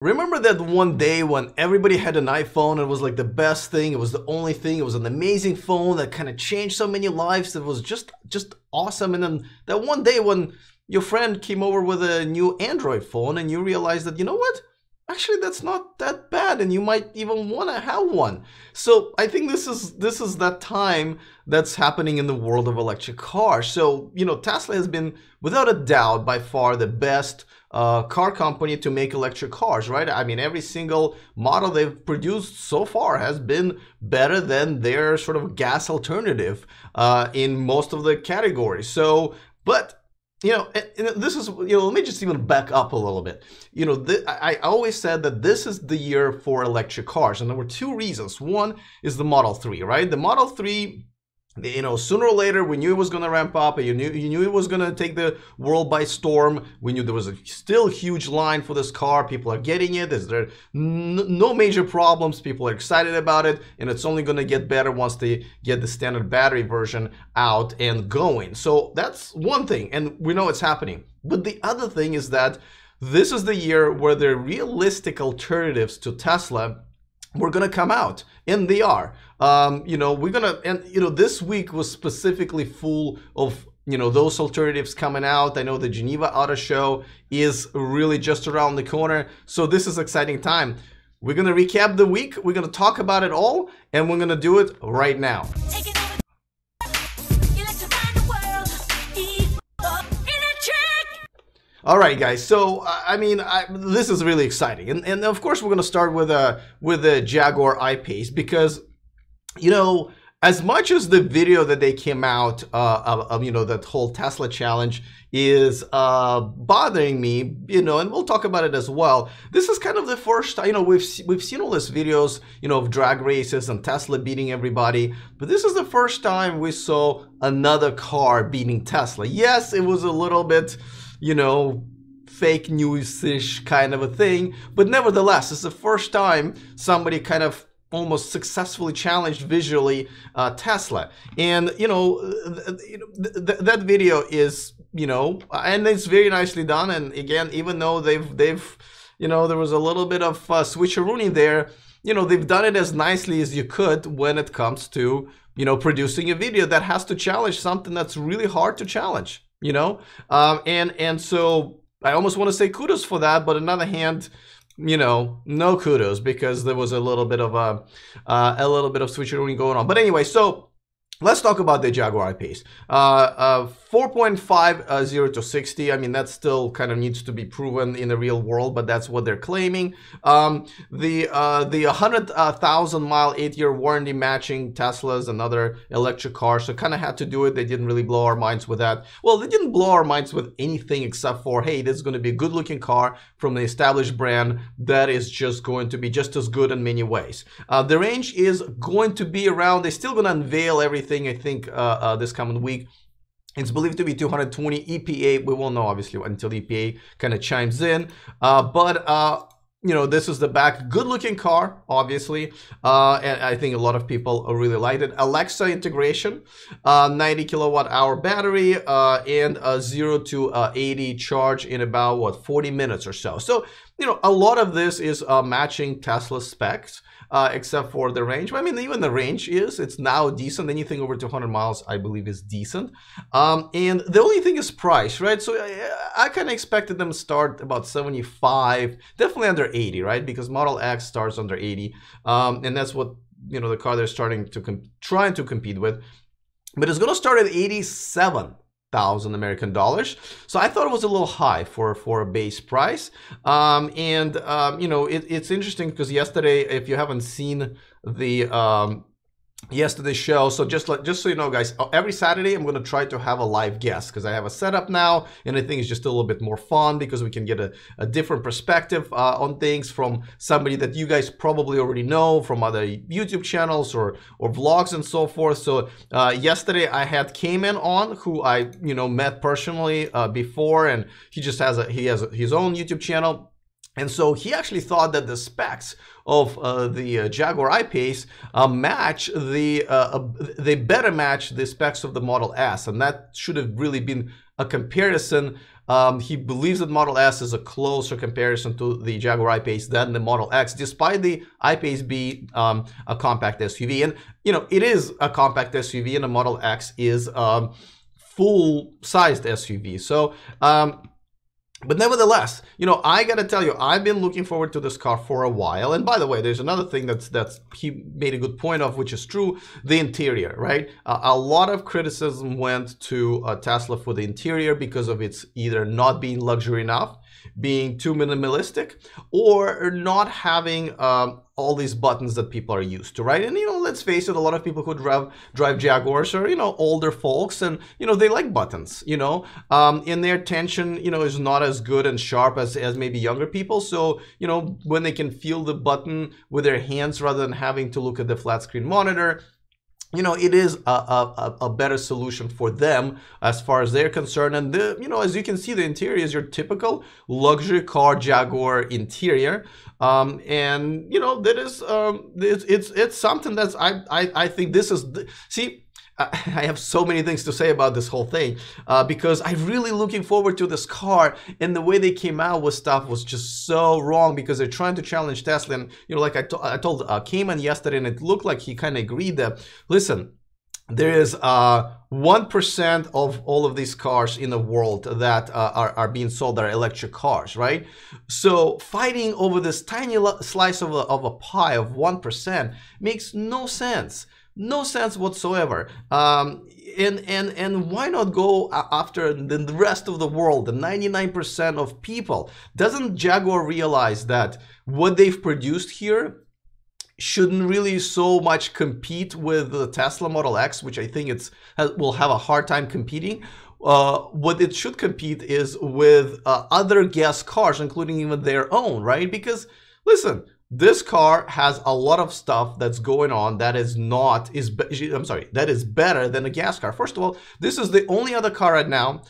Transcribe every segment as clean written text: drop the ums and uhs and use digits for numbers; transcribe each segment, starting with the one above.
Remember that one day when everybody had an iPhone? It was like the best thing. It was the only thing. It was an amazing phone that kind of changed so many lives. It was just awesome. And then that one day when your friend came over with a new Android phone and you realized that, you know what? Actually, that's not that bad, and you might even want to have one. So I think this is that time that's happening in the world of electric cars. So, you know, Tesla has been, without a doubt, by far the best car company to make electric cars, right? I mean, every single model they've produced so far has been better than their sort of gas alternative in most of the categories. So, but you know, and this is, you know, let me just even back up a little bit. You know, I always said that this is the year for electric cars, and there were two reasons. One is the Model 3, right? The Model 3, you know, sooner or later we knew it was going to ramp up, and you knew it was going to take the world by storm. We knew there was a still huge line for this car. People are getting it. There no major problems. People are excited about it, and it's only going to get better once they get the standard battery version out and going. So that's one thing, and we know it's happening. But the other thing is that this is the year where the realistic alternatives to Tesla we're gonna come out, and they are. You know, we're gonna, and you know, this week was specifically full of, you know, those alternatives coming out. I know the Geneva Auto Show is really just around the corner, so this is exciting time. We're gonna recap the week. We're gonna talk about it all, and we're gonna do it right now. All right, guys. So I mean, this is really exciting, and of course we're going to start with the Jaguar I-Pace, because, you know, as much as the video that they came out of, you know, that whole Tesla challenge is bothering me, you know, and we'll talk about it as well. This is kind of the first time, you know, we've seen all these videos, you know, of drag races and Tesla beating everybody, but this is the first time we saw another car beating Tesla. Yes, it was a little bit, you know, fake news-ish kind of a thing, but nevertheless, it's the first time somebody kind of almost successfully challenged visually Tesla. And, you know, that video is, you know, and it's very nicely done. And again, even though they've, you know, there was a little bit of switcheroonie there, you know, they've done it as nicely as you could when it comes to, you know, producing a video that has to challenge something that's really hard to challenge. You know, and so I almost want to say kudos for that, but on the other hand, you know, no kudos, because there was a little bit of switcherooning going on. But anyway, so let's talk about the Jaguar I-Pace. 4.50 to 60. I mean, that still kind of needs to be proven in the real world, but that's what they're claiming. The 100,000 mile 8-year warranty matching Teslas and other electric cars, so kind of had to do it. They didn't really blow our minds with that. Well, they didn't blow our minds with anything except for, hey, this is going to be a good looking car from the established brand that is just going to be just as good in many ways. The range is going to be around, they're still going to unveil everything, I think, this coming week. It's believed to be 220 EPA. We won't know, obviously, until EPA kind of chimes in. You know, this is the back. Good-looking car, obviously. And I think a lot of people really liked it. Alexa integration, 90 kilowatt-hour battery, and a 0 to 80 charge in about, what, 40 minutes or so. So, you know, a lot of this is matching Tesla specs. Except for the range. I mean, even the range it's now decent. Anything over 200 miles, I believe, is decent. And the only thing is price, right? So I kind of expected them to start about 75, definitely under 80, right? Because Model X starts under 80. And that's what, you know, the car they're starting to trying to compete with. But it's going to start at 87,000 American dollars. So I thought it was a little high for a base price. You know, it's interesting because yesterday, if you haven't seen the yesterday's show, so just so you know, guys, every Saturday I'm going to try to have a live guest, because I have a setup now, and I think it's just a little bit more fun because we can get a different perspective on things from somebody that you guys probably already know from other YouTube channels or vlogs and so forth. So yesterday I had Cayman on, who I, you know, met personally before, and he just has his own YouTube channel. And so he actually thought that the specs of the Jaguar I-Pace match they better match the specs of the Model S, and that should have really been a comparison He believes that Model S is a closer comparison to the Jaguar I-Pace than the Model X, despite the I-Pace being a compact SUV. And you know, it is a compact SUV, and the Model X is full-sized SUV. So but nevertheless, you know, I gotta tell you, I've been looking forward to this car for a while. And by the way, there's another thing that's he made a good point of, which is true: the interior, right? A lot of criticism went to Tesla for the interior because of its either not being luxury enough, being too minimalistic, or not having all these buttons that people are used to, right? And you know, let's face it, a lot of people who drive Jaguars are, you know, older folks, and you know, they like buttons, you know, and their attention, you know, is not as good and sharp as maybe younger people. So you know, when they can feel the button with their hands rather than having to look at the flat screen monitor, you know, it is a better solution for them as far as they're concerned. And the, you know, as you can see, the interior is your typical luxury car Jaguar interior, and you know, that is it's something that's I think this is see. I have so many things to say about this whole thing because I'm really looking forward to this car, and the way they came out with stuff was just so wrong because they're trying to challenge Tesla. And you know, like I told Cayman yesterday, and it looked like he kind of agreed that, listen, there is 1% of all of these cars in the world that are being sold that are electric cars, right? So fighting over this tiny slice of a pie of 1% makes no sense. No sense whatsoever. And why not go after the rest of the world, the 99% of people? Doesn't Jaguar realize that what they've produced here shouldn't really so much compete with the Tesla Model X, which I think will have a hard time competing? What it should compete is with other gas cars, including even their own, right? Because listen, this car has a lot of stuff that's going on that is better than a gas car. First of all, this is the only other car right now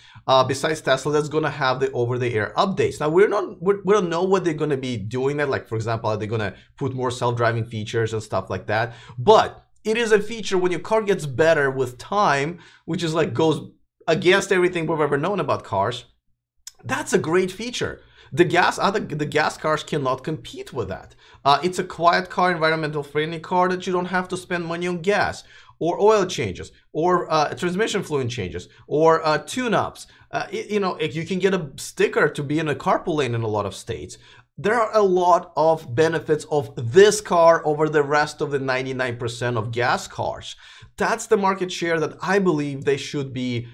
besides Tesla that's going to have the over-the-air updates. Now we don't know what they're going to be doing that. Like, for example, are they going to put more self-driving features and stuff like that? But it is a feature when your car gets better with time, which is like goes against everything we've ever known about cars. That's a great feature. The gas cars cannot compete with that. It's a quiet car, environmental friendly car that you don't have to spend money on gas or oil changes or transmission fluid changes or tune-ups. You know, you can get a sticker to be in a carpool lane in a lot of states. There are a lot of benefits of this car over the rest of the 99% of gas cars. That's the market share that I believe they should be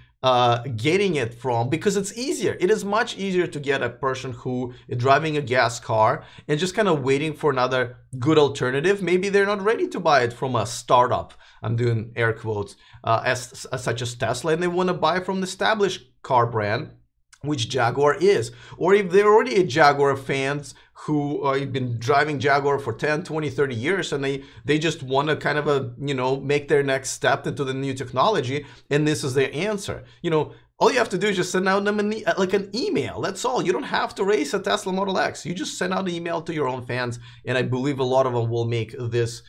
getting it from, because it's easier. It is much easier to get a person who is driving a gas car and just kind of waiting for another good alternative. Maybe they're not ready to buy it from a startup, I'm doing air quotes, such as Tesla, and they want to buy from an established car brand, which Jaguar is. Or if they're already a Jaguar fans who have been driving Jaguar for 10, 20, 30 years, and they just want to kind of you know, make their next step into the new technology, and this is their answer. You know, all you have to do is just send out them an email. That's all. You don't have to race a Tesla Model X. You just send out an email to your own fans, and I believe a lot of them will make this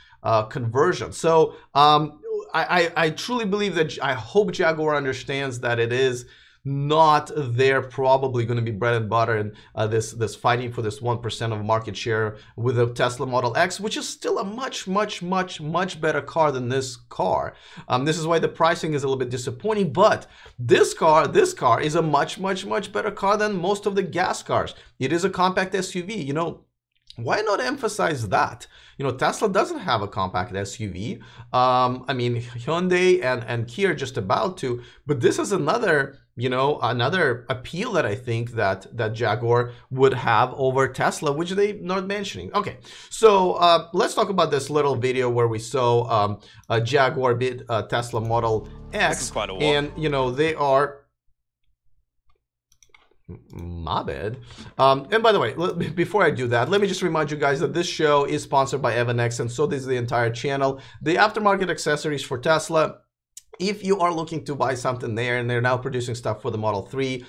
conversion. So I truly believe that, I hope Jaguar understands that it is not they're probably going to be bread and butter and this fighting for this 1% of market share with the Tesla Model X, which is still a much better car than this car. This is why the pricing is a little bit disappointing, but this car is a much better car than most of the gas cars. It is a compact SUV. You know, why not emphasize that? You know, Tesla doesn't have a compact SUV. I mean, Hyundai and Kia are just about to, but this is another, you know, another appeal that I think that Jaguar would have over Tesla, which they're not mentioning. Okay, so let's talk about this little video where we saw a Jaguar beat Tesla Model X. This is quite a walk. And you know, they are. My bad. And by the way, before I do that, let me just remind you guys that this show is sponsored by EvanX, and so this is the entire channel. The aftermarket accessories for Tesla. If you are looking to buy something there, and they're now producing stuff for the Model 3,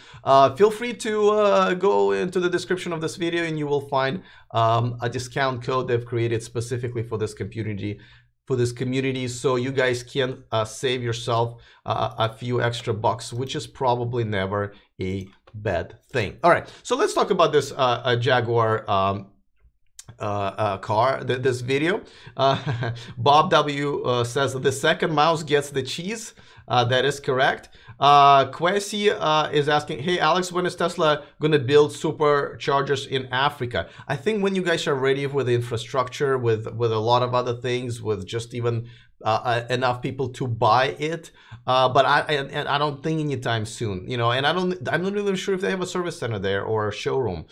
feel free to go into the description of this video, and you will find a discount code they've created specifically for this community. So you guys can save yourself a few extra bucks, which is probably never a bad thing. All right, so let's talk about this Jaguar car, this video. Bob W says the second mouse gets the cheese. That is correct. Kwesi is asking, hey Alex, when is Tesla gonna build superchargers in Africa? I think when you guys are ready with the infrastructure, with a lot of other things, with just even enough people to buy it, but I don't think anytime soon, you know. And I'm not really sure if they have a service center there or a showroom.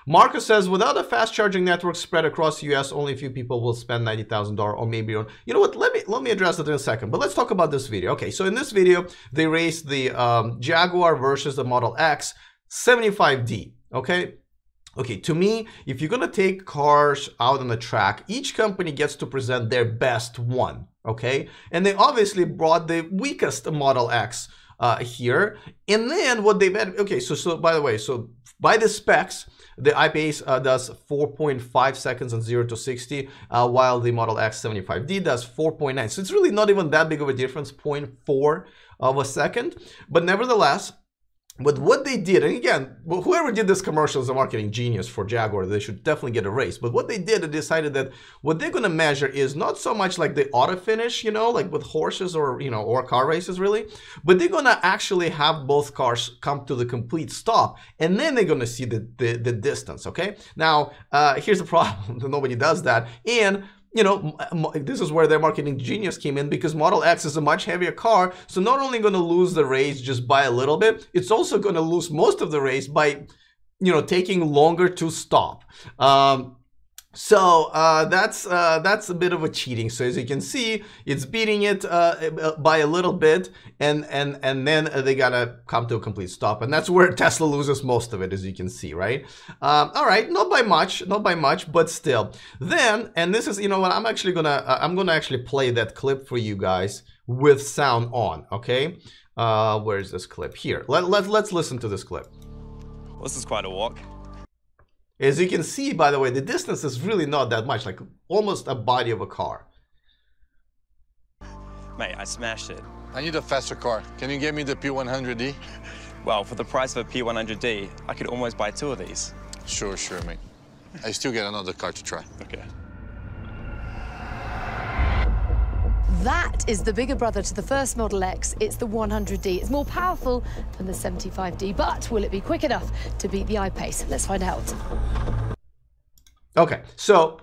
Marcus says, without a fast charging network spread across the US, only a few people will spend $90,000 or maybe on, you know what, let me address that in a second, but let's talk about this video. Okay, so in this video they raced the Jaguar versus the Model X 75D. Okay, to me, if you're gonna take cars out on the track, each company gets to present their best one, okay? And they obviously brought the weakest Model X here. And then what they've had, okay, so by the way, so by the specs, the IPace does 4.5 seconds on 0 to 60, while the Model X 75D does 4.9. So it's really not even that big of a difference, 0.4 of a second. But nevertheless, but what they did, and again, whoever did this commercial is a marketing genius for Jaguar. They should definitely get a raise. But what they did, they decided that what they're going to measure is not so much like the auto finish, you know, like with horses or, you know, or car races really, but they're going to actually have both cars come to the complete stop, and then they're going to see the distance, okay? Now, here's the problem. Nobody does that. And you know, this is where their marketing genius came in, because Model X is a much heavier car. So not only going to lose the race just by a little bit, it's also going to lose most of the race by, you know, taking longer to stop. So that's a bit of a cheating. So as you can see, it's beating it by a little bit, and then they gotta come to a complete stop, and that's where Tesla loses most of it, as you can see, right? All right, not by much, but still. Then, and this is, you know what, I'm gonna actually play that clip for you guys with sound on. Okay, where's this clip? Here. Let's listen to this clip. Well, this is quite a walk. As you can see, by the way, the distance is really not that much, like almost a body of a car. Mate, I smashed it. I need a faster car. Can you get me the P100D? Well, for the price of a P100D, I could almost buy 2 of these. Sure, mate. I still get another car to try. Okay. That is the bigger brother to the first Model X. It's the 100D. It's more powerful than the 75D, but will it be quick enough to beat the I-Pace? Let's find out. Okay, so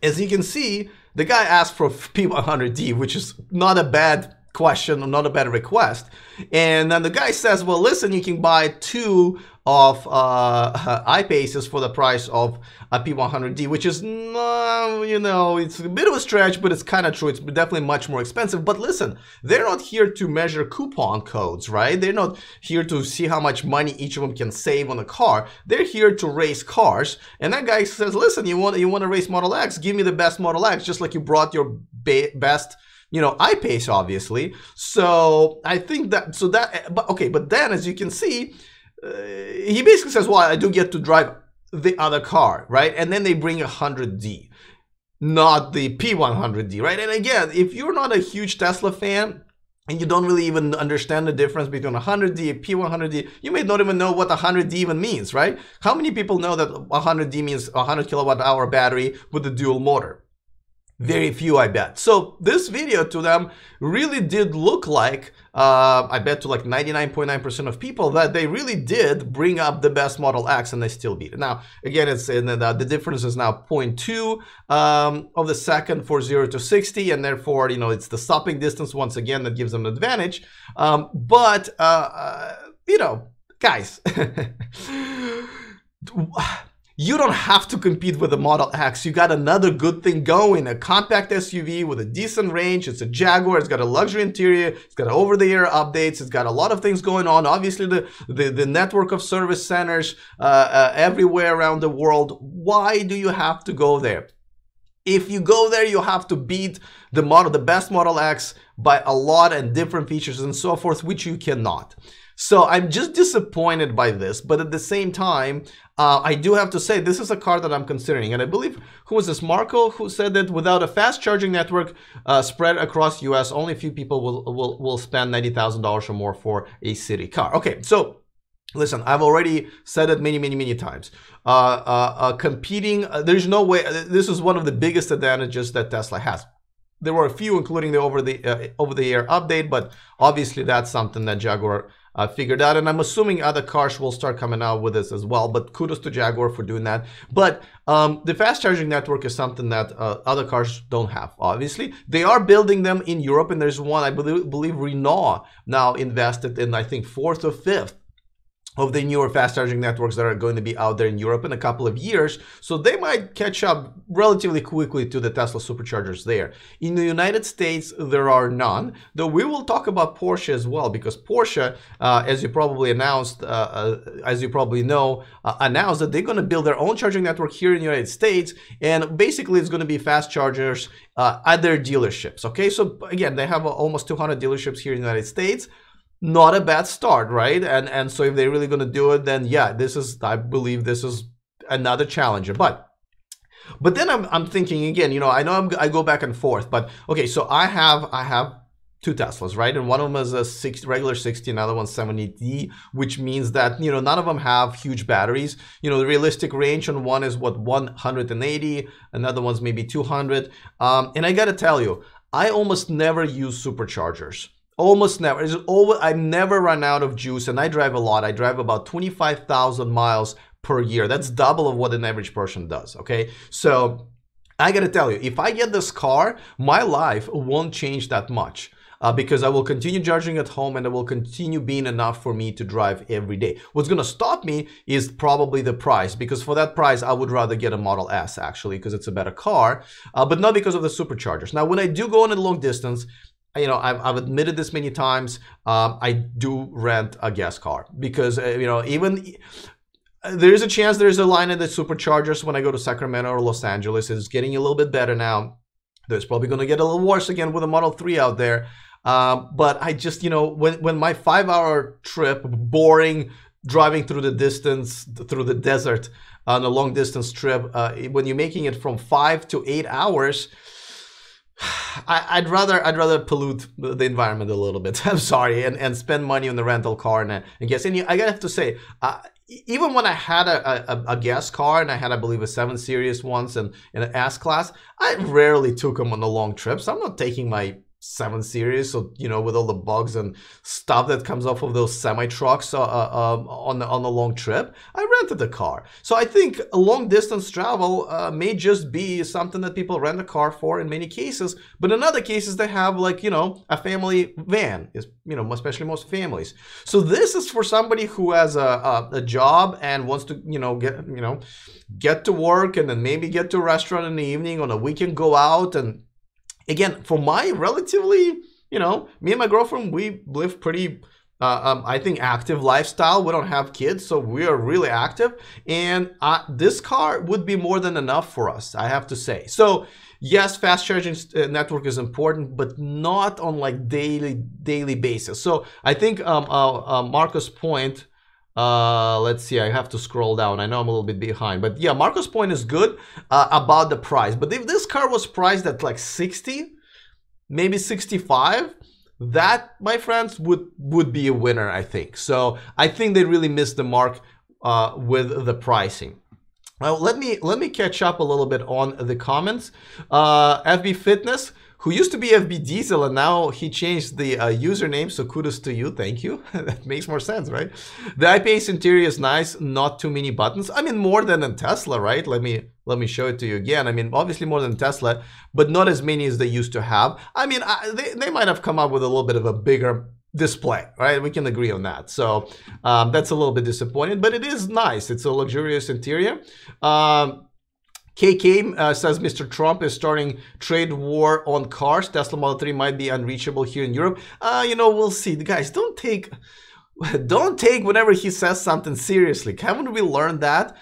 as you can see, the guy asked for P100D, which is not a bad question, not a bad request. And then the guy says, well, listen, you can buy 2 of I-Paces for the price of a P100D, which is, you know, it's a bit of a stretch, but it's kind of true. It's definitely much more expensive. But listen, they're not here to measure coupon codes, right? They're not here to see how much money each of them can save on a car. They're here to race cars. And that guy says, listen, you want to race Model X? Give me the best Model X, just like you brought your best, you know, I-Pace, obviously. So I think that, so that, but okay, but then as you can see, he basically says, well, I do get to drive the other car, right? And then they bring a 100D, not the P100D, right? And again, if you're not a huge Tesla fan and you don't really even understand the difference between a 100D and P100D, you may not even know what a 100D even means, right? How many people know that 100D means 100 kilowatt hour battery with a dual motor? Very few, I bet. So this video to them really did look like, I bet to like 99.9% of people, that they really did bring up the best Model X, and they still beat it. Now, again, it's in the difference is now 0.2 of the second for 0 to 60, and therefore, you know, it's the stopping distance once again that gives them an advantage. But you know, guys. You don't have to compete with the Model X. You got another good thing going, a compact SUV with a decent range. It's a Jaguar. It's got a luxury interior. It's got over-the-air updates. It's got a lot of things going on. Obviously, the network of service centers everywhere around the world. Why do you have to go there? If you go there, you have to beat the best Model X by a lot and different features and so forth, which you cannot. So I'm just disappointed by this, but at the same time, I do have to say this is a car that I'm considering. And I believe, who was this, Marco, who said that without a fast charging network spread across US, only a few people will spend $90,000 or more for a city car. Okay, so Listen, I've already said it many times. Competing, there's no way. This is one of the biggest advantages that Tesla has. There were a few, including the over-the-air update, but obviously that's something that Jaguar figured out, and I'm assuming other cars will start coming out with this as well. But kudos to Jaguar for doing that. But the fast charging network is something that other cars don't have. Obviously, they are building them in Europe, and there's one I believe Renault now invested in, I think, 4th or 5th of the newer fast charging networks that are going to be out there in Europe in a couple of years. So they might catch up relatively quickly to the Tesla superchargers there. In the United States, there are none, though we will talk about Porsche as well, because Porsche, as you probably announced, as you probably know, announced that they're going to build their own charging network here in the United States. And basically it's going to be fast chargers at their dealerships. Okay, so again, they have almost 200 dealerships here in the United States. Not a bad start, right? And so if they're really going to do it, then yeah, I believe this is another challenger. But then I'm thinking again, you know, I know I go back and forth, but okay, so I have two Teslas, right? And one of them is a regular 60, another one's 70D, which means that, you know, none of them have huge batteries. You know, the realistic range on one is what, 180, another one's maybe 200. And I got to tell you, I almost never use superchargers. Almost never. I never run out of juice, and I drive a lot. I drive about 25,000 miles per year. That's double of what an average person does, okay? So I gotta tell you, if I get this car, my life won't change that much. Because I will continue charging at home, and it will continue being enough for me to drive every day. What's going to stop me is probably the price, because for that price, I would rather get a Model S, actually, because it's a better car, but not because of the superchargers. Now, when I do go on a long distance, you know, I've admitted this many times, I do rent a gas car, because, you know, even there's a chance there's a line at the superchargers when I go to Sacramento or Los Angeles. It's getting a little bit better now. There's probably going to get a little worse again with a Model 3 out there. But I just, you know, when my 5-hour trip, boring, driving through the distance, through the desert on a long distance trip, when you're making it from 5 to 8 hours, I'd rather pollute the environment a little bit. I'm sorry, and spend money on the rental car and gas. And I gotta have to say, even when I had a gas car, and I had, I believe, a 7 Series once and an S Class, I rarely took them on the long trips. I'm not taking my 7 Series, so, you know, with all the bugs and stuff that comes off of those semi trucks on the long trip, I rented a car. So I think a long distance travel may just be something that people rent a car for in many cases, but in other cases they have, like, you know, a family van, is, you know, especially most families. So this is for somebody who has a job and wants to, you know, get to work and then maybe get to a restaurant in the evening, on a weekend go out. And again, for my relatively, you know, me and my girlfriend, we live pretty, I think, active lifestyle. We don't have kids, so we are really active. And this car would be more than enough for us, I have to say. So yes, fast charging network is important, but not on like daily basis. So I think Marco's point, let's see, I have to scroll down. I know I'm a little bit behind, but yeah, Marco's point is good about the price. But if this car was priced at like 60, maybe 65, that, my friends, would be a winner, I think. So I think they really missed the mark with the pricing. Well, let me catch up a little bit on the comments. FB Fitness, who used to be FB Diesel, and now he changed the username, so kudos to you, thank you. That makes more sense, right? The IPace interior is nice, not too many buttons. I mean, more than a Tesla, right? Let me show it to you again. I mean, obviously more than Tesla, but not as many as they used to have. I mean, they might have come up with a little bit of a bigger display, right? We can agree on that. So that's a little bit disappointing, but it is nice. It's a luxurious interior. KK says Mr. Trump is starting trade war on cars. Tesla Model 3 might be unreachable here in Europe. You know, we'll see. Guys, don't take whenever he says something seriously. Haven't we learned that?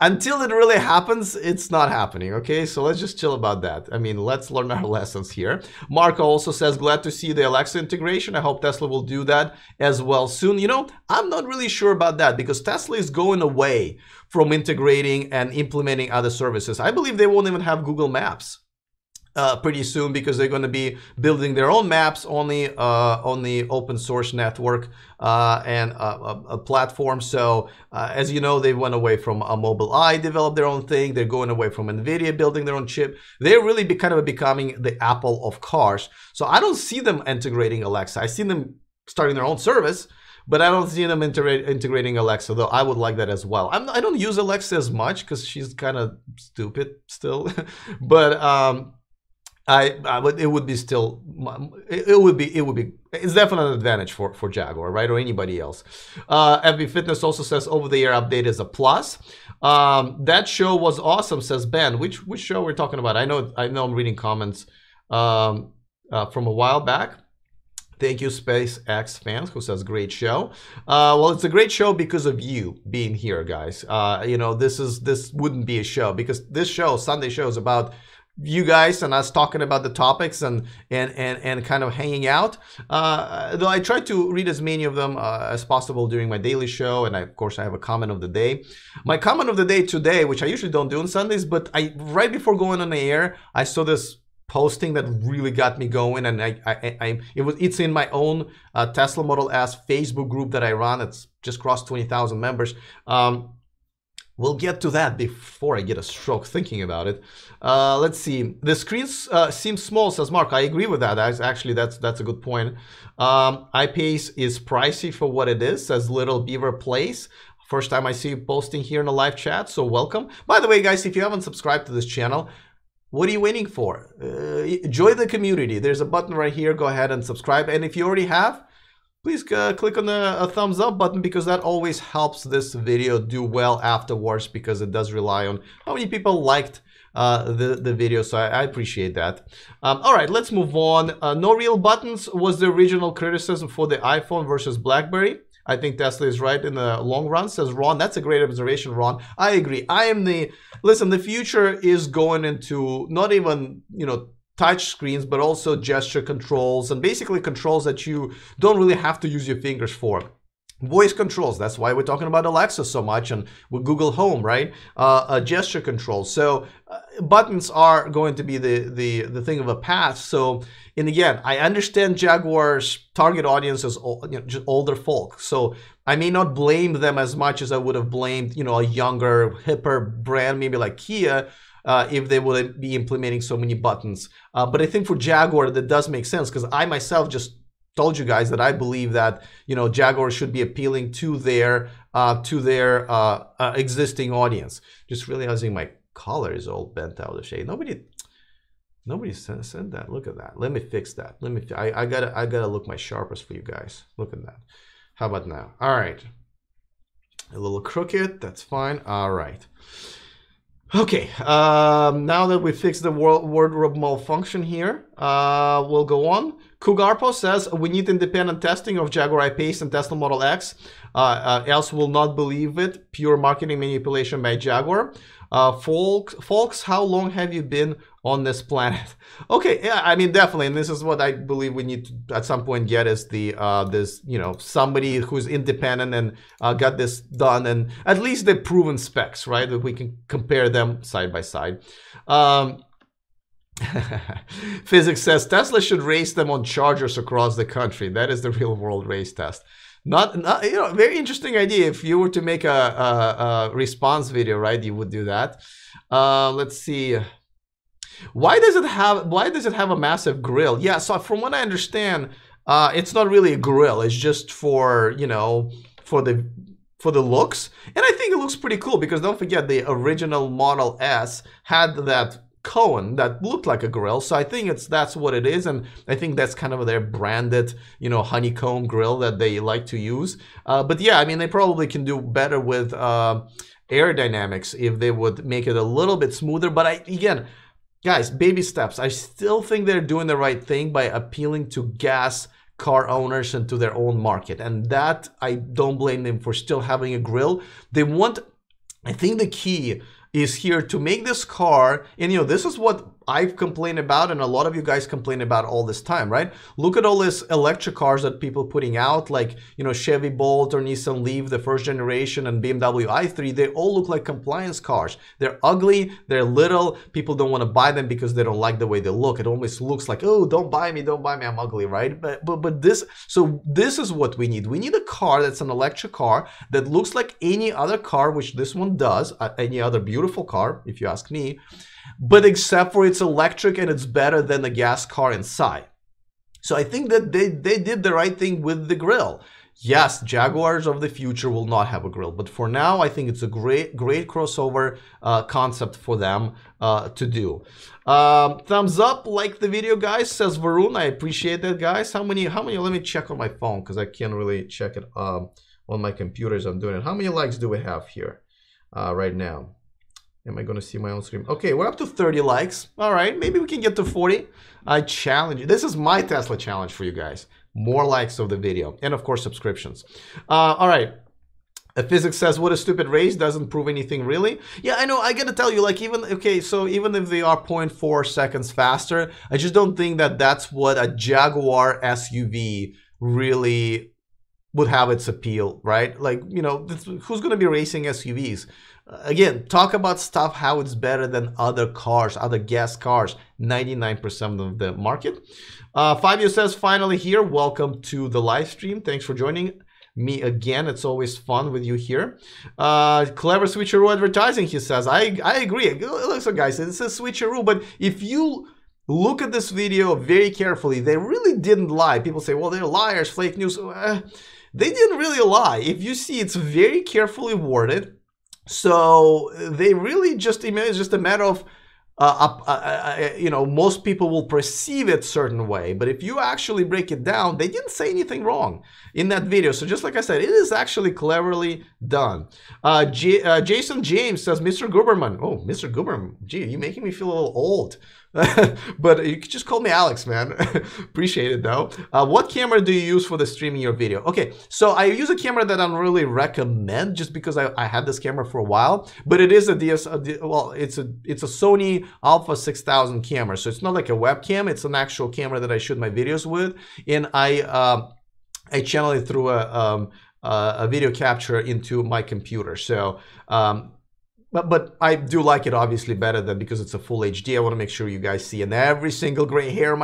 Until it really happens, it's not happening, okay? So let's just chill about that. I mean, let's learn our lessons here. Marco also says, glad to see the Alexa integration. I hope Tesla will do that as well soon. You know, I'm not really sure about that, because Tesla is going away from integrating and implementing other services. I believe they won't even have Google Maps pretty soon, because they're going to be building their own maps on the open source network and a platform. So as you know, they went away from Mobileye, developed their own thing. They're going away from NVIDIA, building their own chip. They're really kind of becoming the Apple of cars. So I don't see them integrating Alexa. I see them starting their own service, but I don't see them integrating Alexa, though I would like that as well. I don't use Alexa as much because she's kind of stupid still, but it would be it's definitely an advantage for Jaguar, right, or anybody else. FB Fitness also says over-the-air update is a plus. That show was awesome, says Ben. Which show we're talking about? I know I'm reading comments from a while back. Thank you, SpaceX fans, who says great show. Well, it's a great show because of you being here, guys. You know, this wouldn't be a show, because this show, Sunday show, is about you guys and us talking about the topics and kind of hanging out. Though I try to read as many of them as possible during my daily show, and of course I have a comment of the day. My comment of the day today, which I usually don't do on Sundays, but right before going on the air, I saw this posting that really got me going, and it's in my own Tesla Model S Facebook group that I run. It's just crossed 20,000 members. We'll get to that before I get a stroke thinking about it. Let's see. The screens seem small, says Mark. I agree with that. Actually, that's a good point. IPace is pricey for what it is, says Little Beaver Place. First time I see you posting here in the live chat, so welcome. By the way, guys, if you haven't subscribed to this channel, what are you waiting for? Join the community. There's a button right here. Go ahead and subscribe. And if you already have, please click on the thumbs up button, because that always helps this video do well afterwards, because it does rely on how many people liked the video. So I appreciate that. All right, let's move on. No real buttons was the original criticism for the iPhone versus BlackBerry. I think Tesla is right in the long run, says Ron. That's a great observation, Ron. I agree. Listen, the future is going into not even, touch screens, but also gesture controls, and basically controls that you don't really have to use your fingers for. Voice controls, that's why we're talking about Alexa so much, and with Google Home, right? Gesture controls. So buttons are going to be the thing of the past. So, and again, I understand Jaguar's target audience is just older folk. So I may not blame them as much as I would have blamed, a younger, hipper brand, maybe like Kia, if they would be implementing so many buttons. But I think for Jaguar, that does make sense, because I myself just told you guys that I believe that Jaguar should be appealing to their existing audience. Just realizing my collar is all bent out of shape. Nobody said that. Look at that. Let me fix that. I gotta look my sharpest for you guys. Look at that. How about now? All right. A little crooked. That's fine. All right. Okay, now that we fixed the wardrobe malfunction here, we'll go on. Cougarpo says we need independent testing of Jaguar I-Pace and Tesla Model X, else we'll not believe it. Pure marketing manipulation by Jaguar. Folks, how long have you been on this planet? Okay, yeah, I mean, definitely, and this is what I believe we need to at some point get, is the somebody who's independent and got this done, and at least the proven specs, right, that we can compare them side by side. Physics says Tesla should race them on chargers across the country. That is the real world race test. Not very interesting idea. If you were to make a response video, right, you would do that. Let's see. Why does it have a massive grill? Yeah, so from what I understand, it's not really a grill. It's just for for the looks, and I think it looks pretty cool, because don't forget the original Model S had that cone that looked like a grill. So I think that's what it is, and I think that's kind of their branded honeycomb grill that they like to use. But yeah, I mean, they probably can do better with aerodynamics if they would make it a little bit smoother. But again, guys, baby steps. I still think they're doing the right thing by appealing to gas car owners and to their own market, and that I don't blame them for still having a grill. They want, I think the key is here to make this car, and this is what I've complained about and a lot of you guys complain about all this time, right? Look at all these electric cars that people putting out, like, you know, Chevy Bolt or Nissan Leaf, the first generation, and BMW i3. They all look like compliance cars. They're ugly, they're little, people don't want to buy them because they don't like the way they look. It almost looks like, oh, don't buy me, I'm ugly, right? But this is what we need. We need a car that's an electric car that looks like any other car, which this one does, any other beautiful car, if you ask me, but except for it's electric and it's better than the gas car inside. So I think that they did the right thing with the grille. Yes, Jaguars of the future will not have a grille, but for now, I think it's a great crossover concept for them to do. Thumbs up, like the video, guys, says Varun. I appreciate that, guys. How many? Let me check on my phone because I can't really check it on my computer as I'm doing it. How many likes do we have here right now? Am I going to see my own screen? Okay, we're up to 30 likes. All right, maybe we can get to 40. I challenge you. This is my Tesla challenge for you guys. More likes of the video. And, of course, subscriptions. All right. Physics says, what a stupid race. Doesn't prove anything, really. Yeah, I know. I got to tell you, like, even if they are 0.4 seconds faster, I just don't think that that's what a Jaguar SUV really would have its appeal, right? Like, you know, who's going to be racing SUVs? Again, talk about stuff, how it's better than other cars, other gas cars, 99% of the market. Fabio says, finally here, welcome to the live stream. Thanks for joining me again. It's always fun with you here. Clever switcheroo advertising, he says. I agree. Listen, guys, it's a switcheroo, but if you look at this video very carefully, they really didn't lie. People say, well, they're liars, fake news. They didn't really lie. If you see, it's very carefully worded. So they really just, it's just a matter of, you know, most people will perceive it a certain way. But if you actually break it down, they didn't say anything wrong in that video. So just like I said, it is actually cleverly done. Jason James says, Mr. Guberman. Oh, Mr. Guberman. Gee, you're making me feel a little old. But you could just call me Alex, man. Appreciate it, though. What camera do you use for the streaming your video? Okay, so I use a camera that I don't really recommend just because I had this camera for a while, but it is well, it's a Sony Alpha 6000 camera, so it's not like a webcam. It's an actual camera that I shoot my videos with, and I channel it through a video capture into my computer. So but I do like it obviously better than, because it's a full HD. I want to make sure you guys see, and every single gray hair on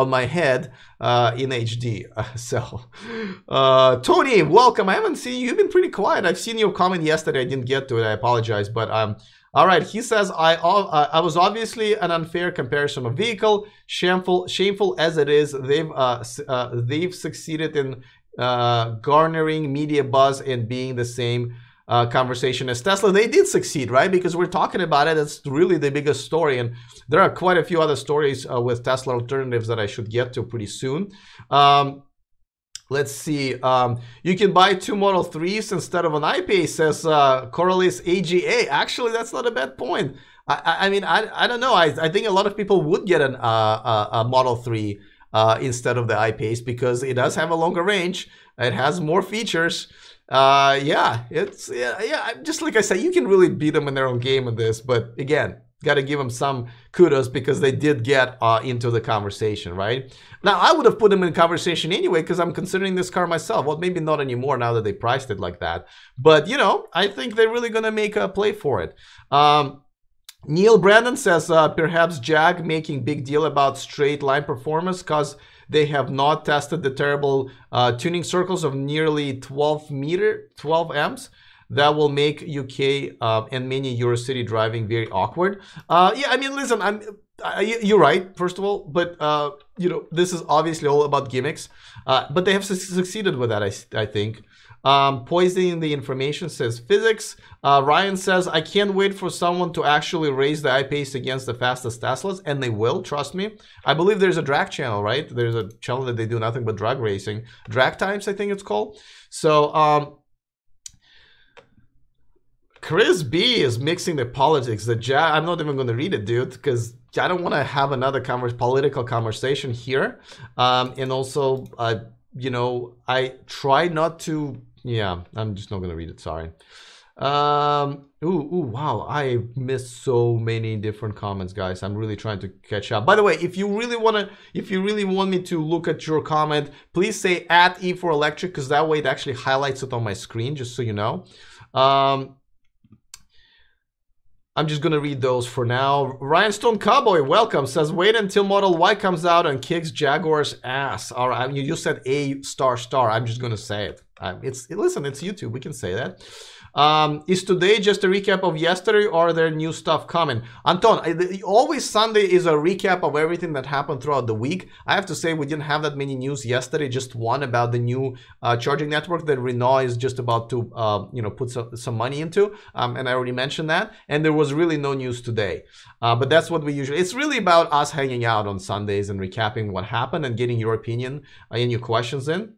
my head in HD. Tony, welcome. I haven't seen you. You've been pretty quiet. I've seen your comment yesterday. I didn't get to it. I apologize, but all right. He says, I was obviously an unfair comparison of vehicle. Shameful as it is, they've succeeded in garnering media buzz and being the same conversation as Tesla. They did succeed, right? Because we're talking about it. It's really the biggest story, and there are quite a few other stories with Tesla alternatives that I should get to pretty soon. Let's see. You can buy 2 Model 3s instead of an I-Pace, says Corliss AGA. Actually, that's not a bad point. I mean, I don't know. I think a lot of people would get a Model 3 instead of the I-Pace because it does have a longer range. It has more features. Yeah, just like I said, you can really beat them in their own game in this, but again, got to give them some kudos because they did get into the conversation, right? Now, I would have put them in conversation anyway because I'm considering this car myself. Well, maybe not anymore now that they priced it like that, but you know, I think they're really going to make a play for it. Neil Brandon says, perhaps Jag making big deal about straight line performance because they have not tested the terrible tuning circles of nearly 12 amps that will make UK and many Eurocity driving very awkward. Yeah, I mean, listen, you're right, first of all, but you know, this is obviously all about gimmicks, but they have succeeded with that, I think. Poisoning the information, says Physics. Ryan says, I can't wait for someone to actually raise the I-Pace against the fastest Teslas, and they will, trust me. I believe there's a drag channel, right? There's a channel that they do nothing but drag racing. Drag Times, I think it's called. So, Chris B is mixing the politics. I'm not even going to read it, dude, because I don't want to have another political conversation here. And also, you know, I try not to. Yeah, I'm just not going to read it. Sorry. Wow, I missed so many different comments, guys. I'm really trying to catch up. By the way, if you really want me to look at your comment, please say @E4Electric, because that way it actually highlights it on my screen, just so you know. I'm just gonna read those for now. Ryan Stone Cowboy, welcome, says wait until Model Y comes out and kicks Jaguar's ass. All right, you said A star. I'm just gonna say it. Listen, it's YouTube. We can say that. Is today just a recap of yesterday, or are there new stuff coming? Anton, always Sunday is a recap of everything that happened throughout the week. I have to say we didn't have that many news yesterday, just one about the new charging network that Renault is just about to put some money into, and I already mentioned that, and there was really no news today. But that's what we usually, it's really about us hanging out on Sundays and recapping what happened and getting your opinion and your questions in.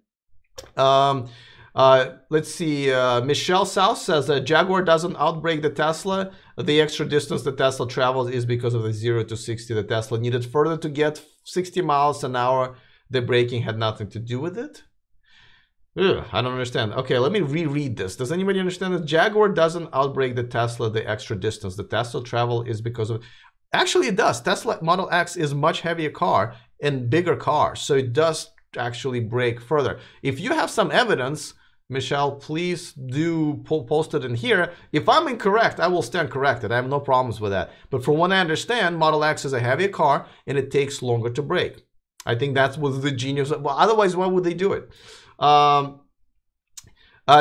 Let's see, Michelle South says that Jaguar doesn't outbrake the Tesla. The extra distance the Tesla travels is because of the 0 to 60 the Tesla needed further to get 60 miles an hour. The braking had nothing to do with it. Ugh, I don't understand. Okay, let me reread this. Does anybody understand that Jaguar doesn't outbrake the Tesla the extra distance the Tesla travel is because of... Actually, it does. Tesla Model X is much heavier car and bigger car, so it does actually brake further. If you have some evidence, Michelle, please do post it in here. If I'm incorrect, I will stand corrected. I have no problems with that. But from what I understand, Model X is a heavier car and it takes longer to brake. I think that's what the genius. Well, otherwise, why would they do it?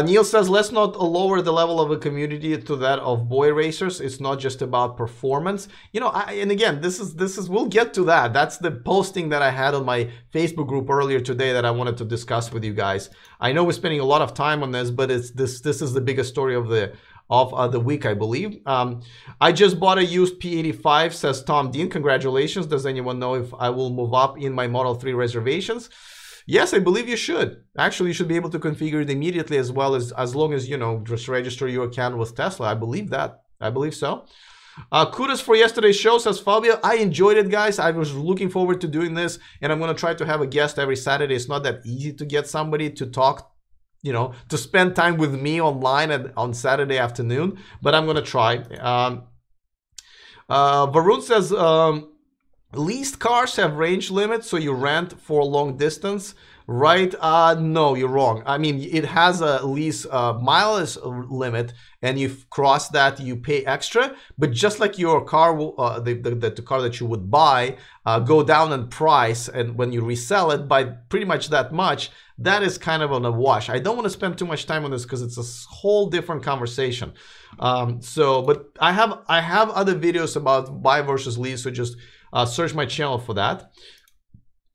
Neil says, let's not lower the level of a community to that of boy racers. It's not just about performance. You know, and again, this is we'll get to that. That's the posting that I had on my Facebook group earlier today that I wanted to discuss with you guys. I know we're spending a lot of time on this, but this is the biggest story of the week, I believe. I just bought a used P85, says Tom Dean. Congratulations. Does anyone know if I will move up in my Model 3 reservations? Yes, I believe you should. Actually, you should be able to configure it immediately as long as, you know, just register your account with Tesla. I believe that. I believe so. Kudos for yesterday's show, says Fabio. I enjoyed it, guys. I was looking forward to doing this, and I'm going to try to have a guest every Saturday. It's not that easy to get somebody to talk, you know, to spend time with me online on Saturday afternoon, but I'm going to try. Varun says... leased cars have range limits, so you rent for long distance, right? No, you're wrong. I mean, it has a lease mileage limit, and you cross that, you pay extra. But just like your car, the car that you would buy, go down in price, and when you resell it by pretty much that much, that is kind of on a wash. I don't want to spend too much time on this because it's a whole different conversation. But I have other videos about buy versus lease, so just search my channel for that.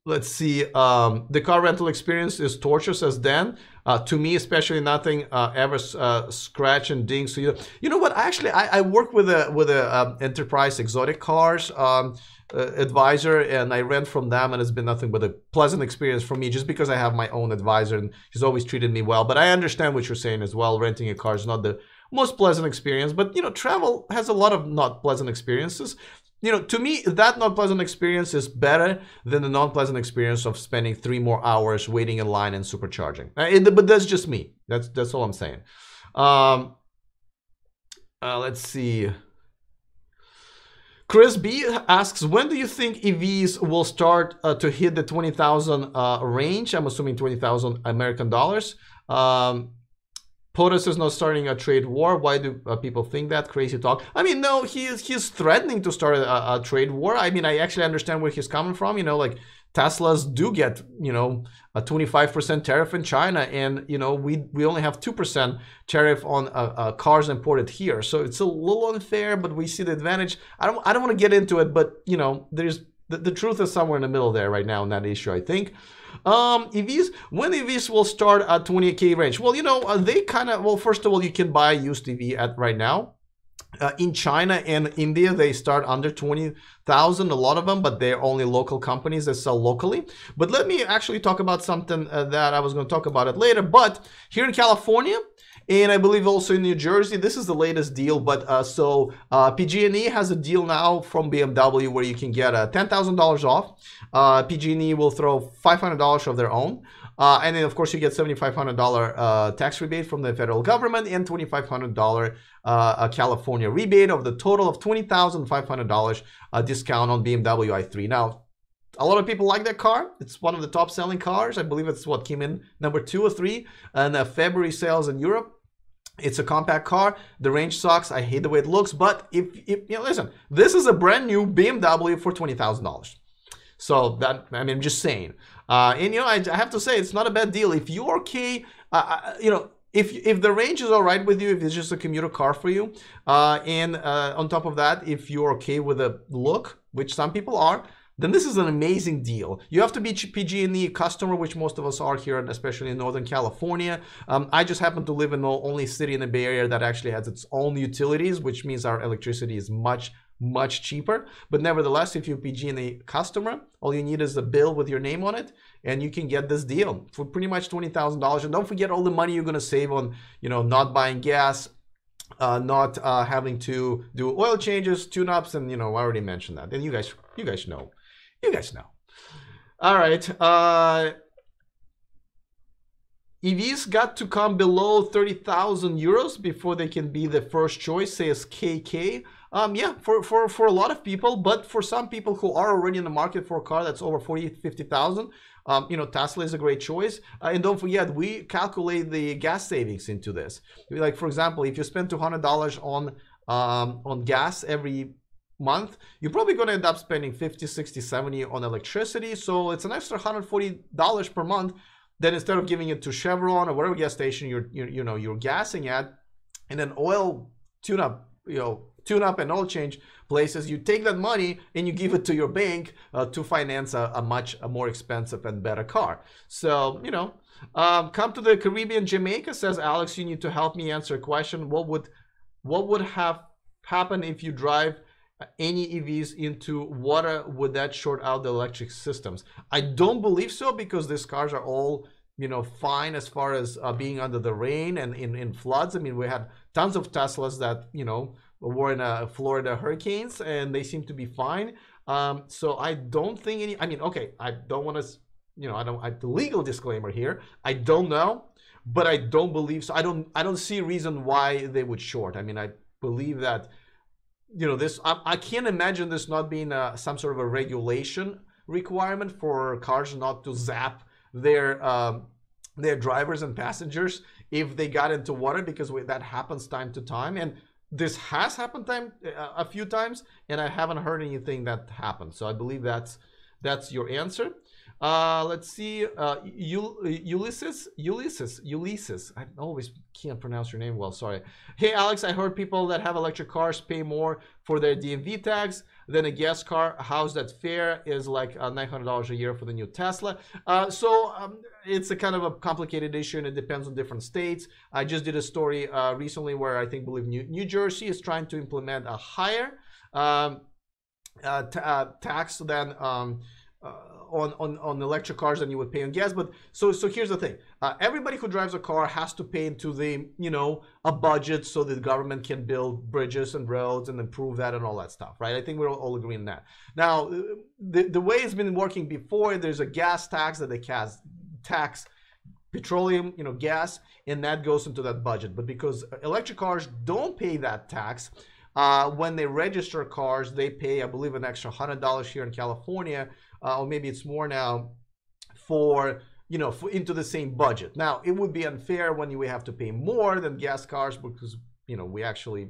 Let's see. The car rental experience is torture, says Dan. To me, especially, nothing ever scratch and ding. So you know what? Actually, I work with a Enterprise exotic cars advisor, and I rent from them, and it's been nothing but a pleasant experience for me, just because I have my own advisor and he's always treated me well. But I understand what you're saying as well. Renting a car is not the most pleasant experience, but you know, travel has a lot of not pleasant experiences. You know, to me, that not pleasant experience is better than the non-pleasant experience of spending 3 more hours waiting in line and supercharging. But that's just me. That's all I'm saying. Let's see. Chris B asks, when do you think EVs will start to hit the 20,000 range? I'm assuming 20,000 American dollars. POTUS is not starting a trade war. Why do people think that? Crazy talk. I mean, no, he's threatening to start a trade war. I mean, I actually understand where he's coming from. You know, like Teslas do get, you know, a 25% tariff in China, and you know, we only have 2% tariff on cars imported here. So it's a little unfair, but we see the advantage. I don't want to get into it, but you know, there's the truth is somewhere in the middle there right now on that issue, I think. EVs, when EVs will start at 28K range? Well, you know, they kind of, well, first of all, you can buy a used EV at right now. In China and India, they start under 20,000, a lot of them, but they're only local companies that sell locally. But let me actually talk about something that I was going to talk about it later. But here in California, and I believe also in New Jersey, this is the latest deal. But PG&E has a deal now from BMW where you can get $10,000 off. PG&E will throw $500 of their own. And then, of course, you get $7,500 tax rebate from the federal government and $2,500 California rebate of the total of $20,500 discount on BMW i3. Now, a lot of people like that car. It's one of the top selling cars. I believe it's what came in number 2 or 3 in February sales in Europe. It's a compact car. The range sucks. I hate the way it looks. But if you know, listen, this is a brand new BMW for $20,000. So that, I mean, I'm just saying. And you know, I have to say, it's not a bad deal. If you're okay, you know, if the range is all right with you, if it's just a commuter car for you, and on top of that, if you're okay with the look, which some people are, then this is an amazing deal. You have to be PG&E customer, which most of us are here, and especially in Northern California. I just happen to live in the only city in the Bay Area that actually has its own utilities, which means our electricity is much cheaper. But nevertheless, if you're PG&E customer, all you need is a bill with your name on it, and you can get this deal for pretty much $20,000. And don't forget all the money you're going to save on, you know, not buying gas, not having to do oil changes, tune-ups, and you know, I already mentioned that. And you guys know. You guys know. All right. EVs got to come below 30,000 euros before they can be the first choice, says KK. Yeah, for a lot of people, but for some people who are already in the market for a car that's over 50,000, you know, Tesla is a great choice. And don't forget, we calculate the gas savings into this. Like, for example, if you spend $200 on gas every month, you're probably going to end up spending 50, 60, 70 on electricity. So it's an extra $140 per month. Then instead of giving it to Chevron or whatever gas station you're gassing at, and then oil tune-up, tune-up and oil change places, you take that money and you give it to your bank to finance a much more expensive and better car. So, you know, come to the Caribbean, Jamaica, says Alex, you need to help me answer a question. What would have happened if you drive any EVs into water? Would that short out the electric systems? I don't believe so, because these cars are all, you know, fine as far as being under the rain and in floods. I mean, we had tons of Teslas that, you know, were in Florida hurricanes, and they seem to be fine. So I don't think any, I mean, okay, I don't want to, you know, I the legal disclaimer here, I don't know, but I don't believe so. I don't see a reason why they would short. I mean, I believe that, you know, this, I can't imagine this not being some sort of a regulation requirement for cars not to zap their drivers and passengers if they got into water, because that happens time to time. And this has happened a few times, and I haven't heard anything that happened. So I believe that's your answer. Let's see, Ulysses. I always can't pronounce your name well, sorry. Hey Alex, I heard people that have electric cars pay more for their DMV tax than a gas car. How's that fair? Is like $900 a year for the new Tesla. It's a kind of a complicated issue, and it depends on different states. I just did a story recently where I believe New Jersey is trying to implement a higher tax than on electric cars than you would pay on gas. But so here's the thing, everybody who drives a car has to pay into the, you know, a budget so the government can build bridges and roads and improve that and all that stuff, right? I think we're all agreeing on that. Now, the way it's been working before, there's a gas tax that they tax petroleum, you know, gas, and that goes into that budget. But because electric cars don't pay that tax, when they register cars, they pay, I believe, an extra $100 here in California, or maybe it's more now, for, you know, into the same budget. Now, it would be unfair when we have to pay more than gas cars, because, you know, we actually,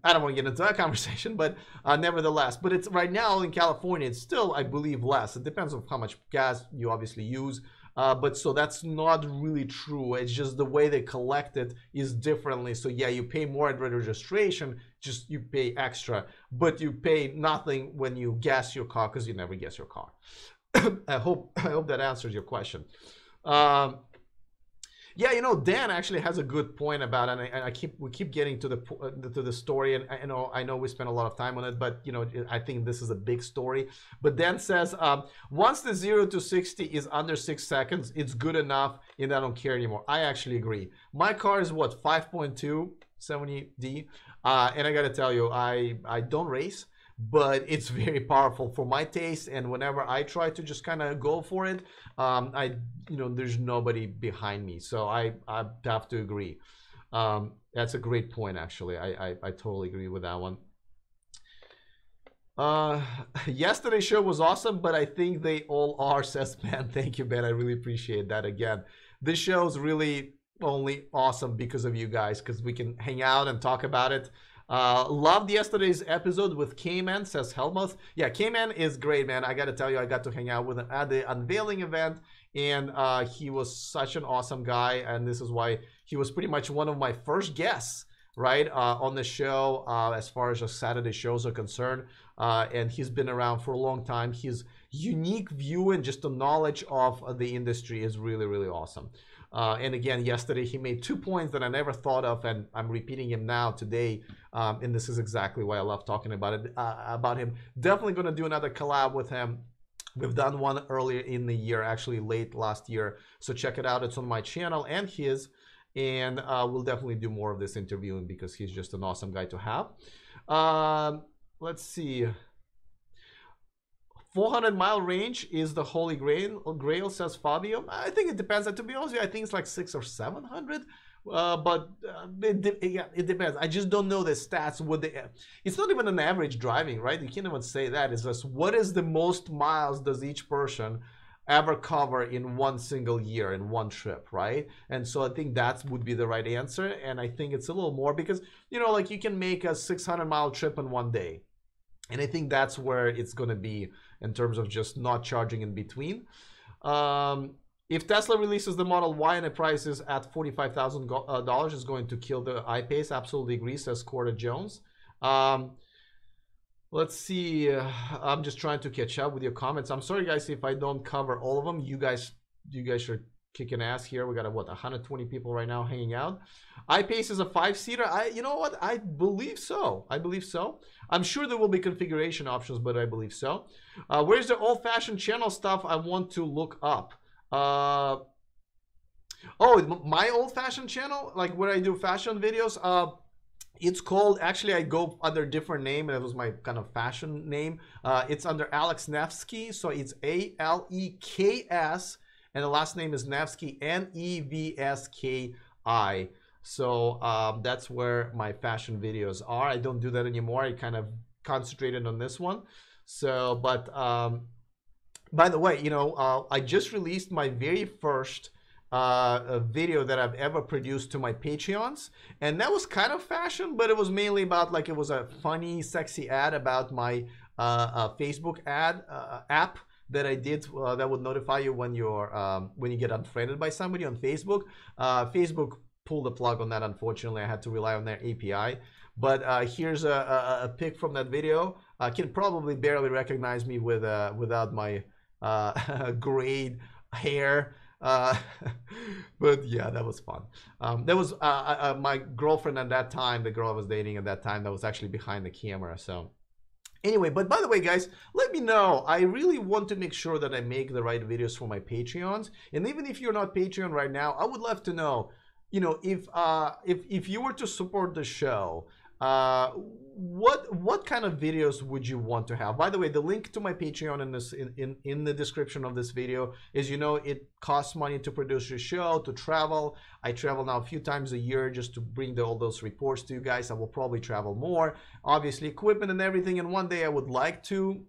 I don't want to get into that conversation, but nevertheless, but it's right now in California, it's still, I believe, less. It depends on how much gas you obviously use. But so that's not really true. It's just the way they collect it is differently. So yeah, you pay more at registration, just you pay extra, but you pay nothing when you gas your car, because you never gas your car. I hope that answers your question. Yeah, you know, Dan actually has a good point about it, and we keep getting to the story, and I know we spent a lot of time on it, but you know, I think this is a big story. But Dan says, once the 0 to 60 is under 6 seconds, it's good enough, and I don't care anymore. I actually agree. My car is what, 5.2 70D, and I gotta tell you, I don't race, but it's very powerful for my taste. And whenever I try to just kind of go for it, there's nobody behind me. So I have to agree. That's a great point, actually. I totally agree with that one. Yesterday's show was awesome, but I think they all are, says Ben. Thank you, Ben. I really appreciate that. Again, this show is really only awesome because of you guys, because we can hang out and talk about it. Loved yesterday's episode with K-Man, says Helmuth. Yeah, K-Man is great, man. I got to tell you, I got to hang out with him at the unveiling event, and he was such an awesome guy, and this is why he was pretty much one of my first guests, right, on the show, as far as just Saturday shows are concerned. And he's been around for a long time. His unique view and just the knowledge of the industry is really, really awesome. And again, yesterday he made 2 points that I never thought of, and I'm repeating him now today. And this is exactly why I love talking about it, about him. Definitely going to do another collab with him. We've done one earlier in the year, actually late last year. So check it out. It's on my channel and his. And we'll definitely do more of this interviewing because he's just an awesome guy to have. Let's see. 400-mile range is the holy grail, says Fabio. I think it depends. To be honest with you, I think it's like 600 or 700. But it depends. I just don't know the stats. It's not even an average driving, right? You can't even say that. It's just what is the most miles does each person ever cover in one single year, in one trip, right? And so I think that would be the right answer. And I think it's a little more because, like you can make a 600-mile trip in one day. And I think that's where it's going to be in terms of just not charging in between. If Tesla releases the Model Y and the price is at $45,000, it's going to kill the I-Pace. Absolutely agree, says Corda Jones. Let's see. I'm just trying to catch up with your comments. I'm sorry, guys, if I don't cover all of them. You guys are kicking ass here. We got 120 people right now hanging out. I-Pace is a 5-seater. You know what? I believe so. I'm sure there will be configuration options, but I believe so. Where's the old-fashioned channel stuff I want to look up? Oh, my old-fashioned channel, like where I do fashion videos. It's called, actually I go under a different name, and it was my kind of fashion name. It's under Alex Nevsky, so it's A-L-E-K-S, and the last name is Nevsky, N-E-V-S-K-I. So that's where my fashion videos are. I don't do that anymore. I kind of concentrated on this one. So, but by the way, I just released my very first a video that I've ever produced to my Patreons, and that was kind of fashion, but it was mainly about, like, it was a funny, sexy ad about my Facebook app that I did that would notify you when you get unfriended by somebody on Facebook. Facebook pulled the plug on that. Unfortunately, I had to rely on their API. But here's a pic from that video. Can probably barely recognize me without my grayed hair. But yeah, that was fun. That was my girlfriend at that time, the girl I was dating at that time, that was actually behind the camera. So anyway, but by the way, guys, let me know. I really want to make sure that I make the right videos for my Patreons. And even if you're not Patreon right now, I would love to know, if you were to support the show, what kind of videos would you want to have? By the way, the link to my Patreon in the description of this video is, it costs money to produce your show, to travel. I travel now a few times a year just to bring all those reports to you guys. I will probably travel more, obviously equipment and everything. And one day I would like to,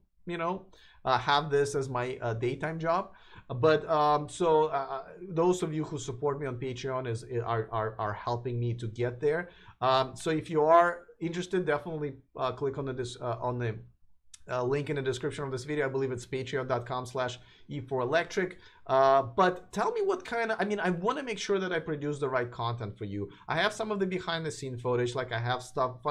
have this as my daytime job. But those of you who support me on Patreon are helping me to get there. So if you are interested, definitely click on the link in the description of this video. I believe it's patreon.com/E4Electric. But tell me what kind of, I want to make sure that I produce the right content for you. I have some of the behind the scene footage, like I have stuff,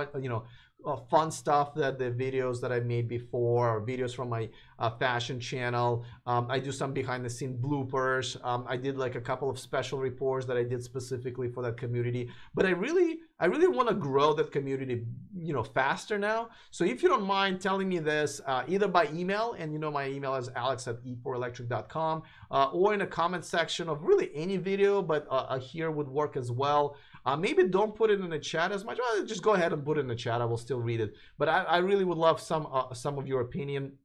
fun stuff, that the videos that I made before, or videos from my fashion channel. I do some behind the scene bloopers. I did like a couple of special reports that I did specifically for that community. But I really I really want to grow that community, you know, faster now. So if you don't mind telling me this, either by email, and you know my email is alex@e4electric.com, or in a comment section of really any video, but here would work as well. Maybe don't put it in the chat as much. Well, just go ahead and put it in the chat. I will still read it. But I really would love some of your opinion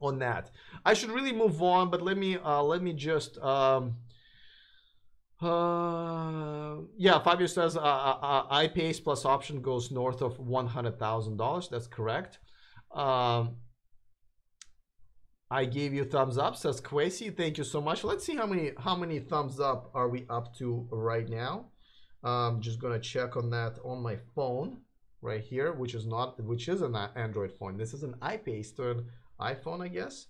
on that. I should really move on, but let me just yeah, Fabio says IPace plus option goes north of $100,000. That's correct. I gave you thumbs up, says Kwesi. Thank you so much. Let's see how many thumbs up are we up to right now. Just gonna check on that on my phone right here, which is an Android phone. This is an IPace to an iPhone, I guess.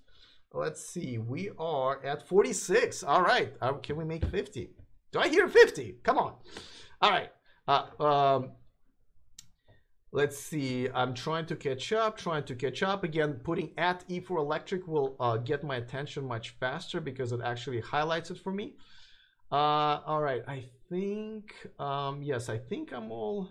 Let's see. We are at 46. All right. Can we make 50? Do I hear 50? Come on. All right. Let's see. I'm trying to catch up. Again, putting at E4Electric will get my attention much faster because it actually highlights it for me. All right. I think, yes, I think I'm all...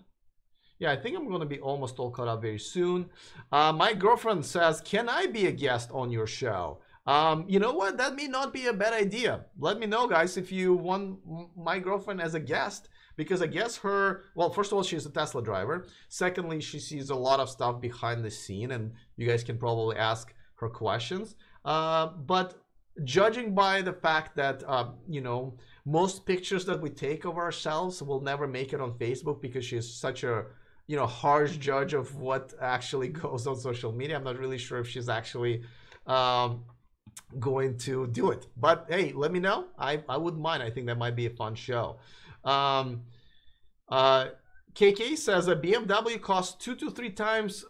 Yeah, I think I'm going to be almost all caught up very soon. My girlfriend says, can I be a guest on your show? You know what? That may not be a bad idea. Let me know, guys, if you want my girlfriend as a guest, because I guess her, well, first of all, she's a Tesla driver. Secondly, she sees a lot of stuff behind the scene, and you guys can probably ask her questions. But judging by the fact that, you know, most pictures that we take of ourselves will never make it on Facebook because she's such a, you know, harsh judge of what actually goes on social media. I'm not really sure if she's actually going to do it, but hey, let me know. I wouldn't mind. I think that might be a fun show. KK says a BMW costs 2 to 3 times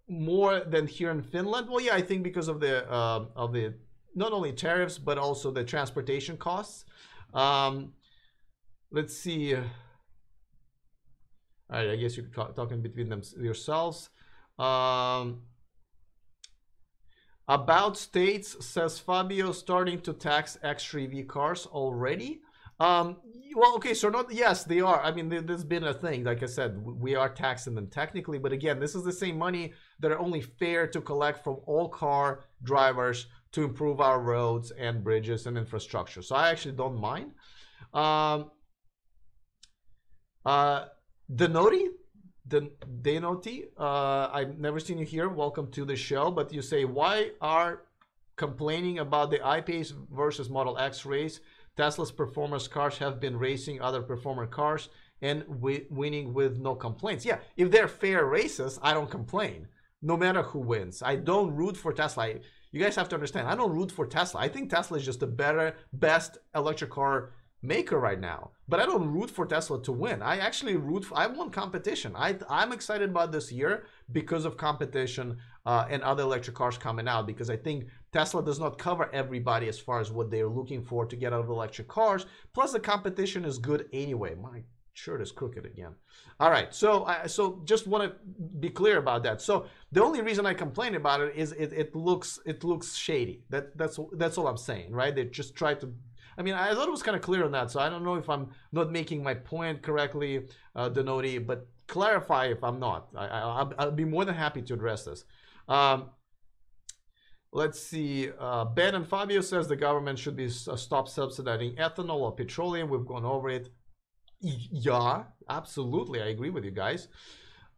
more than here in Finland. Well, yeah, I think because of the not only tariffs but also the transportation costs. Let's see. All right, I guess you're talking between them yourselves. About states, says Fabio, starting to tax extra EV cars already. Well, okay, so not, yes, they are. I mean, there's been a thing. Like I said, we are taxing them technically, but again, this is the same money that are only fair to collect from all car drivers to improve our roads and bridges and infrastructure. So I actually don't mind. Denoti, I've never seen you here. Welcome to the show. But you say, why are complaining about the I-Pace versus Model X race? Tesla's performance cars have been racing other performer cars and winning with no complaints. Yeah, if they're fair races, I don't complain, no matter who wins. I don't root for Tesla. You guys have to understand, I don't root for Tesla. I think Tesla is just the best electric car maker right now, but I don't root for Tesla to win. I actually I want competition. I'm excited about this year because of competition and other electric cars coming out, because I think Tesla does not cover everybody as far as what they're looking for to get out of electric cars. Plus the competition is good anyway. My shirt is crooked again. All right, so just want to be clear about that. So the only reason I complain about it is it looks shady. That's all I'm saying, right? They just try to, I mean, I thought it was kind of clear on that, so I don't know if I'm not making my point correctly, Denoti, but clarify if I'm not. I'll be more than happy to address this. Let's see. Ben and Fabio says the government should be stop subsidizing ethanol or petroleum. We've gone over it. Yeah, absolutely. I agree with you guys.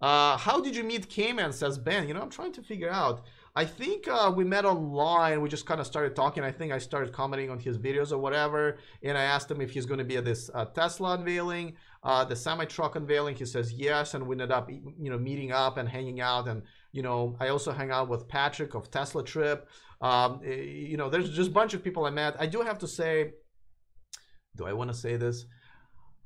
How did you meet Cayman, says Ben? You know, I'm trying to figure out. I think we met online. We just kind of started talking. I think I started commenting on his videos or whatever, and I asked him if he's going to be at this Tesla unveiling, the semi-truck unveiling. He says yes, and we ended up, you know, meeting up and hanging out. And you know, I also hang out with Patrick of Tesla Trip. You know, there's just a bunch of people I met. I do have to say, do I want to say this?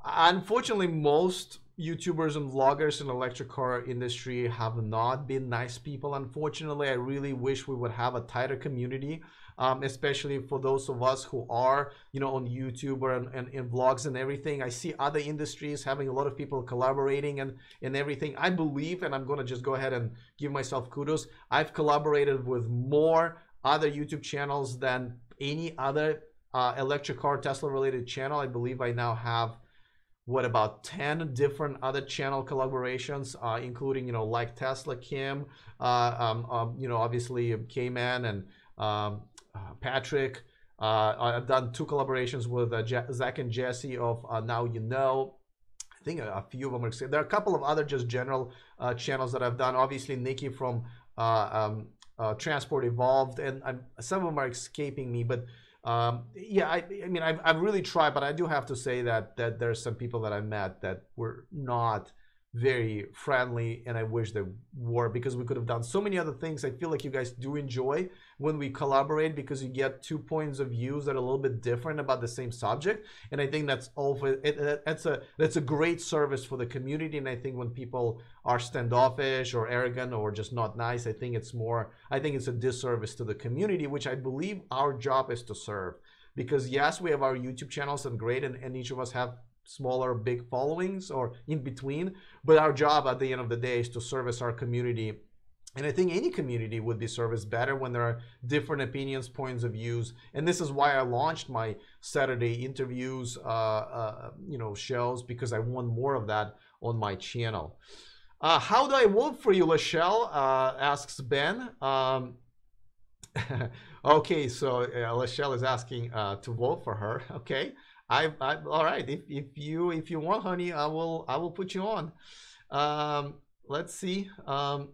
Unfortunately, most YouTubers and vloggers in the electric car industry have not been nice people. Unfortunately, I really wish we would have a tighter community, especially for those of us who are, you know, on YouTube or in vlogs and everything. I see other industries having a lot of people collaborating and everything. I believe, and I'm going to just go ahead and give myself kudos, I've collaborated with more other YouTube channels than any other electric car Tesla related channel. I believe I now have what, about 10 different other channel collaborations, including, you know, like Tesla Kim, you know, obviously K-Man and Patrick. I've done 2 collaborations with Zach and Jesse of Now You Know. I think a few of them are. There are a couple of other just general channels that I've done. Obviously, Nikki from Transport Evolved, and some of them are escaping me. But yeah, I mean, I've really tried, but I do have to say that there's some people that I met that were not very friendly, and I wish they were, because we could have done so many other things. I feel like you guys do enjoy when we collaborate, because you get 2 points of views that are a little bit different about the same subject, and I think that's that's a great service for the community. And I think when people are standoffish or arrogant or just not nice, I think it's a disservice to the community, which I believe our job is to serve. Because yes, we have our YouTube channels, and great, and each of us have smaller, big followings or in between, but our job at the end of the day is to service our community. And I think any community would be serviced better when there are different opinions, points of views. And this is why I launched my Saturday interviews, you know, shows, because I want more of that on my channel. How do I vote for you, Lachelle? Asks Ben. Okay, so Lachelle is asking to vote for her. Okay. All right. If you want, honey, I will put you on. Let's see. Ben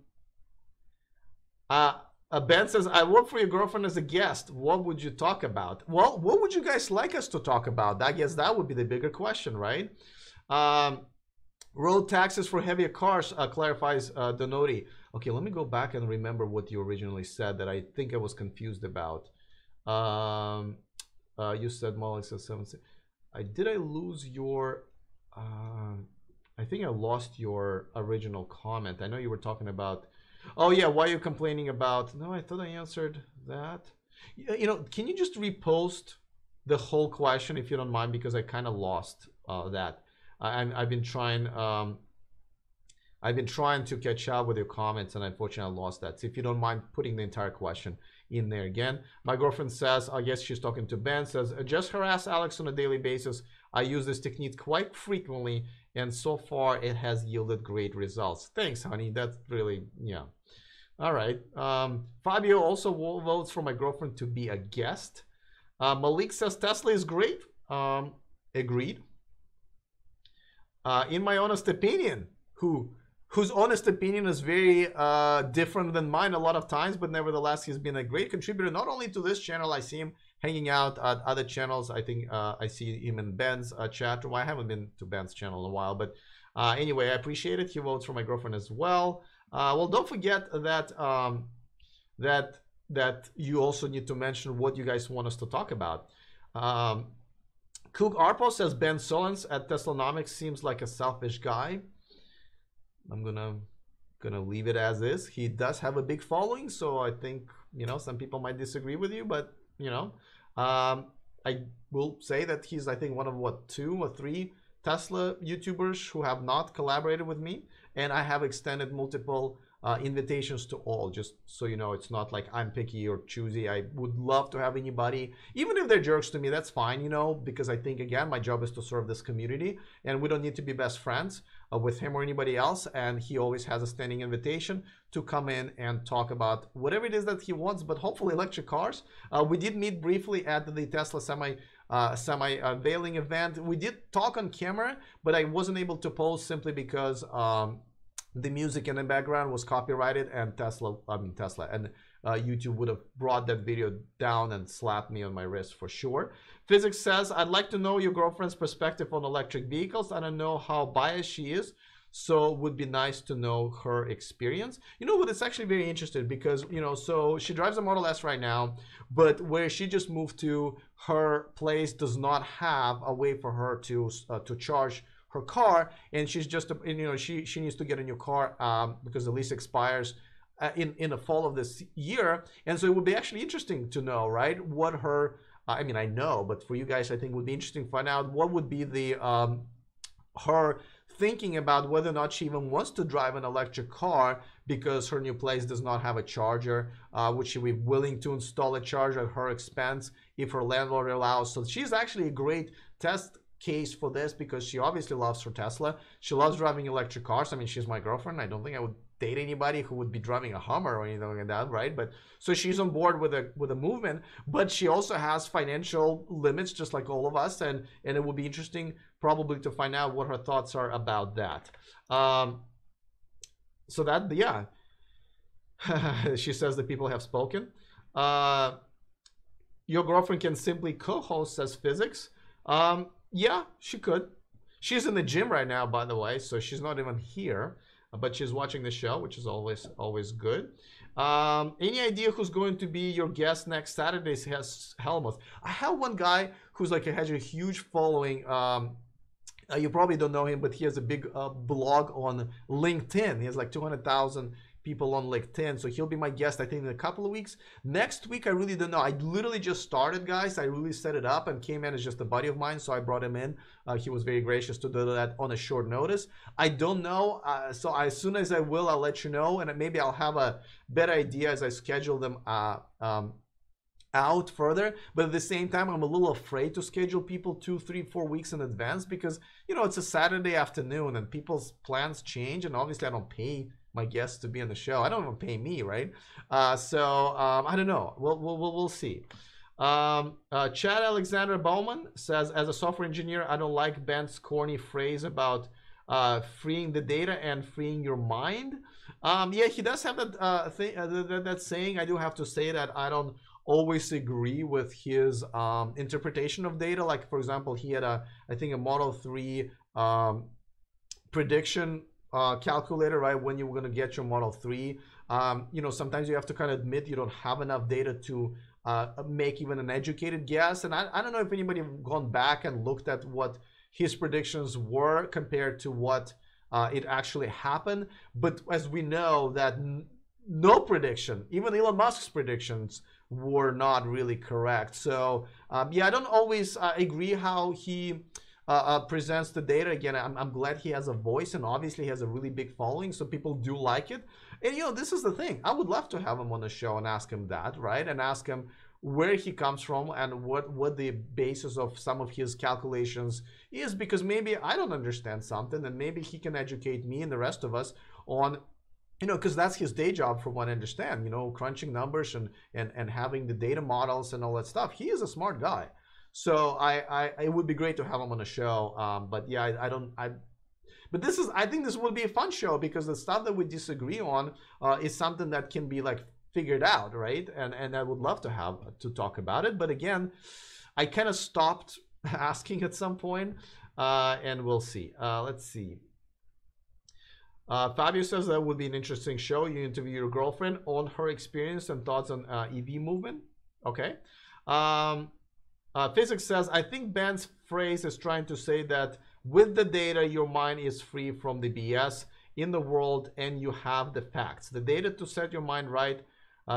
says, I work for your girlfriend as a guest. What would you talk about? Well, what would you guys like us to talk about? I guess that would be the bigger question, right? Road taxes for heavier cars, clarifies Donoti. Okay, let me go back and remember what you originally said that I think I was confused about. You said Molly says 7. Did I lose your? I think I lost your original comment. I know you were talking about. Oh yeah, why are you complaining about? No, I thought I answered that. You know, can you just repost the whole question if you don't mind, because I kind of lost that. I've been trying to catch up with your comments, and unfortunately I lost that. So if you don't mind putting the entire question in there again. My girlfriend says, I guess she's talking to Ben, says, just harass Alex on a daily basis. I use this technique quite frequently, and so far it has yielded great results. Thanks, honey. That's really, yeah. All right. Fabio also votes for my girlfriend to be a guest. Malik says Tesla is great. Agreed. In my honest opinion, whose honest opinion is very different than mine a lot of times, but nevertheless, he's been a great contributor, not only to this channel. I see him hanging out at other channels. I think I see him in Ben's chat. Well, I haven't been to Ben's channel in a while, but anyway, I appreciate it. He votes for my girlfriend as well. Well, don't forget that that you also need to mention what you guys want us to talk about. Cook Arpo says Ben Solons at Teslanomics seems like a selfish guy. I'm gonna leave it as is. He does have a big following, so I think, you know, some people might disagree with you, but you know, I will say that he's, I think, one of what, 2 or 3 Tesla YouTubers who have not collaborated with me, and I have extended multiple invitations to all, just so you know. It's not like I'm picky or choosy. I would love to have anybody, even if they're jerks to me, that's fine, you know, because I think, again, my job is to serve this community, and we don't need to be best friends with him or anybody else. And he always has a standing invitation to come in and talk about whatever it is that he wants, but hopefully electric cars. We did meet briefly at the Tesla semi veiling event. We did talk on camera, but I wasn't able to post simply because the music in the background was copyrighted, and YouTube would have brought that video down and slapped me on my wrist for sure. Physics says, I'd like to know your girlfriend's perspective on electric vehicles. I don't know how biased she is, so it would be nice to know her experience. You know what, it's actually very interesting because, you know, so she drives a Model S right now, but where she just moved to, her place does not have a way for her to charge her car, and she's just, you know, she needs to get a new car because the lease expires in the fall of this year. And so it would be actually interesting to know, right, what her, I mean, I know, but for you guys, I think it would be interesting to find out what would be the her thinking about whether or not she even wants to drive an electric car because her new place does not have a charger. Would she be willing to install a charger at her expense if her landlord allows? So she's actually a great test case for this because she obviously loves her Tesla. She loves driving electric cars. I mean, she's my girlfriend. I don't think I would date anybody who would be driving a Hummer or anything like that, right? But so she's on board with a movement, but she also has financial limits, just like all of us, and it will be interesting probably to find out what her thoughts are about that. So that, yeah, she says that people have spoken. Your girlfriend can simply co-host, says Physics. Yeah, she could. She's in the gym right now, by the way, so she's not even here, but she's watching the show, which is always good. Any idea who's going to be your guest next Saturday? Has Helmuth. I have one guy who's like has a huge following. You probably don't know him, but he has a big blog on LinkedIn. He has like 200,000 people on LinkedIn, so he'll be my guest I think in a couple of weeks. Next week I really don't know. I literally just started, guys. I really set it up, and K-Man is just a buddy of mine, so I brought him in. He was very gracious to do that on a short notice. I don't know, so as soon as I will, I'll let you know, and maybe I'll have a better idea as I schedule them out further. But at the same time, I'm a little afraid to schedule people 2, 3, 4 weeks in advance because, you know, it's a Saturday afternoon and people's plans change, and obviously I don't pay my guests to be on the show. I don't even pay me, right? So I don't know. We'll see. Chad Alexander Bowman says, as a software engineer, I don't like Ben's corny phrase about freeing the data and freeing your mind. Yeah, he does have that that saying. I do have to say that I don't always agree with his interpretation of data. Like, for example, he had I think a Model 3 prediction calculator, right, when you were going to get your Model 3. You know, sometimes you have to kind of admit you don't have enough data to make even an educated guess. And I don't know if anybody have gone back and looked at what his predictions were compared to what it actually happened. But as we know, that no prediction, even Elon Musk's predictions, were not really correct. So yeah, I don't always agree how he presents the data. Again, I'm glad he has a voice, and obviously he has a really big following, so people do like it. And you know, this is the thing, I would love to have him on the show and ask him that, right? And ask him where he comes from and what the basis of some of his calculations is, because maybe I don't understand something, and maybe he can educate me and the rest of us on, you know, because that's his day job from what I understand, you know, crunching numbers and having the data models and all that stuff. He is a smart guy. So it would be great to have him on the show. But yeah, but I think this will be a fun show because the stuff that we disagree on is something that can be like figured out, right? And I would love to have to talk about it. But again, I kind of stopped asking at some point, and we'll see. Let's see. Fabio says that would be an interesting show. You interview your girlfriend on her experience and thoughts on EV movement. Okay. Physics says, I think Ben's phrase is trying to say that with the data, your mind is free from the BS in the world and you have the facts. The data to set your mind right,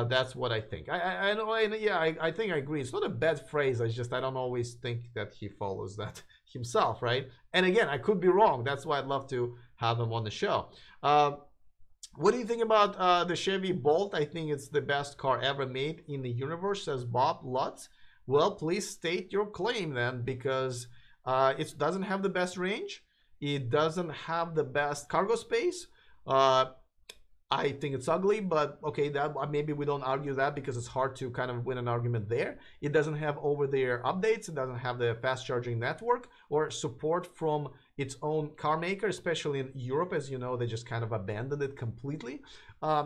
that's what I think. I know, yeah, I think I agree. It's not a bad phrase. I don't always think that he follows that himself, right? And again, I could be wrong. That's why I'd love to have him on the show. What do you think about the Chevy Bolt? I think it's the best car ever made in the universe, says Bob Lutz. Well, please state your claim then, because it doesn't have the best range. It doesn't have the best cargo space. I think it's ugly, but okay, that maybe we don't argue that because it's hard to kind of win an argument there. It doesn't have over-the-air updates. It doesn't have the fast charging network or support from its own car maker, especially in Europe. As you know, they just kind of abandoned it completely.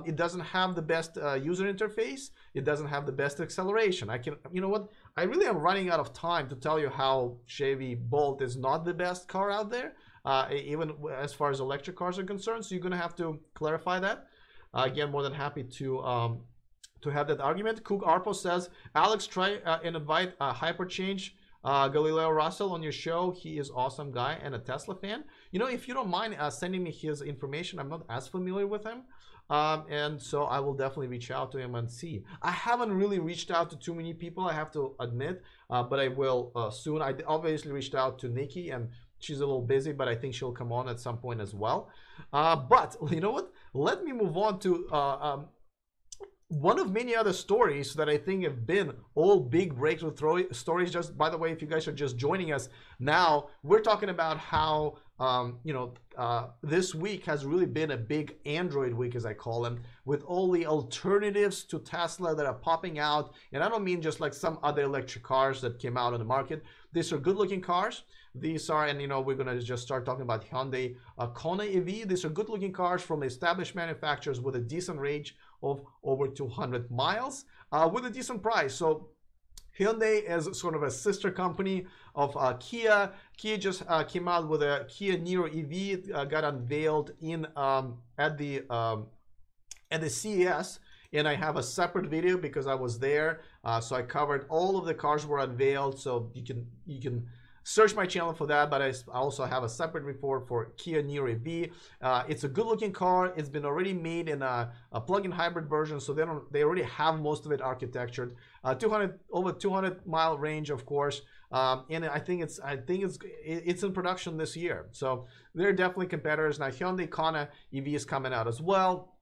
It doesn't have the best user interface. It doesn't have the best acceleration. You know what? I really am running out of time to tell you how Chevy Bolt is not the best car out there, even as far as electric cars are concerned. So you're going to have to clarify that. Again, more than happy to have that argument. Cook Arpo says, Alex, try and invite Hyperchange Galileo Russell on your show. He is awesome guy and a Tesla fan. You know, if you don't mind sending me his information, I'm not as familiar with him. And so I will definitely reach out to him and see. I haven't really reached out to too many people, I have to admit, but I will soon. I obviously reached out to Nikki, and she's a little busy, but I think she'll come on at some point as well. But you know what? Let me move on to one of many other stories that I think have been all big breakthrough stories. Just by the way, if you guys are just joining us now, we're talking about how this week has really been a big Android week, as I call them, with all the alternatives to Tesla that are popping out. And I don't mean just like some other electric cars that came out on the market. These are good-looking cars. These are, and we're gonna just start talking about Hyundai Kona EV. These are good-looking cars from established manufacturers with a decent range of over 200 miles with a decent price. So Hyundai is sort of a sister company of Kia. Kia just came out with a Kia Niro EV. Got unveiled in at the CES, and I have a separate video because I was there. So I covered all of the cars were unveiled. So you can search my channel for that, but I also have a separate report for Kia Niro EV. It's a good-looking car. It's been already made in a plug-in hybrid version, so they already have most of it architectured. Over 200 mile range, of course, and I think it's in production this year. So they're definitely competitors. Now Hyundai Kona EV is coming out as well.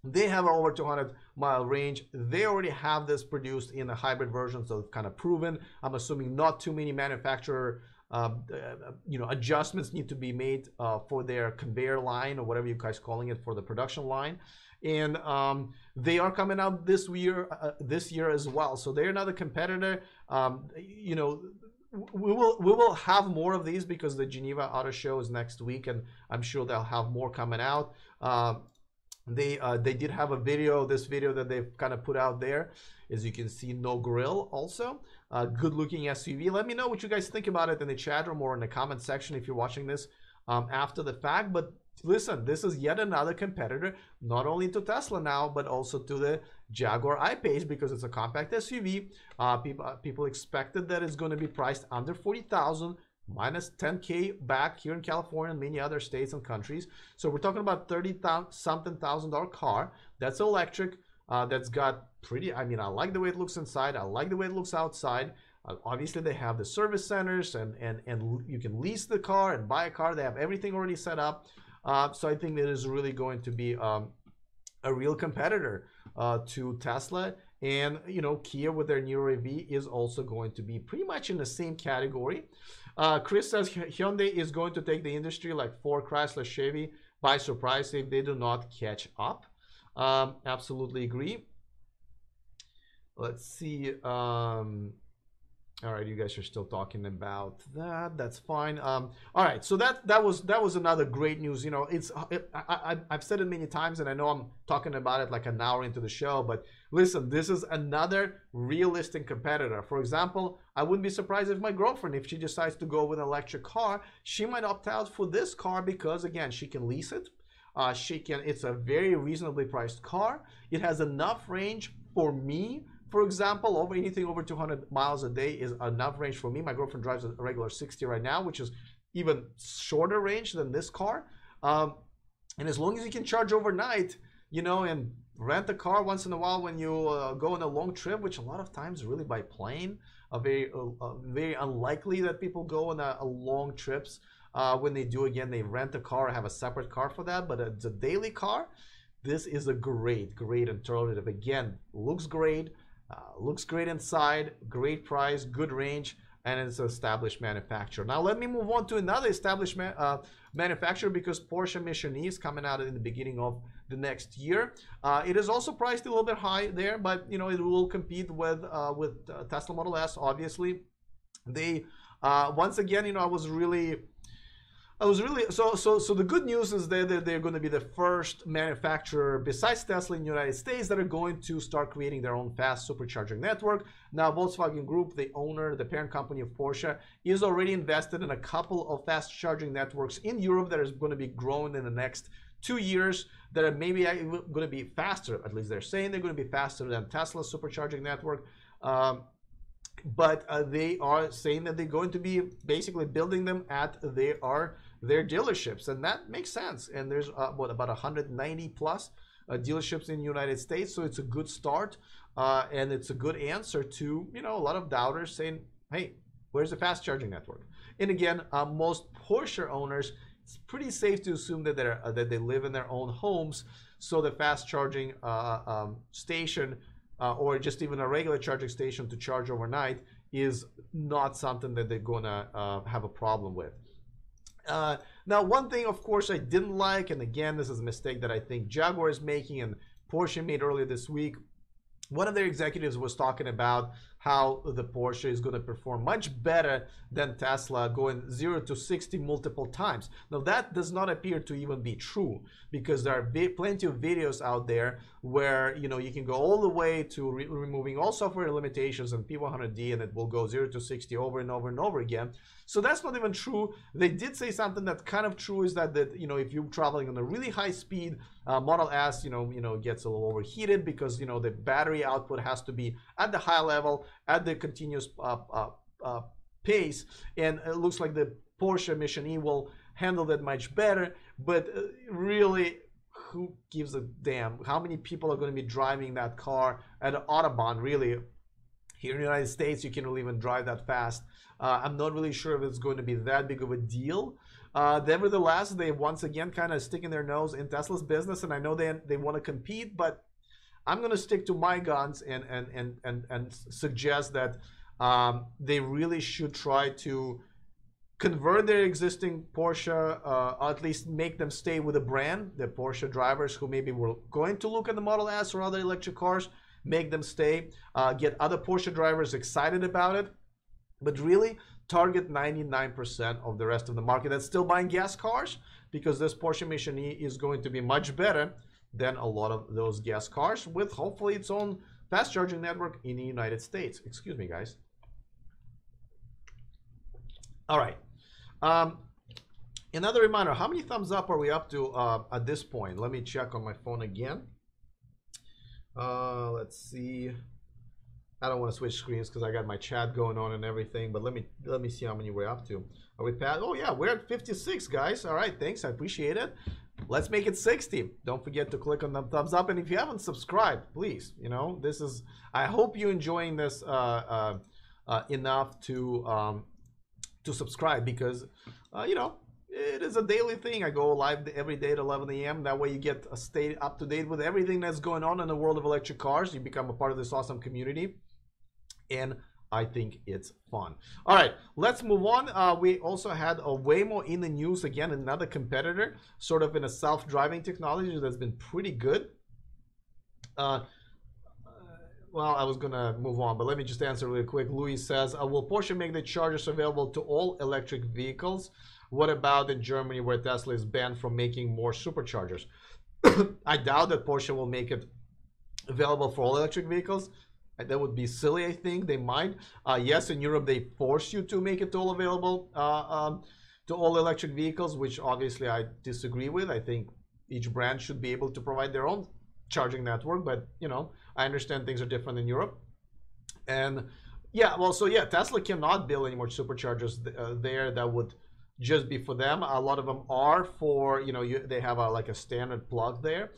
They have an over 200 mile range. They already have this produced in a hybrid version, so it's kind of proven. I'm assuming not too many manufacturer adjustments need to be made for their conveyor line or whatever you guys calling it for the production line. And they are coming out this year as well. So they're another competitor. We will have more of these because the Geneva Auto Show is next week, and I'm sure they'll have more coming out. They did have a video, this video that they've kind of put out there. As you can see, no grill also. Good looking SUV. Let me know what you guys think about it in the chat room or in the comment section if you're watching this after the fact. But listen, this is yet another competitor, not only to Tesla now, but also to the Jaguar I-Pace, because it's a compact SUV. People expected that it's going to be priced under $40,000. Minus 10K back here in California and many other states and countries. So we're talking about $30-something thousand car that's electric, that's got pretty, I like the way it looks inside. I like the way it looks outside. Obviously they have the service centers and you can lease the car and buy a car. They have everything already set up. So I think it is really going to be a real competitor to Tesla. And Kia with their Niro EV is also going to be pretty much in the same category. Chris says Hyundai is going to take the industry like Ford, Chrysler, Chevy by surprise if they do not catch up. Absolutely agree. Let's see. All right, you guys are still talking about that. That's fine. All right, so that was another great news. I've said it many times, and I know I'm talking about it like an hour into the show, but listen, this is another realistic competitor. For example, I wouldn't be surprised if my girlfriend, if she decides to go with an electric car, she might opt out for this car because, again, she can lease it. It's a very reasonably priced car. It has enough range for me. For example, anything over 200 miles a day is enough range for me. My girlfriend drives a regular 60 right now, which is even shorter range than this car. And as long as you can charge overnight, and rent a car once in a while when you go on a long trip, which a lot of times really by plane, very unlikely that people go on a long trips. When they do, again, they rent a car or have a separate car for that. But it's a daily car. This is a great alternative. Again, looks great. Looks great inside, great price, good range, and it's an established manufacturer. Now let me move on to another established manufacturer, because Porsche Mission E is coming out in the beginning of the next year. It is also priced a little bit high there, but it will compete with Tesla Model S. Obviously, they once again, I was really so the good news is that they're going to be the first manufacturer besides Tesla in the United States that are going to start creating their own fast supercharging network. Now, Volkswagen Group, the owner, the parent company of Porsche, is already invested in a couple of fast charging networks in Europe that is going to be growing in the next 2 years, that are maybe going to be faster. At least they're saying they're going to be faster than Tesla's supercharging network. But they are saying that they're going to be basically building them at their dealerships, and that makes sense. And there's about 190 plus dealerships in the United States, so it's a good start, and it's a good answer to a lot of doubters saying, "Hey, where's the fast charging network?" And again, most Porsche owners, it's pretty safe to assume that they live in their own homes. So the fast charging station or just even a regular charging station to charge overnight is not something that they're gonna have a problem with. Now, one thing, of course, I didn't like, and again, this is a mistake that I think Jaguar is making and Porsche made earlier this week. One of their executives was talking about how the Porsche is going to perform much better than Tesla, going 0 to 60 multiple times. Now, that does not appear to even be true, because there are plenty of videos out there where, you know, you can go all the way to removing all software limitations and P100D, and it will go 0 to 60 over and over and over again. So that's not even true. They did say something that's kind of true, is that you know, if you're traveling on a really high speed, Model S, you know, gets a little overheated because, you know, the battery output has to be at the high level, at the continuous pace, and it looks like the Porsche Mission E will handle that much better. But really, who gives a damn? How many people are going to be driving that car at an Autobahn, really? Here in the United States, you can't really even drive that fast. I'm not really sure if it's going to be that big of a deal. Nevertheless, they once again kind of sticking their nose in Tesla's business, and I know they want to compete, but I'm going to stick to my guns and suggest that they really should try to convert their existing Porsche, or at least make them stay with the brand. The Porsche drivers who maybe were going to look at the Model S or other electric cars, make them stay, get other Porsche drivers excited about it, but really target 99% of the rest of the market that's still buying gas cars, because this Porsche Mission E is going to be much better than a lot of those gas cars, with hopefully its own fast charging network in the United States. Excuse me, guys. All right. Another reminder, how many thumbs up are we up to at this point? Let me check on my phone again. Let's see. I don't want to switch screens because I got my chat going on and everything, but let me see how many we're up to. Are we past? Oh yeah, we're at 56, guys. All right, thanks, I appreciate it. Let's make it 60. Don't forget to click on the thumbs up, and if you haven't subscribed, please, you know, this is, I hope you're enjoying this enough to subscribe, because you know, it is a daily thing. I go live every day at 11 a.m. That way you get stay up to date with everything that's going on in the world of electric cars. You become a part of this awesome community, and I think it's fun. All right, let's move on. We also had a Waymo in the news again, another competitor, sort of in a self-driving technology that's been pretty good. Well, I was gonna move on, but let me just answer really quick. Louis says, will Porsche make the chargers available to all electric vehicles? What about in Germany, where Tesla is banned from making more superchargers? I doubt that Porsche will make it available for all electric vehicles. That would be silly, I think. They might. Yes, in Europe, they force you to make it all available to all electric vehicles, which obviously I disagree with. I think each brand should be able to provide their own charging network, but, you know, I understand things are different in Europe. And yeah, well, so yeah, Tesla cannot build any more superchargers there. That would just be for them. A lot of them are for, you know, they have like a standard plug there.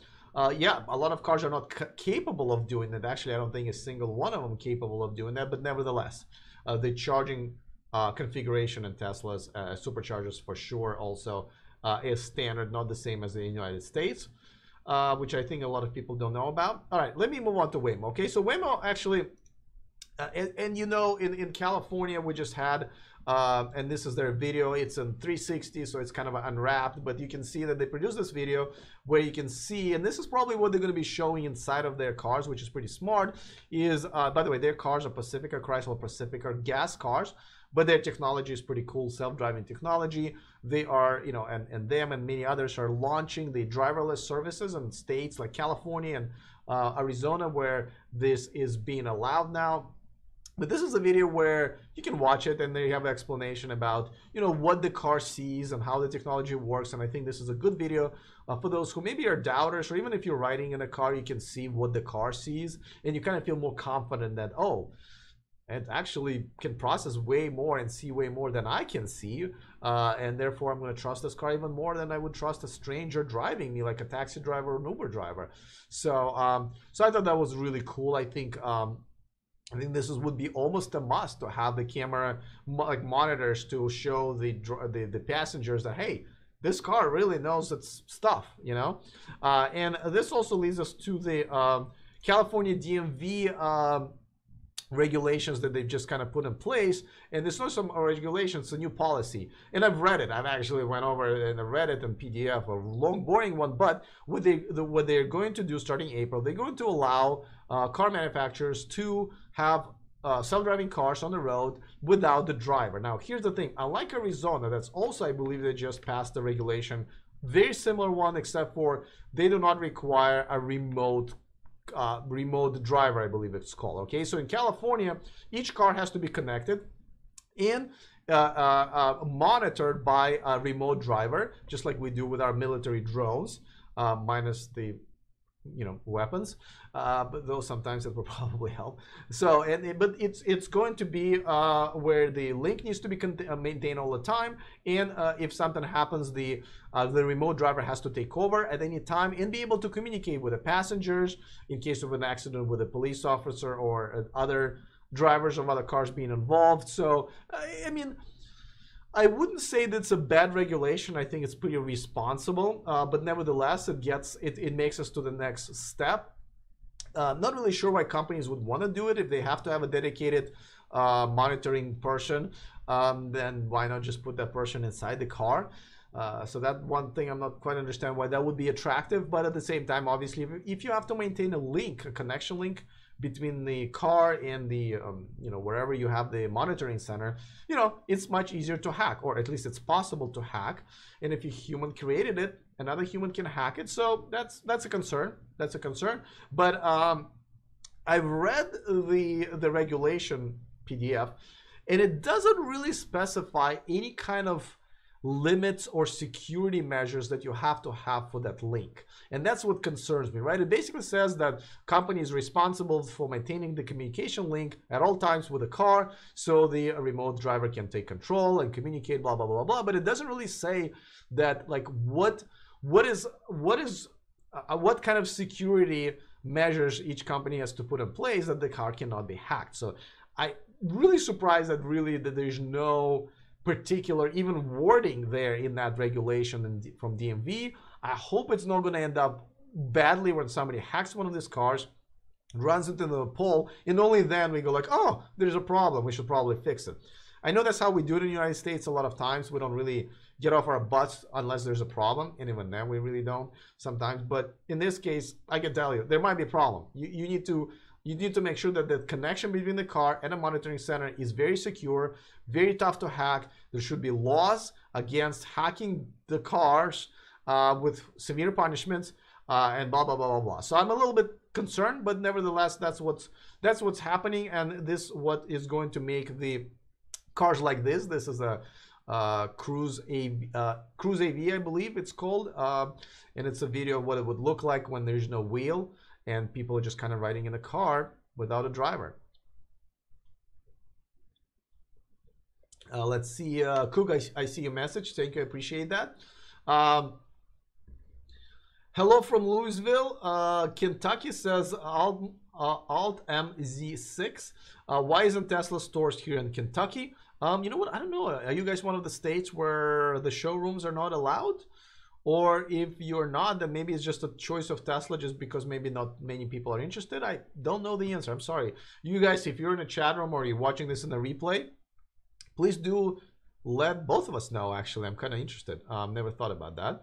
Yeah, a lot of cars are not capable of doing that. Actually, I don't think a single one of them capable of doing that, but nevertheless, the charging configuration in Tesla's superchargers for sure also is standard, not the same as in the United States, which I think a lot of people don't know about. All right, let me move on to Waymo. Okay, so Waymo actually, and you know, in California, we just had, and this is their video, it's in 360, so it's kind of unwrapped, but you can see that they produced this video where you can see, and this is probably what they're going to be showing inside of their cars, which is pretty smart, is, by the way, their cars are Pacifica, Chrysler Pacifica gas cars, but their technology is pretty cool, self-driving technology. They are, you know, and them and many others are launching the driverless services in states like California and Arizona, where this is being allowed now. But this is a video where you can watch it and they have an explanation about, you know, what the car sees and how the technology works. And I think this is a good video for those who maybe are doubters, or even if you're riding in a car, you can see what the car sees and you kind of feel more confident that, oh, it actually can process way more and see way more than I can see. And therefore, I'm going to trust this car even more than I would trust a stranger driving me, like a taxi driver or an Uber driver. So, so I thought that was really cool. I think this would be almost a must to have the camera like monitors to show the passengers that, hey, this car really knows its stuff, you know. And this also leads us to the California DMV regulations that they've just kind of put in place. And there's not some regulations, it's a new policy, and I've read it. I've actually went over and read it in PDF, a long boring one. But what they're going to do starting April, they're going to allow car manufacturers to have self-driving cars on the road without the driver. Now here's the thing, unlike Arizona, that's also, I believe, they just passed the regulation, very similar one, except for they do not require a remote driver, I believe it's called. Okay, so in California, each car has to be connected and monitored by a remote driver, just like we do with our military drones, minus the weapons, but those sometimes it will probably help. So but it's going to be where the link needs to be maintained all the time, and if something happens, the remote driver has to take over at any time and be able to communicate with the passengers in case of an accident with a police officer or other drivers of other cars being involved. So I mean, I wouldn't say that's a bad regulation. I think it's pretty responsible, but nevertheless, it makes us to the next step. Not really sure why companies would want to do it. If they have to have a dedicated monitoring person, then why not just put that person inside the car? So that one thing I'm not quite understand why that would be attractive. But at the same time, obviously, if you have to maintain a connection link between the car and the wherever you have the monitoring center, it's much easier to hack, or at least it's possible to hack. And if a human created it, another human can hack it. So that's a concern. That's a concern. But I've read the regulation PDF, and it doesn't really specify any kind of limits or security measures that you have to have for that link. And that's what concerns me, right? It basically says that company is responsible for maintaining the communication link at all times with the car, so the remote driver can take control and communicate, blah, blah, blah, blah. But it doesn't really say that, like, what kind of security measures each company has to put in place that the car cannot be hacked. So I'm really surprised that there's no particular even wording there in that regulation from DMV. I hope it's not going to end up badly when somebody hacks one of these cars, runs into the pole, and only then we go like, oh, there's a problem, we should probably fix it. I know that's how we do it in the United States a lot of times. We don't really get off our butts unless there's a problem, and even then we really don't sometimes. But in this case, I can tell you, there might be a problem. You need to make sure that the connection between the car and a monitoring center is very secure, very tough to hack. There should be laws against hacking the cars with severe punishments and blah, blah, blah, blah, blah. So I'm a little bit concerned, but nevertheless, that's what's happening, and this what is going to make the cars like this. This is a Cruise AV, I believe it's called, and it's a video of what it would look like when there's no wheel and people are just kind of riding in a car without a driver. Let's see, Cook, I see your message. Thank you, I appreciate that. Hello from Louisville, Kentucky, says Alt MZ6. Why isn't Tesla stores here in Kentucky? You know what? I don't know. Are you guys one of the states where the showrooms are not allowed? Or if you're not, then maybe it's just a choice of Tesla just because maybe not many people are interested. I don't know the answer. I'm sorry. You guys, if you're in a chat room or you're watching this in the replay, please do let both of us know, actually. I'm kind of interested. Never thought about that.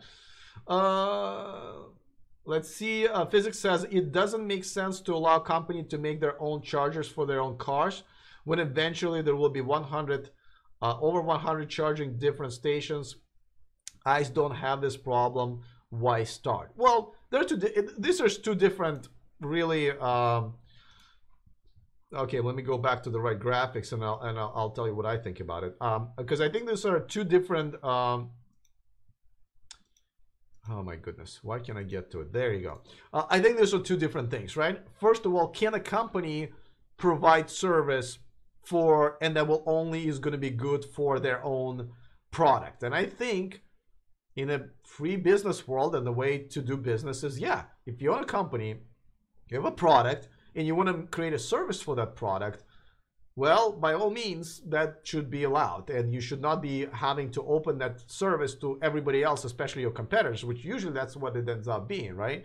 Let's see. Physics says it doesn't make sense to allow company to make their own chargers for their own cars when eventually there will be over 100 charging different stations. ICE don't have this problem. Why start? Well, these are two different, really. Okay, let me go back to the right graphics, and I'll tell you what I think about it. Because I think these are two different. Oh my goodness, why can't I get to it? There you go. I think these are two different things, right? First of all, can a company provide service and that will only is going to be good for their own product? And I think in a free business world, and the way to do business is, yeah, if you own a company, you have a product, and you want to create a service for that product, well, by all means, that should be allowed, and you should not be having to open that service to everybody else, especially your competitors, which usually that's what it ends up being, right?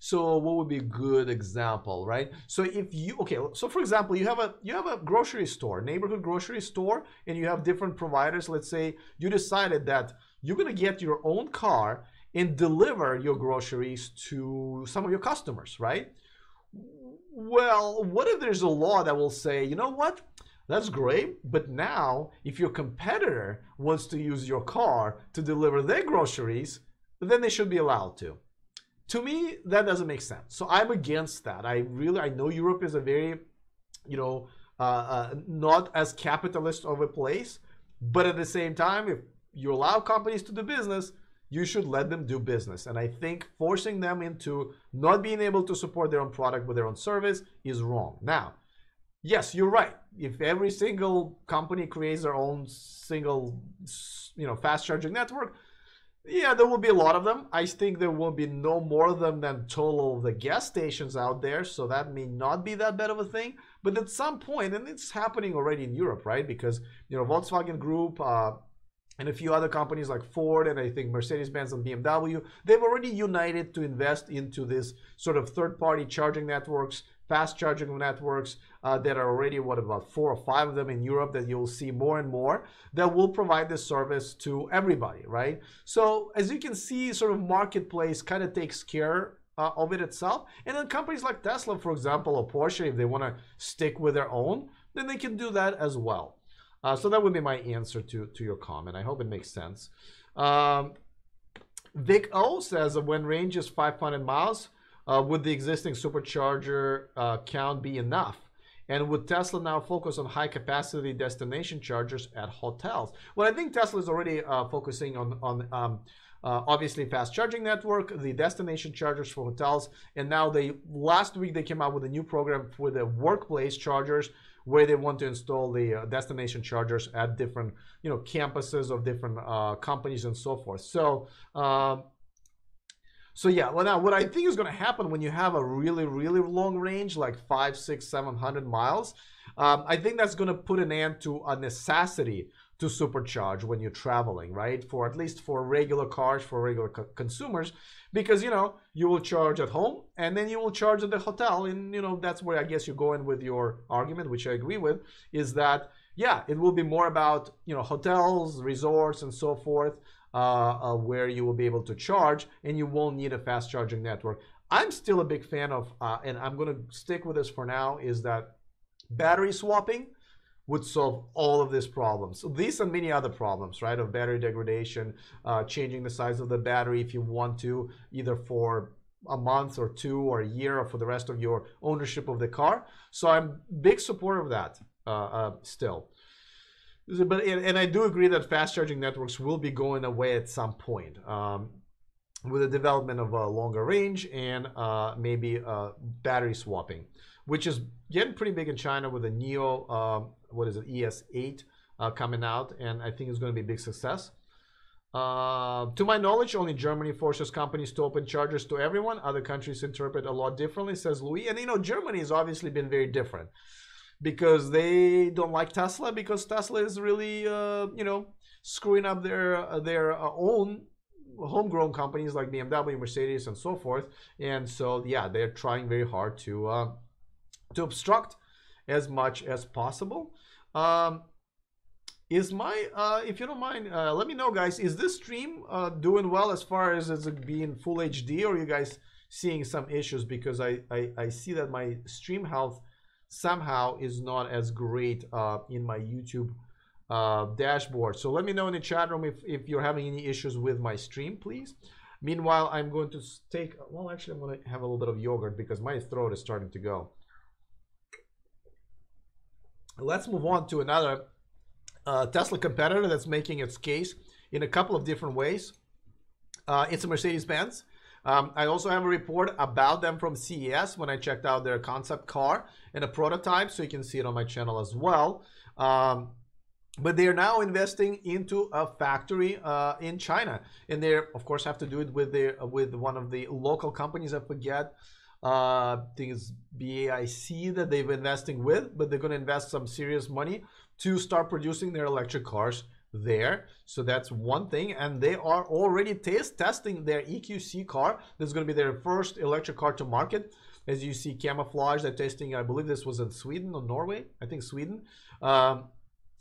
So what would be a good example, right? So if you, okay, so for example, you have a grocery store, neighborhood grocery store, and you have different providers. Let's say you decided that you're gonna get your own car and deliver your groceries to some of your customers, right? Well, what if there's a law that will say, you know what? That's great, but now if your competitor wants to use your car to deliver their groceries, then they should be allowed to. To me, that doesn't make sense. So I'm against that. I know Europe is a very, you know, not as capitalist of a place, but at the same time, if you allow companies to do business, you should let them do business. And I think forcing them into not being able to support their own product with their own service is wrong. Now, yes, you're right. If every single company creates their own single, you know, fast charging network, yeah, there will be a lot of them. I think there will be no more of them than total of the gas stations out there. So that may not be that bad of a thing. But at some point, and it's happening already in Europe, right? Because, you know, Volkswagen Group, and a few other companies like Ford and I think Mercedes-Benz and BMW, they've already united to invest into this sort of third-party charging networks, fast charging networks that are already, what, about 4 or 5 of them in Europe that you'll see more and more that will provide this service to everybody, right? So as you can see, sort of marketplace kind of takes care of it itself. And then companies like Tesla, for example, or Porsche, if they want to stick with their own, then they can do that as well. So that would be my answer to your comment. I hope it makes sense. Vic O says, when range is 500 miles, would the existing supercharger count be enough? And would Tesla now focus on high-capacity destination chargers at hotels? Well, I think Tesla is already focusing on obviously fast charging network, the destination chargers for hotels, and now last week they came out with a new program for the workplace chargers, where they want to install the destination chargers at different, you know, campuses of different companies and so forth. So, yeah. Well, now what I think is going to happen when you have a really, really long range, like 500, 600, 700 miles, I think that's going to put an end to a necessity to supercharge when you're traveling, right? For at least for regular cars, for regular consumers, because, you know, you will charge at home and then you will charge at the hotel. And, you know, that's where I guess you're going with your argument, which I agree with, is that, yeah, it will be more about, you know, hotels, resorts, and so forth, where you will be able to charge and you won't need a fast charging network. I'm still a big fan of, and I'm going to stick with this for now, is that battery swapping would solve all of these problems. So these and many other problems, right, of battery degradation, changing the size of the battery if you want to, either for a month or 2 or a year or for the rest of your ownership of the car. So I'm big supporter of that still. But and I do agree that fast charging networks will be going away at some point with the development of a longer range and maybe battery swapping, which is getting pretty big in China with the Neo, what is it, ES8 coming out, and I think it's going to be a big success. To my knowledge, only Germany forces companies to open chargers to everyone. Other countries interpret a lot differently, says Louis. And, you know, Germany has obviously been very different because they don't like Tesla, because Tesla is really, you know, screwing up their own homegrown companies like BMW, Mercedes, and so forth. And so, yeah, they're trying very hard to obstruct as much as possible. If you don't mind, let me know, guys, is this stream doing well as far as it being full HD, or are you guys seeing some issues? Because I see that my stream health somehow is not as great in my YouTube dashboard. So let me know in the chat room if you're having any issues with my stream, please. Meanwhile, I'm going to take, well, actually, I'm going to have a little bit of yogurt because my throat is starting to go. Let's move on to another Tesla competitor that's making its case in a couple of different ways. It's a Mercedes-Benz. I also have a report about them from CES when I checked out their concept car and a prototype, so you can see it on my channel as well. But they are now investing into a factory in China, and they, of course, have to do it with one of the local companies. I forget I think it's BAIC that they've investing with, but they're going to invest some serious money to start producing their electric cars there. So that's one thing. And they are already testing their EQC car. This is going to be their first electric car to market. As you see, Camouflage, they're testing, I believe this was in Sweden or Norway. I think Sweden.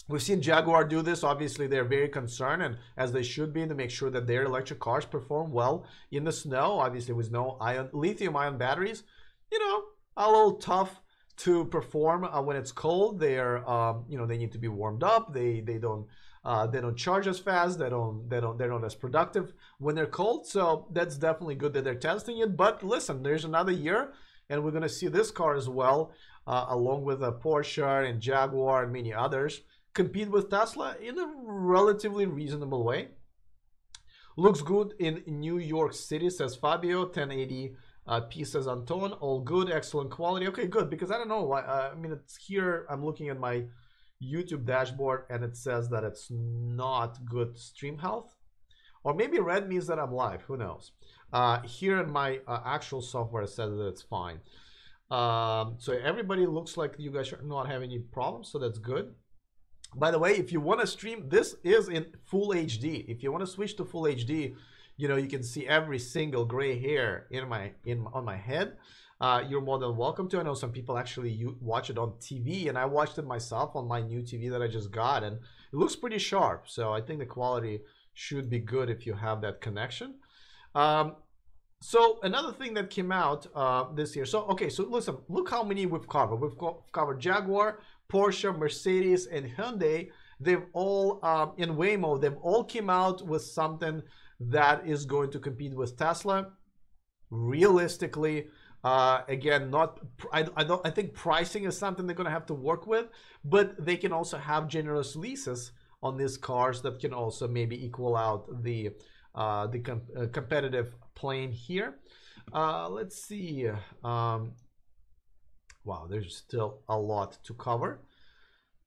We've seen Jaguar do this. Obviously, they're very concerned, and as they should be, to make sure that their electric cars perform well in the snow. Obviously, with no lithium-ion batteries, you know, a little tough to perform when it's cold. They're, you know, they need to be warmed up. They don't charge as fast. They're not as productive when they're cold. So that's definitely good that they're testing it. But listen, there's another year, and we're gonna see this car as well, along with a Porsche and Jaguar and many others, compete with Tesla in a relatively reasonable way. Looks good in New York City, says Fabio. 1080 P, says Anton. All good, excellent quality. Okay, good, because I don't know why. I mean, it's here. I'm looking at my YouTube dashboard and it says that it's not good stream health. Or maybe red means that I'm live. Who knows? Here in my actual software, it says that it's fine. So everybody looks like you guys are not having any problems, so that's good. By the way, if you want to stream, this is in full HD. If you want to switch to full HD, you know, you can see every single gray hair on my head. You're more than welcome to. I know some people actually watch it on TV, and I watched it myself on my new TV that I just got, and it looks pretty sharp. So I think the quality should be good if you have that connection. So another thing that came out this year. So okay, so listen, look how many we've covered. We've covered Jaguar, Porsche, Mercedes, and Hyundai. They've all in Waymo. They've all came out with something that is going to compete with Tesla. Realistically, again, I think pricing is something they're going to have to work with, but they can also have generous leases on these cars that can also maybe equal out the competitive plane here. Let's see. Wow, there's still a lot to cover.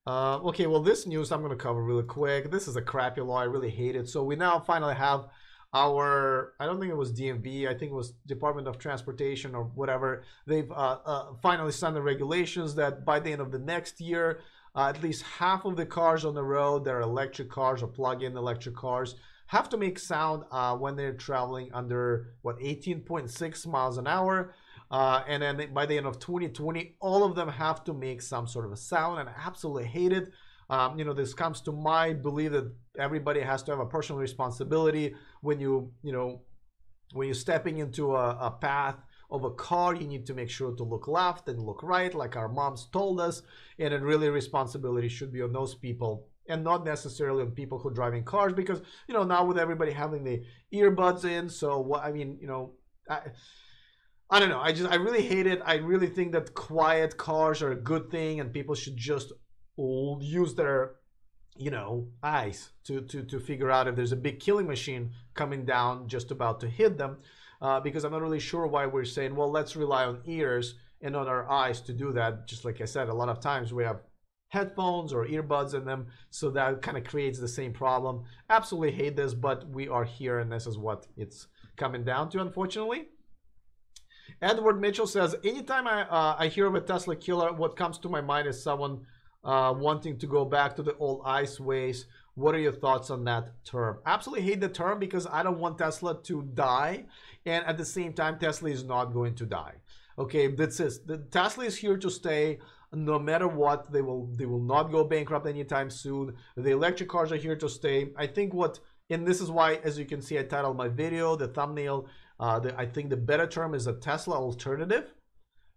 Okay, well, this news I'm going to cover really quick. This is a crappy law. I really hate it. So we now finally have our, I don't think it was DMV, I think it was Department of Transportation or whatever. They've finally signed the regulations that by the end of the next year, at least half of the cars on the road, they're electric cars or plug-in electric cars, have to make sound when they're traveling under, what, 18.6 miles an hour. And then by the end of 2020, all of them have to make some sort of a sound, and I absolutely hate it. You know, this comes to my belief that everybody has to have a personal responsibility when when you're stepping into a path of a car. You need to make sure to look left and look right, like our moms told us, and then really responsibility should be on those people and not necessarily on people who are driving cars, because now with everybody having the earbuds in, so what I mean, I don't know. I really hate it. I really think that quiet cars are a good thing, and people should just use their, eyes to figure out if there's a big killing machine coming down just about to hit them. Because I'm not really sure why we're saying, well, let's rely on ears and on our eyes to do that. Just like I said, a lot of times we have headphones or earbuds in them, so that kind of creates the same problem. Absolutely hate this, but we are here, and this is what it's coming down to, unfortunately. Edward Mitchell says, anytime I hear of a Tesla killer, what comes to my mind is someone wanting to go back to the old ice ways. What are your thoughts on that term? Absolutely hate the term, because I don't want Tesla to die, and at the same time, Tesla is not going to die. Okay, the Tesla is here to stay. No matter what, they will not go bankrupt anytime soon. The electric cars are here to stay. I think and this is why, as you can see, I titled my video, the thumbnail, I think the better term is a Tesla alternative,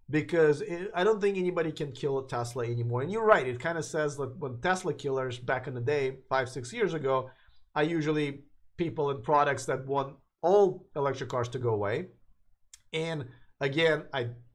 because I don't think anybody can kill a Tesla anymore. And you're right, it kind of says that when Tesla killers back in the day, 5-6 years ago, are usually people and products that want all electric cars to go away. And again,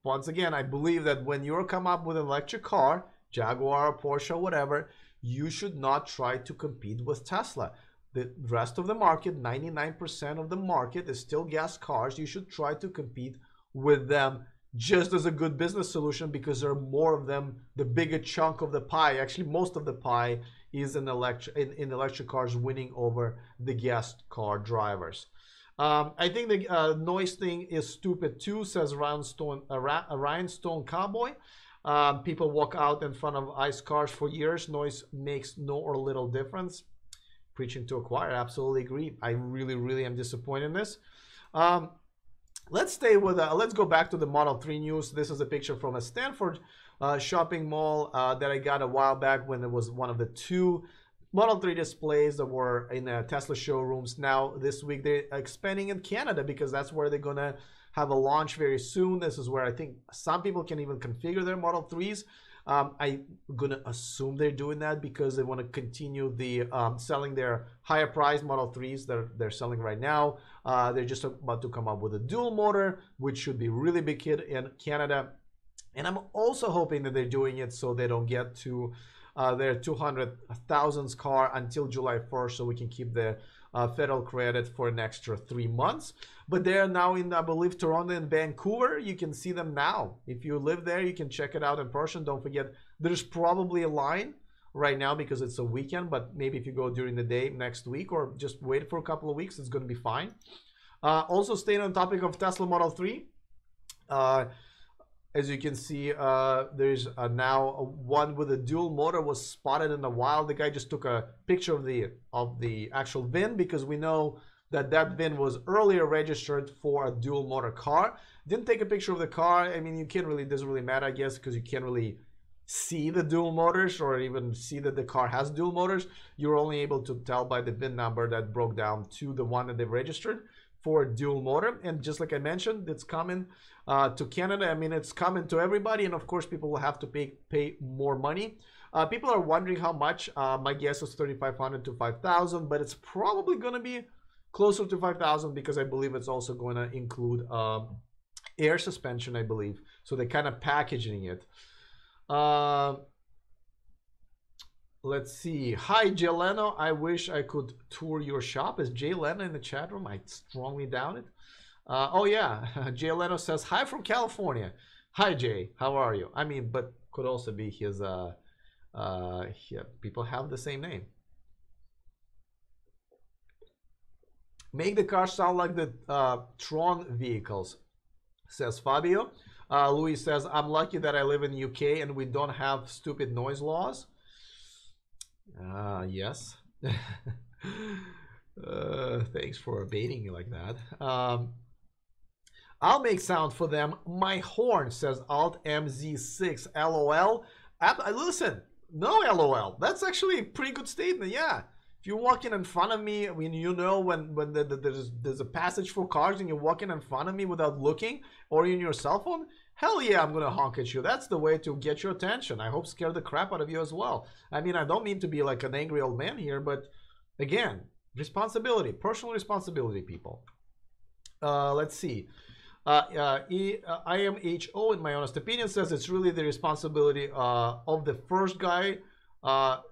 once again, I believe that when you come up with an electric car, Jaguar, Porsche, whatever, you should not try to compete with Tesla. The rest of the market, 99% of the market, is still gas cars. You should try to compete with them just as a good business solution, because there are more of them. The bigger chunk of the pie, actually most of the pie, is in electric cars winning over the gas car drivers. I think the noise thing is stupid too, says Rhinestone Cowboy. People walk out in front of ICE cars for years. Noise makes no or little difference. Preaching to a choir, absolutely agree. I really am disappointed in this. Let's stay with, let's go back to the Model 3 news. This is a picture from a Stanford shopping mall that I got a while back when it was one of the 2 Model 3 displays that were in Tesla showrooms. Now, this week, they're expanding in Canada because that's where they're going to have a launch very soon. This is where I think some people can even configure their Model 3s. I'm going to assume they're doing that because they want to continue the selling their higher priced Model 3s that they're selling right now. They're just about to come up with a dual motor, which should be really big hit in Canada. And I'm also hoping that they're doing it so they don't get to their 200,000th car until July 1st, so we can keep the federal credit for an extra 3 months. But they're now in, I believe, Toronto and Vancouver. You can see them now. If you live there, you can check it out in person. Don't forget, there's probably a line right now because it's a weekend, but maybe if you go during the day next week or just wait for a couple of weeks, it's going to be fine. Also, staying on topic of Tesla Model 3, as you can see, there's now one with a dual motor was spotted in the wild. The guy just took a picture of the actual VIN because we know that VIN was earlier registered for a dual motor car. Didn't take a picture of the car. I mean, you can't really, doesn't really matter, I guess, because you can't really see the dual motors or even see that the car has dual motors. You're only able to tell by the VIN number that broke down to the one that they've registered for a dual motor. And just like I mentioned, it's coming to Canada. I mean, it's coming to everybody, and of course people will have to pay more money. People are wondering how much. My guess is 3,500 to 5,000, but it's probably going to be closer to 5,000 because I believe it's also going to include air suspension, I believe. So they're kind of packaging it. Let's see. Hi, Jay Leno. I wish I could tour your shop. Is Jay Leno in the chat room? I strongly doubt it. Oh, yeah. Jay Leno says, hi from California. Hi, Jay. How are you? I mean, but could also be his, yeah, people have the same name. Make the car sound like the Tron vehicles, says Fabio. Louis says, I'm lucky that I live in the UK and we don't have stupid noise laws. Yes. Thanks for baiting me like that. I'll make sound for them. My horn, says Alt MZ6. LOL. Listen, no LOL. That's actually a pretty good statement. Yeah. If you're walking in front of me, I mean, you know, when there's a passage for cars and you're walking in front of me without looking or in your cell phone, hell yeah, I'm gonna honk at you. That's the way to get your attention. I hope scare the crap out of you as well. I mean, I don't mean to be like an angry old man here, but again, responsibility, personal responsibility, people. Let's see. IMHO, in my honest opinion, says it's really the responsibility of the first guy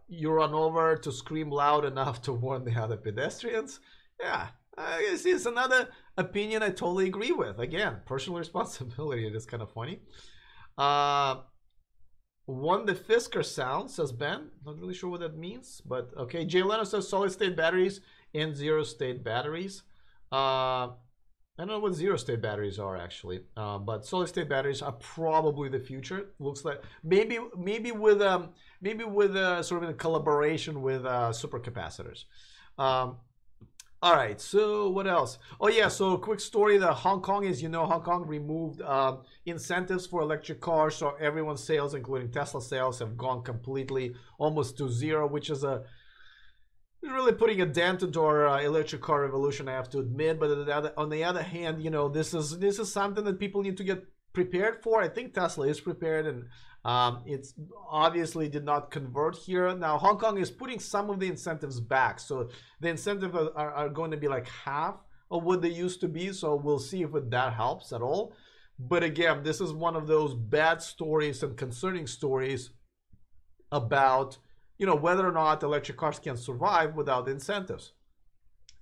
you run over to scream loud enough to warn the other pedestrians. Yeah, I guess it's another opinion I totally agree with. Again, personal responsibility. It is kind of funny. One the Fisker sound, says Ben. Not really sure what that means, but okay. Jay Leno says solid state batteries and zero state batteries. I don't know what zero state batteries are actually, but solid state batteries are probably the future. Looks like maybe with sort of a collaboration with supercapacitors. All right, so what else? Oh yeah, so quick story. The Hong Kong, as you know, Hong Kong removed incentives for electric cars, so everyone's sales, including Tesla sales, have gone completely almost to zero, which is really putting a dent into our electric car revolution, I have to admit. But on the other hand, you know, this is something that people need to get prepared for. I think Tesla is prepared, and it's obviously did not convert here. Now Hong Kong is putting some of the incentives back, so the incentives are going to be like half of what they used to be. So we'll see if that helps at all. But again, this is one of those bad stories and concerning stories about, you know, whether or not electric cars can survive without the incentives.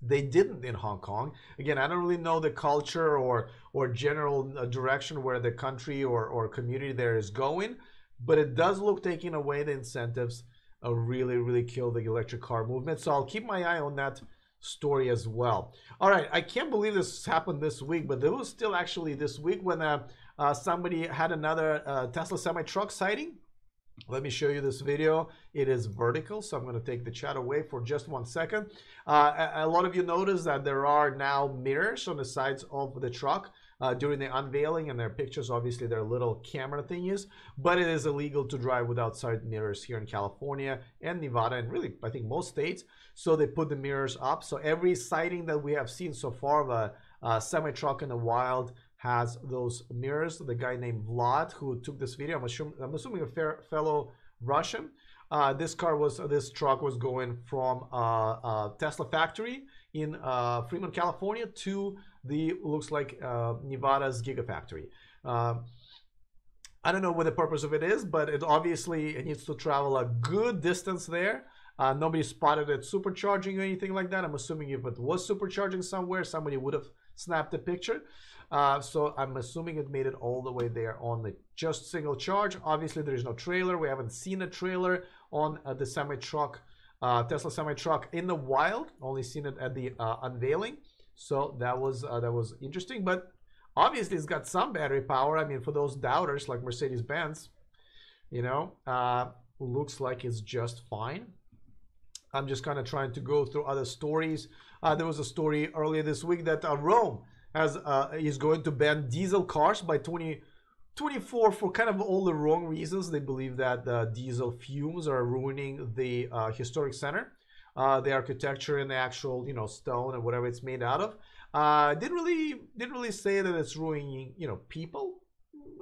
They didn't in Hong Kong. Again, I don't really know the culture or general direction where the country or community there is going, but it does look taking away the incentives really kill the electric car movement. So I'll keep my eye on that story as well. All right, I can't believe this happened this week, but there was still actually this week when somebody had another Tesla semi-truck sighting. Let me show you this video. It is vertical, so I'm going to take the chat away for just 1 second. A lot of you notice that there are now mirrors on the sides of the truck during the unveiling, and their pictures, obviously, they're little camera thingies, but it is illegal to drive without side mirrors here in California and Nevada, and really, I think most states. So they put the mirrors up. So every sighting that we have seen so far of a semi-truck in the wild has those mirrors. The guy named Vlad who took this video, I'm assuming a fellow Russian. This truck was going from Tesla factory in Fremont, California to the, looks like Nevada's Gigafactory. I don't know what the purpose of it is, but it obviously it needs to travel a good distance there. Nobody spotted it supercharging or anything like that. I'm assuming if it was supercharging somewhere, somebody would have snapped a picture. So I'm assuming it made it all the way there on the just single charge. Obviously, there is no trailer. We haven't seen a trailer on the semi-truck, Tesla semi-truck in the wild. Only seen it at the unveiling. So that was interesting. But obviously, it's got some battery power. I mean, for those doubters like Mercedes-Benz, you know, looks like it's just fine. I'm just kind of trying to go through other stories. There was a story earlier this week that Rome is going to ban diesel cars by 2024 for kind of all the wrong reasons. They believe that the diesel fumes are ruining the historic center, the architecture and the actual, you know, stone and whatever it's made out of. Didn't really say that it's ruining, you know, people.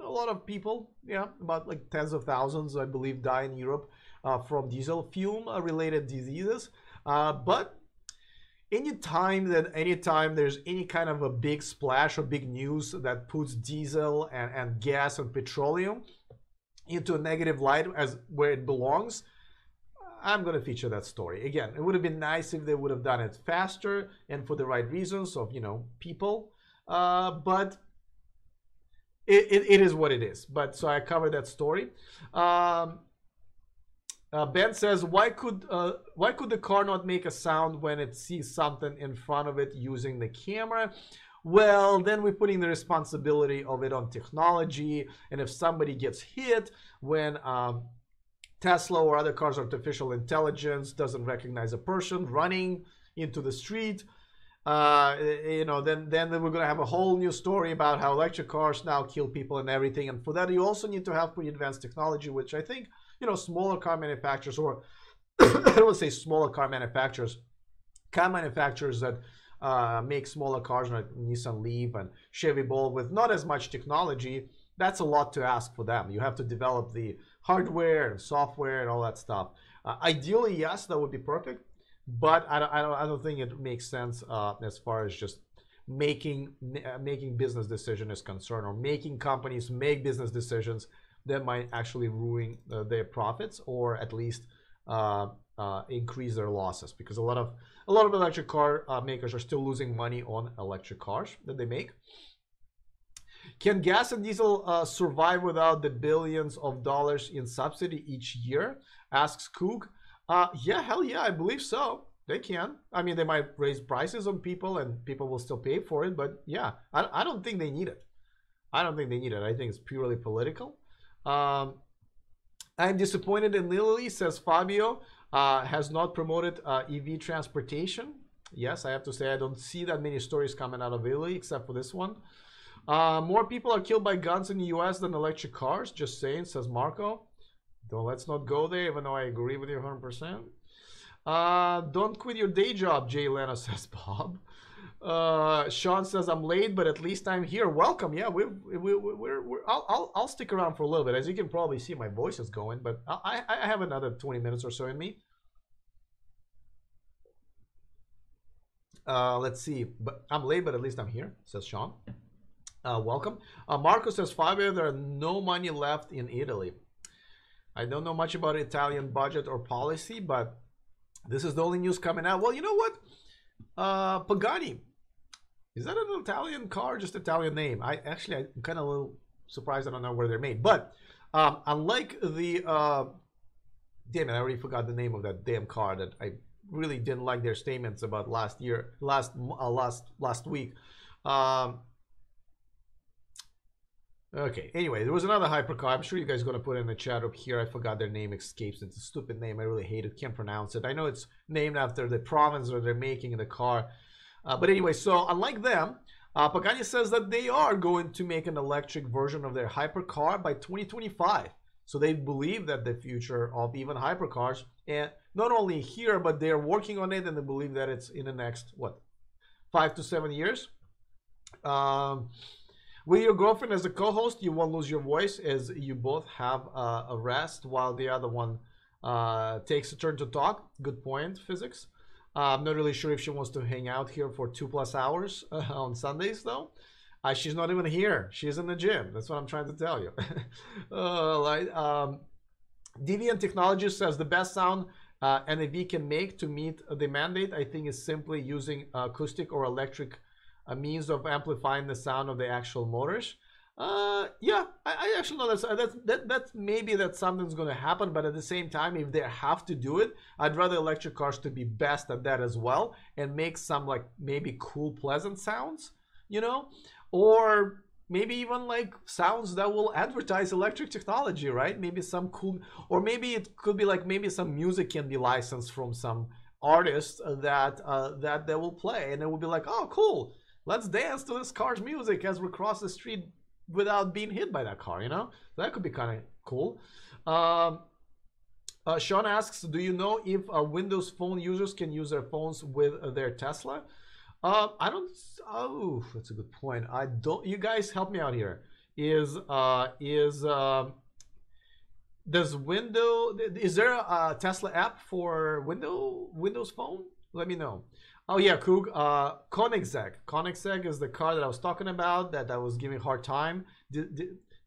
A lot of people, yeah, about like tens of thousands, I believe, die in Europe from diesel fume related diseases. But anytime there's any kind of a big splash or big news that puts diesel and gas and petroleum into a negative light as where it belongs, I'm going to feature that story. Again, it would have been nice if they would have done it faster and for the right reasons of, you know, people. But it is what it is. But so I covered that story. Ben says, why could the car not make a sound when it sees something in front of it using the camera? Well, then we're putting the responsibility of it on technology. And if somebody gets hit when Tesla or other cars' artificial intelligence doesn't recognize a person running into the street, you know, then we're going to have a whole new story about how electric cars now kill people and everything. And for that, you also need to have pretty advanced technology, which I think, you know, smaller car manufacturers, or I don't want to say smaller car manufacturers that make smaller cars like Nissan Leaf and Chevy Bolt with not as much technology, that's a lot to ask for them. You have to develop the hardware and software and all that stuff. Ideally, yes, that would be perfect, but I don't think it makes sense as far as just making business decision is concerned, or making companies make business decisions that might actually ruin their profits, or at least increase their losses, because a lot of electric car makers are still losing money on electric cars that they make. Can gas and diesel survive without the billions of dollars in subsidy each year? Asks Cook. Yeah, hell yeah, I believe so. They can. I mean, they might raise prices on people and people will still pay for it, but yeah, I don't think they need it. I don't think they need it. I think it's purely political. I'm disappointed in Lily, says Fabio, has not promoted EV transportation. Yes, I have to say I don't see that many stories coming out of Italy except for this one. More people are killed by guns in the US than electric cars, just saying, says Marco. Though let's not go there, even though I agree with you 100%. Don't quit your day job, Jay Leno, says Bob. Sean says, I'm late, but at least I'm here. Welcome. Yeah, I'll stick around for a little bit. As you can probably see, my voice is going, but I have another 20 minutes or so in me. Let's see. But I'm late, but at least I'm here, says Sean. Welcome. Marco says, Fabio, there are no money left in Italy. I don't know much about Italian budget or policy, but this is the only news coming out. Well, you know what? Pagani. Is that an Italian car? Just Italian name. I'm kind of a little surprised. I don't know where they're made. But unlike the damn it, I already forgot the name of that damn car that I really didn't like their statements about last week. Okay, anyway, there was another hypercar. I'm sure you guys are going to put it in the chat up here. I forgot their name, escapes. It's a stupid name. I really hate it. Can't pronounce it. I know it's named after the province that they're making in the car. But anyway, so unlike them, Pagani says that they are going to make an electric version of their hypercar by 2025. So they believe that the future of even hypercars, and not only here, but they're working on it, and they believe that it's in the next, what, 5 to 7 years. With your girlfriend as a co-host, you won't lose your voice as you both have a rest while the other one takes a turn to talk. Good point, physics. I'm not really sure if she wants to hang out here for 2+ hours on Sundays, though. She's not even here. She's in the gym. That's what I'm trying to tell you. Deviant Technology says the best sound NAV can make to meet the mandate, I think, is simply using acoustic or electric means of amplifying the sound of the actual motors. Yeah, I actually know that's maybe that something's going to happen, but at the same time, if they have to do it, I'd rather electric cars to be best at that as well and make some like maybe cool, pleasant sounds, you know, or maybe even like sounds that will advertise electric technology, right? Maybe some cool, or maybe it could be like maybe some music can be licensed from some artists that they will play, and it will be like, oh, cool. Let's dance to this car's music as we cross the street without being hit by that car, you know? That could be kind of cool. Sean asks, do you know if Windows Phone users can use their phones with their Tesla? I don't, oh, that's a good point. I don't, you guys help me out here. Is there a Tesla app for Windows Phone? Let me know. Oh yeah, Coog, Koenigsegg. Koenigsegg is the car that I was talking about, that I was giving a hard time,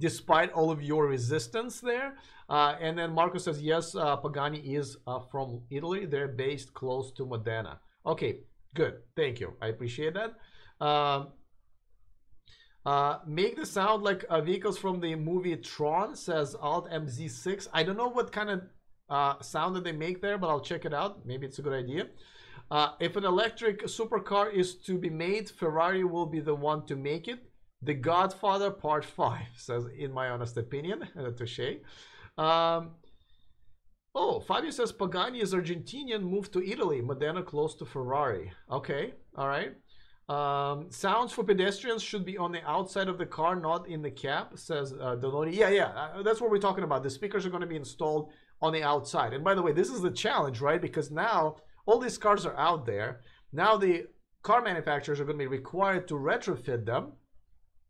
despite all of your resistance there. And then Marco says, yes, Pagani is from Italy. They're based close to Modena. Okay, good. Thank you. I appreciate that. Make the sound like vehicles from the movie Tron, says Alt MZ6. I don't know what kind of sound that they make there, but I'll check it out. Maybe it's a good idea. If an electric supercar is to be made, Ferrari will be the one to make it. The Godfather Part 5, says, in my honest opinion. Touché. Oh, Fabio says Pagani is Argentinian, moved to Italy, Modena close to Ferrari. Okay, all right. Sounds for pedestrians should be on the outside of the car, not in the cab, says Donori. Yeah, that's what we're talking about. The speakers are going to be installed on the outside. And by the way, this is the challenge, right? Because now all these cars are out there. Now the car manufacturers are going to be required to retrofit them.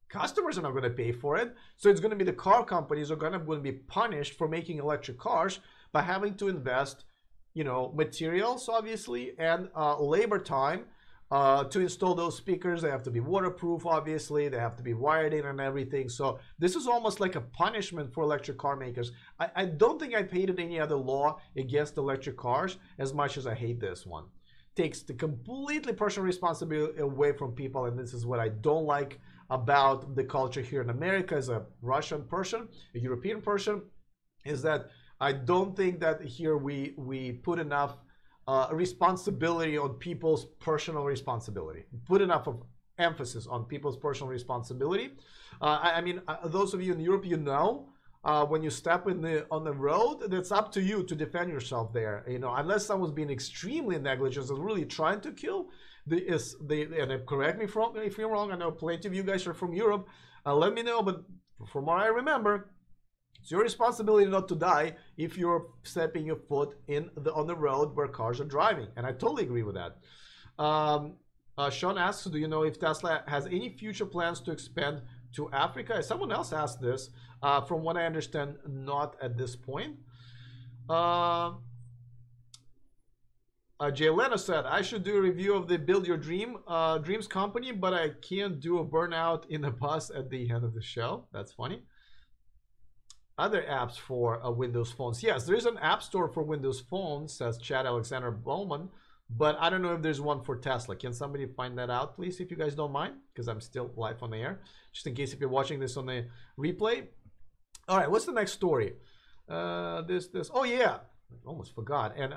Customers are not going to pay for it. So it's going to be the car companies are going to be punished for making electric cars by having to invest, you know, materials, obviously, and labor time to install those speakers. They have to be waterproof, obviously. They have to be wired in and everything. So this is almost like a punishment for electric car makers. I don't think I've hated any other law against electric cars as much as I hate this one. Takes the completely personal responsibility away from people, and this is what I don't like about the culture here in America as a Russian person, a European person, is that I don't think that here we put enough responsibility on people's personal responsibility. Put enough of emphasis on people's personal responsibility. I mean, those of you in Europe, you know, when you step on the road, that's up to you to defend yourself there. You know, unless someone's being extremely negligent and really trying to kill. And correct me if you're wrong. I know plenty of you guys are from Europe. Let me know. But from what I remember, it's your responsibility not to die if you're stepping your foot on the road where cars are driving. And I totally agree with that. Sean asks, do you know if Tesla has any future plans to expand to Africa? Someone else asked this. From what I understand, not at this point. Jay Leno said, I should do a review of the Build Your Dreams company, but I can't do a burnout in the bus at the end of the show. That's funny. Other apps for Windows phones. Yes, there is an app store for Windows phones, says Chad Alexander Bowman, but I don't know if there's one for Tesla. Can somebody find that out, please, if you guys don't mind? Because I'm still live on the air, just in case if you're watching this on the replay. All right, what's the next story? Oh yeah, I almost forgot. And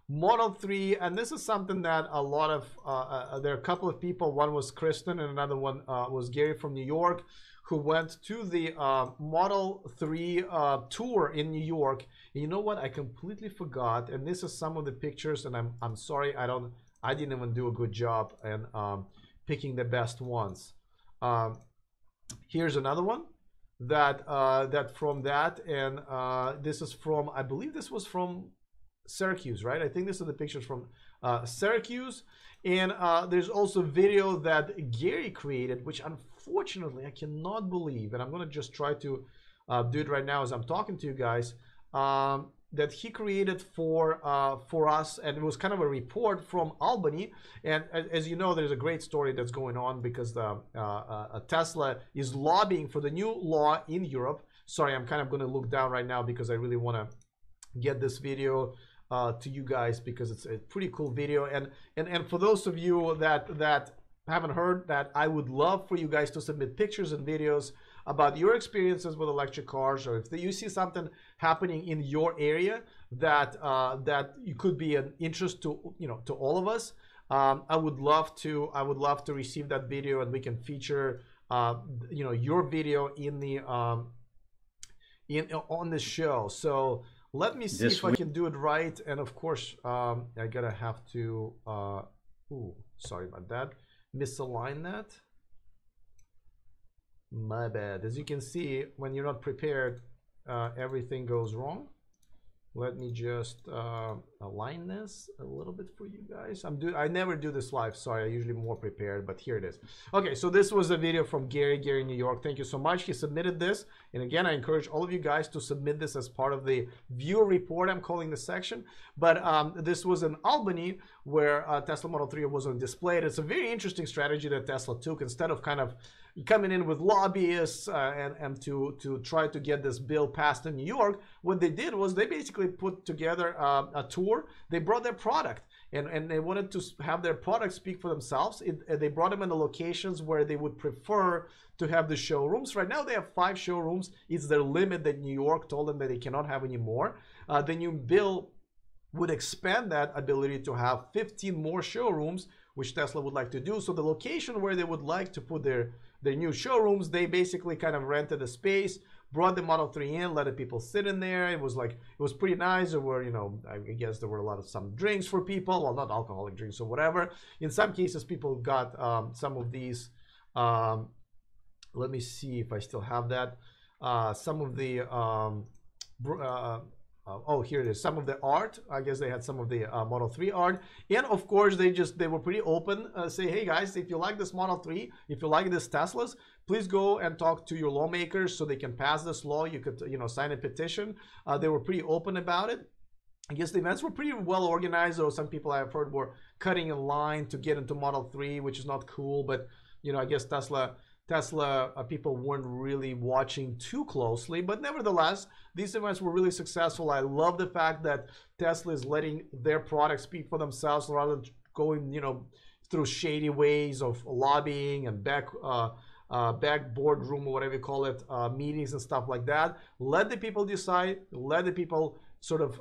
Model 3, and this is something that a lot of, there are a couple of people, one was Kristen and another one was Gary from New York, who went to the Model 3 tour in New York. And you know what? I completely forgot, and this is some of the pictures, and I'm sorry, I didn't even do a good job in picking the best ones. Here's another one that from that, and this is from, I believe this was from Syracuse, right? I think these are the pictures from Syracuse. And there's also video that Gary created, which unfortunately I cannot believe, and I'm gonna just try to do it right now as I'm talking to you guys, that he created for us, and it was kind of a report from Albany. And as you know, there's a great story that's going on because the Tesla is lobbying for the new law in Europe. Sorry, I'm kind of gonna look down right now because I really wanna get this video to you guys because it's a pretty cool video. And for those of you that haven't heard, that I would love for you guys to submit pictures and videos about your experiences with electric cars, or if you see something happening in your area that you could be an interest to, you know, to all of us. I would love to receive that video, and we can feature you know, your video in the on the show. So let me see if I can do it right. And of course, I gotta have to, ooh, sorry about that. Misalign that. My bad. As you can see, when you're not prepared, everything goes wrong. Let me just align this a little bit for you guys. I never do this live, sorry. I usually more prepared, but here it is. Okay, so this was a video from Gary in New York. Thank you so much. He submitted this. And again, I encourage all of you guys to submit this as part of the viewer report, I'm calling this section. But this was in Albany, where Tesla Model 3 was on display. It's a very interesting strategy that Tesla took. Instead of kind of coming in with lobbyists and to try to get this bill passed in New York, what they did was they basically put together a tour. They brought their product, and they wanted to have their product speak for themselves. They brought them in the locations where they would prefer to have the showrooms. Right now they have 5 showrooms. It's their limit that New York told them that they cannot have any more. The new bill would expand that ability to have 15 more showrooms, which Tesla would like to do. So the location where they would like to put their new showrooms, they basically kind of rented a space, brought the Model 3 in, let the people sit in there. It was pretty nice. There were, you know, I guess there were a lot of some drinks for people. Well, not alcoholic drinks or whatever. In some cases, people got some of these, let me see if I still have that. Some of the, oh, here it is. Some of the art. I guess they had some of the Model 3 art. And of course, they were pretty open. Say, hey guys, if you like this Model 3, if you like this Teslas, please go and talk to your lawmakers so they can pass this law. You could, you know, sign a petition. They were pretty open about it. I guess the events were pretty well organized, though some people I've heard were cutting in line to get into Model 3, which is not cool. But, you know, I guess Tesla people weren't really watching too closely, but nevertheless, these events were really successful. I love the fact that Tesla is letting their products speak for themselves rather than going, you know, through shady ways of lobbying and back boardroom or whatever you call it, meetings and stuff like that. Let the people decide. Let the people sort of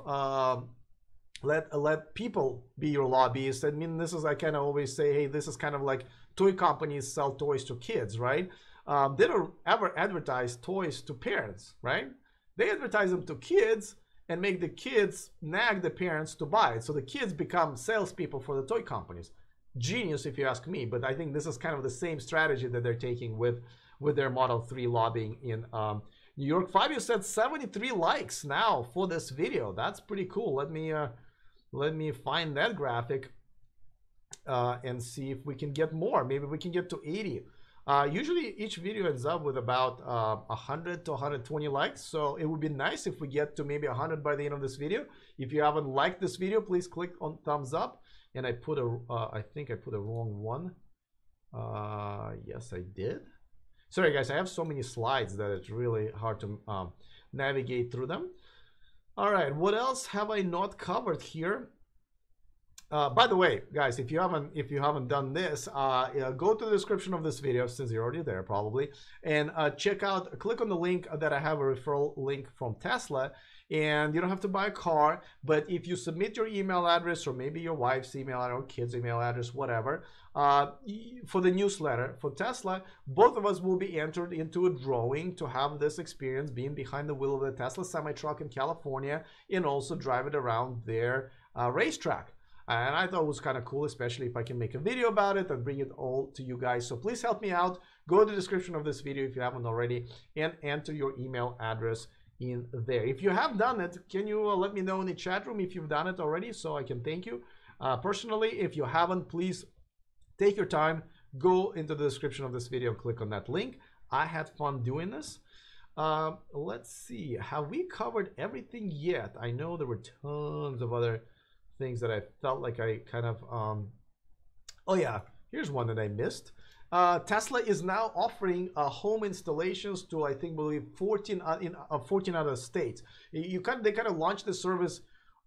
let people be your lobbyists. I mean, this is, I kind of always say, hey, this is kind of like toy companies sell toys to kids, right? They don't ever advertise toys to parents, right? They advertise them to kids and make the kids nag the parents to buy it. So the kids become salespeople for the toy companies. Genius, if you ask me. But I think this is kind of the same strategy that they're taking with their Model 3 lobbying in New York. Fabio said 73 likes now for this video. That's pretty cool. Let me find that graphic and see if we can get more. Maybe we can get to 80. Usually each video ends up with about 100 to 120 likes. So it would be nice if we get to maybe 100 by the end of this video. If you haven't liked this video, please click on thumbs up. And I put I think I put a wrong one. Yes, I did. Sorry guys, I have so many slides that it's really hard to navigate through them. All right, what else have I not covered here? By the way, guys, if you haven't done this, go to the description of this video since you're already there probably, and click on the link that I have, a referral link from Tesla, and you don't have to buy a car. But if you submit your email address, or maybe your wife's email address, or kid's email address, whatever, for the newsletter for Tesla, both of us will be entered into a drawing to have this experience being behind the wheel of the Tesla semi-truck in California, and also drive it around their racetrack. And I thought it was kind of cool, especially if I can make a video about it and bring it all to you guys. So please help me out. Go to the description of this video if you haven't already, and enter your email address in there. If you have done it, can you let me know in the chat room if you've done it already, so I can thank you personally. If you haven't, please take your time, go into the description of this video, click on that link. I had fun doing this. Let's see, have we covered everything yet? I know there were tons of other things that I felt like I kind of oh yeah, here's one that I missed. Tesla is now offering home installations to, I believe 14 other states. They kind of launched the service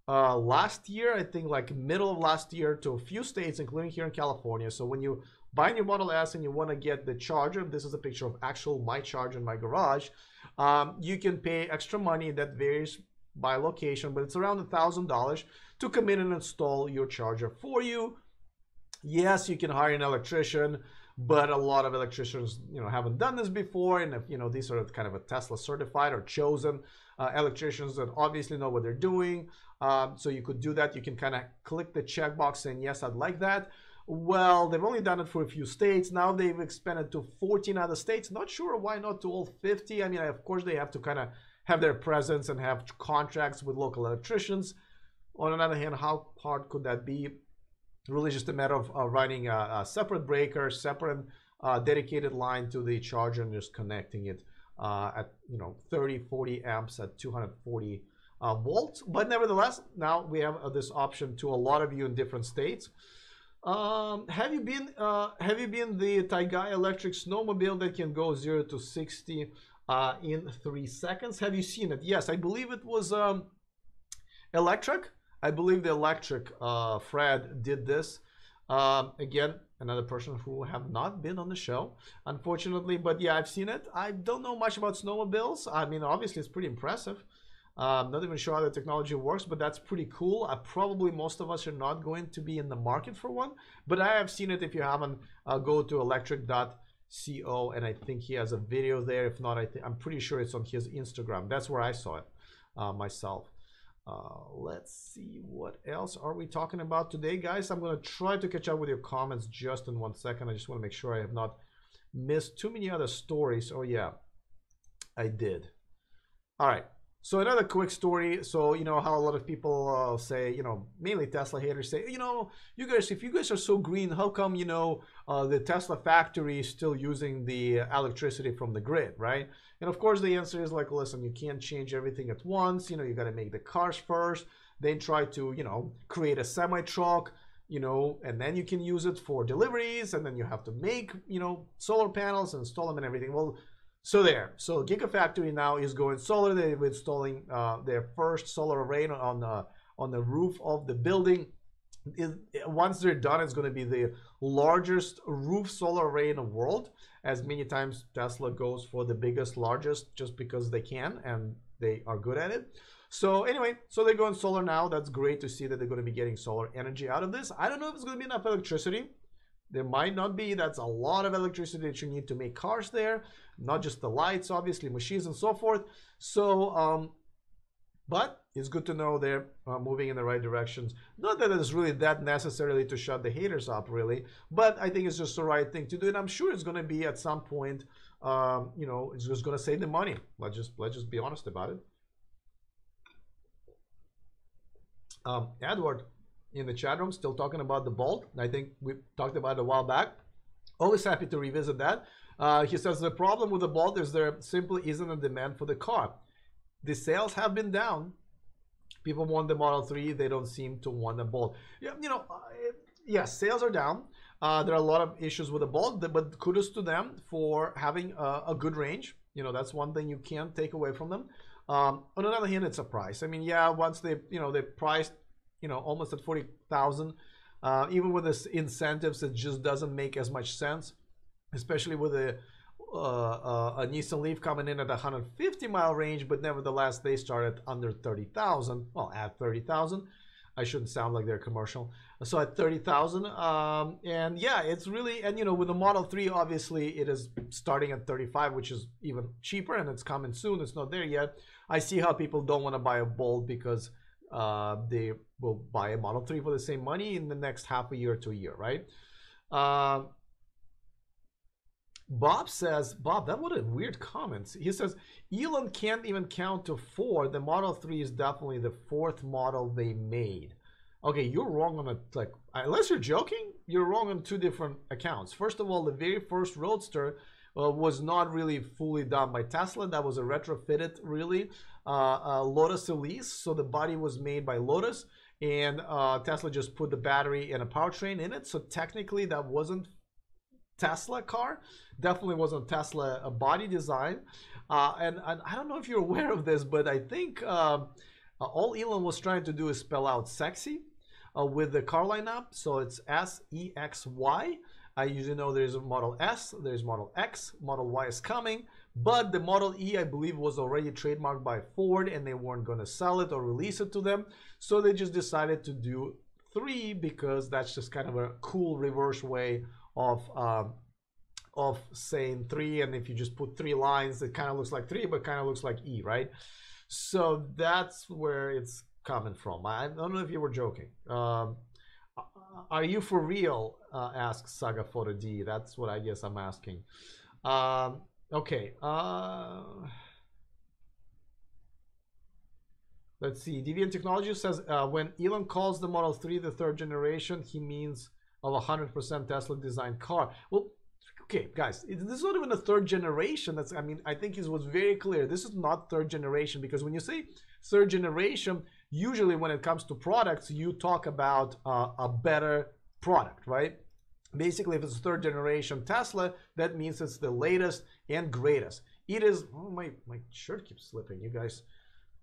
last year, I think like middle of last year, to a few states, including here in California. So when you buy your Model S and you want to get the charger, this is a picture of actual my charger in my garage, you can pay extra money that varies by location, but it's around $1,000 to come in and install your charger for you. Yes, you can hire an electrician, but a lot of electricians, haven't done this before, and if, these are kind of a Tesla certified or chosen electricians that obviously know what they're doing. So you could do that. You can kind of click the checkbox saying, yes, I'd like that. Well, they've only done it for a few states. Now they've expanded to 14 other states. Not sure why not to all 50. I mean, of course, they have to kind of have their presence and have contracts with local electricians. On the other hand, how hard could that be? Really just a matter of running a separate breaker, separate dedicated line to the charger, and just connecting it at 30, 40 amps at 240 volts. But nevertheless, now we have this option to a lot of you in different states. Have you been the Taigai electric snowmobile that can go 0 to 60 in 3 seconds? Have you seen it? Yes, I believe it was electric. I believe the electric Fred did this. Again, another person who have not been on the show, unfortunately, but yeah, I've seen it. I don't know much about snowmobiles. I mean, obviously it's pretty impressive. Not even sure how the technology works, but that's pretty cool. Probably most of us are not going to be in the market for one, but I have seen it. If you haven't, go to electric.co, and I think he has a video there. If not, I'm pretty sure it's on his Instagram. That's where I saw it myself. Let's see, what else are we talking about today, guys? I'm going to try to catch up with your comments just in 1 second. I just want to make sure I have not missed too many other stories. Oh yeah, I did. All right, so another quick story. So how a lot of people say, mainly Tesla haters say, you guys, if you guys are so green, how come the Tesla factory is still using the electricity from the grid, right? And of course the answer is like, listen, you can't change everything at once. You got to make the cars first, then try to create a semi-truck, and then you can use it for deliveries, and then you have to make solar panels and install them and everything. Well, so Gigafactory now is going solar. They're installing their first solar array on the roof of the building. Once they're done, it's going to be the largest roof solar array in the world. As many times Tesla goes for the biggest, largest, just because they can and they are good at it. So anyway, so they're going solar now. That's great to see that they're going to be getting solar energy out of this. I don't know if it's going to be enough electricity. There might not be. That's a lot of electricity that you need to make cars there, not just the lights, obviously, machines and so forth. So but it's good to know they're moving in the right directions. Not that it's really that necessarily to shut the haters up, really, but I think it's just the right thing to do. And I'm sure it's going to be at some point, it's just going to save the money. Let's just be honest about it. Edward in the chat room still talking about the Bolt. I think we talked about it a while back. Always happy to revisit that. He says the problem with the Bolt is there simply isn't a demand for the car. The sales have been down. People want the Model 3. They don't seem to want the Bolt. Yeah, yes, sales are down. There are a lot of issues with the Bolt, but kudos to them for having a good range. That's one thing you can't take away from them. On the other hand, it's a price. I mean, yeah, once they priced you know, almost at 40,000. Even with this incentives, it just doesn't make as much sense, especially with a Nissan Leaf coming in at 150-mile range, but nevertheless they started under 30,000. Well, at 30,000. I shouldn't sound like they're commercial. So at 30,000, and yeah, it's really, and you know, with the Model 3, obviously it is starting at 35, which is even cheaper, and it's coming soon. It's not there yet. I see how people don't want to buy a Bolt because they will buy a Model 3 for the same money in the next half a year to a year, right? Bob says, Bob, that was a weird comment. He says, Elon can't even count to 4. The Model 3 is definitely the 4th model they made. Okay, you're wrong on a, like, unless you're joking, you're wrong on 2 different accounts. First of all, the very first Roadster was not really fully done by Tesla. That was a retrofitted, really, Lotus Elise. So the body was made by Lotus, and Tesla just put the battery and a powertrain in it. So technically that wasn't Tesla car, definitely wasn't Tesla a body design, and I don't know if you're aware of this, but I think all Elon was trying to do is spell out sexy with the car lineup. So it's SEXY. I usually know there's a Model S, there's Model X, Model Y is coming, but the Model E, I believe, was already trademarked by Ford, and they weren't going to sell it or release it to them, so they just decided to do 3 because that's just kind of a cool reverse way of saying 3, and if you just put 3 lines, it kind of looks like 3, but kind of looks like E, right? So that's where it's coming from. I don't know if you were joking. Are you for real? Asks Saga Photo D. That's what I guess I'm asking. Okay. Let's see. Deviant Technology says when Elon calls the Model 3 the 3rd generation, he means of a 100% Tesla designed car. Well, okay, guys, this is not even a 3rd generation. That's, I mean, I think it was very clear. This is not 3rd generation, because when you say 3rd generation, usually when it comes to products, you talk about a better product, right? Basically, if it's 3rd generation Tesla, that means it's the latest and greatest. It is, oh, my shirt keeps slipping, you guys.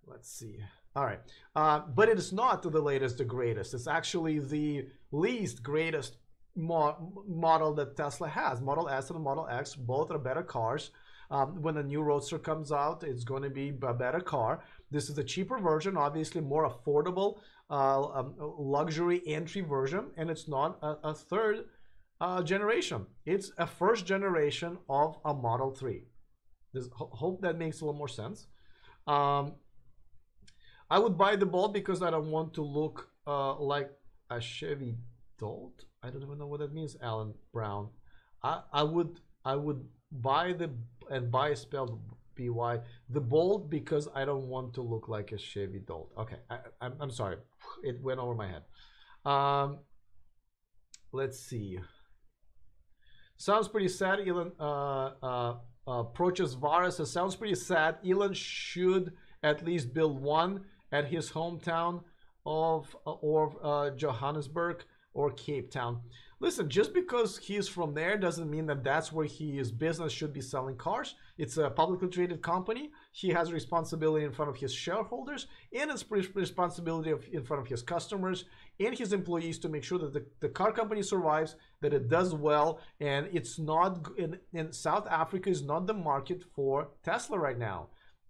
Let's see. All right. But it is not the latest, the greatest. It's actually the least greatest model that Tesla has. Model S and Model X, both are better cars. When a new Roadster comes out, it's going to be a better car. This is a cheaper version, obviously more affordable, luxury entry version, and it's not a 3rd generation. It's a 1st generation of a Model 3. Hope that makes a little more sense. I would buy the Bolt because I don't want to look like a Chevy Bolt. I don't even know what that means, Alan Brown. I would buy the, and buy spelled BY, the Bolt, because I don't want to look like a Chevy Bolt. Okay, I'm sorry, it went over my head. Let's see. Sounds pretty sad. Elon approaches Varus. It sounds pretty sad. Elon should at least build one at his hometown of Johannesburg or Cape Town. Listen, just because he's from there doesn't mean that that's where his business should be selling cars. It's a publicly traded company. He has a responsibility in front of his shareholders, and it's responsibility in front of his customers and his employees to make sure that the car company survives, that it does well, and it's not, in South Africa is not the market for Tesla right now,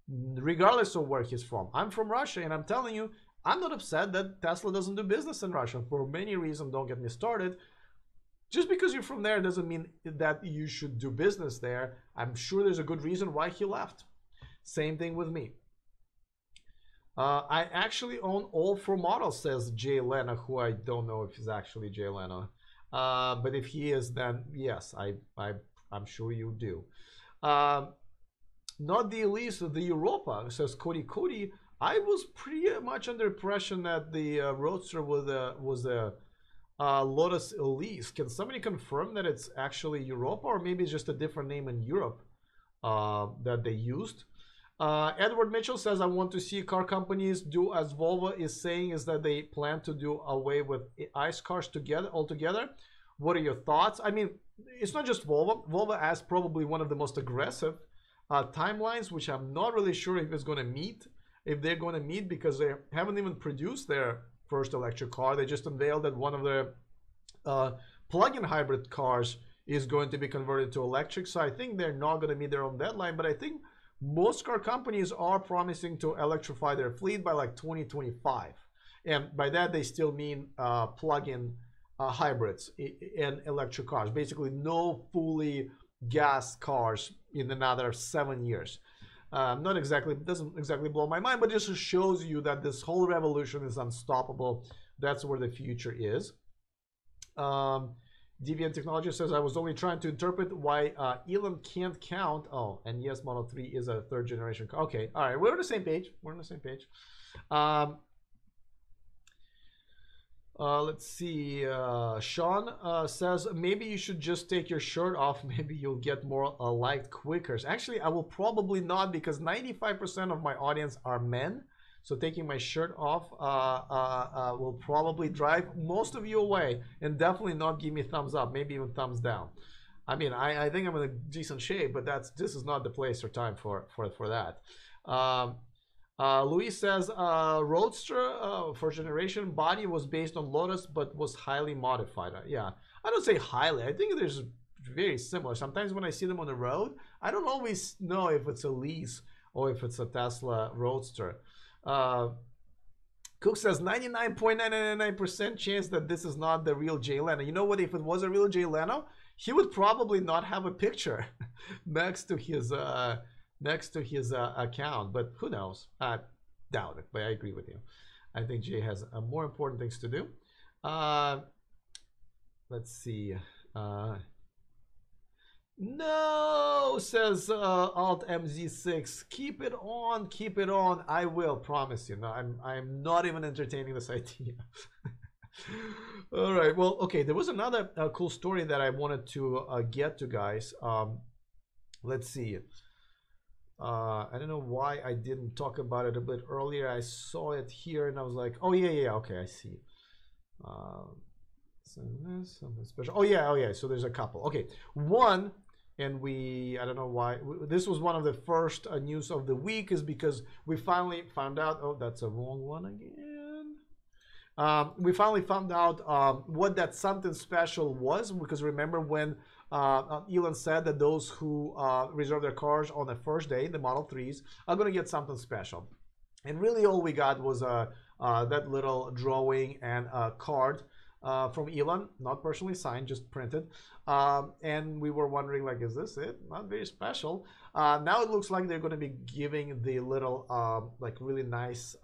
regardless of where he's from. I'm from Russia, and I'm telling you, I'm not upset that Tesla doesn't do business in Russia for many reasons. Don't get me started. Just because you're from there doesn't mean that you should do business there. I'm sure there's a good reason why he left. Same thing with me. I actually own all 4 models, says Jay Leno, who I don't know if he's actually Jay Leno. But if he is, then yes, I'm sure you do. Not the Elise, the Europa, says Cody. I was pretty much under impression that the Roadster was a Lotus Elise. Can somebody confirm that it's actually Europa, or maybe it's just a different name in Europe that they used? Edward Mitchell says, I want to see car companies do as Volvo is saying, is that they plan to do away with ICE cars altogether. What are your thoughts? I mean, it's not just Volvo. Volvo has probably one of the most aggressive timelines, which I'm not really sure if it's going to meet. If they're going to meet, because they haven't even produced their first electric car. They just unveiled that one of their plug-in hybrid cars is going to be converted to electric. So I think they're not going to meet their own deadline, but I think most car companies are promising to electrify their fleet by like 2025. And by that, they still mean plug-in hybrids and electric cars. Basically, no fully gas cars in another 7 years. Not exactly, doesn't exactly blow my mind, but just shows you that this whole revolution is unstoppable. That's where the future is. Deviant Technology says, I was only trying to interpret why Elon can't count. Oh, and yes, Model 3 is a third generation car. Okay, all right, we're on the same page. We're on the same page. Let's see. Sean says, maybe you should just take your shirt off. Maybe you'll get more liked quicker. Actually, I will probably not, because 95% of my audience are men. So taking my shirt off will probably drive most of you away, and definitely not give me thumbs up, maybe even thumbs down. I mean, I think I'm in a decent shape, but this is not the place or time for that. Luis says, Roadster first generation body was based on Lotus, but was highly modified. Yeah, I don't say highly. I think there's very similar. Sometimes when I see them on the road, I don't always know if it's a lease or if it's a Tesla Roadster. Cook says 99.999% chance that this is not the real Jay Leno. You know what? If it was a real Jay Leno, he would probably not have a picture next to his account. But who knows? I doubt it. But I agree with you. I think Jay has more important things to do. Let's see. No, says Alt MZ6. Keep it on, keep it on. I will, promise you. No, I'm not even entertaining this idea. All right. Well, okay. There was another cool story that I wanted to get to, guys. Let's see. I don't know why I didn't talk about it a bit earlier. I saw it here and I was like, oh yeah, okay, I see. Something special. Oh yeah. So there's a couple. Okay, one. And I don't know why, this was one of the first news of the week, is because we finally found out, oh, that's a wrong one again. We finally found out what that something special was, because remember when Elon said that those who reserve their cars on the first day, the Model 3s, are going to get something special. And really all we got was that little drawing and a card from Elon, not personally signed, just printed. And we were wondering, like, is this it? Not very special. Now it looks like they're going to be giving the little, like, really nice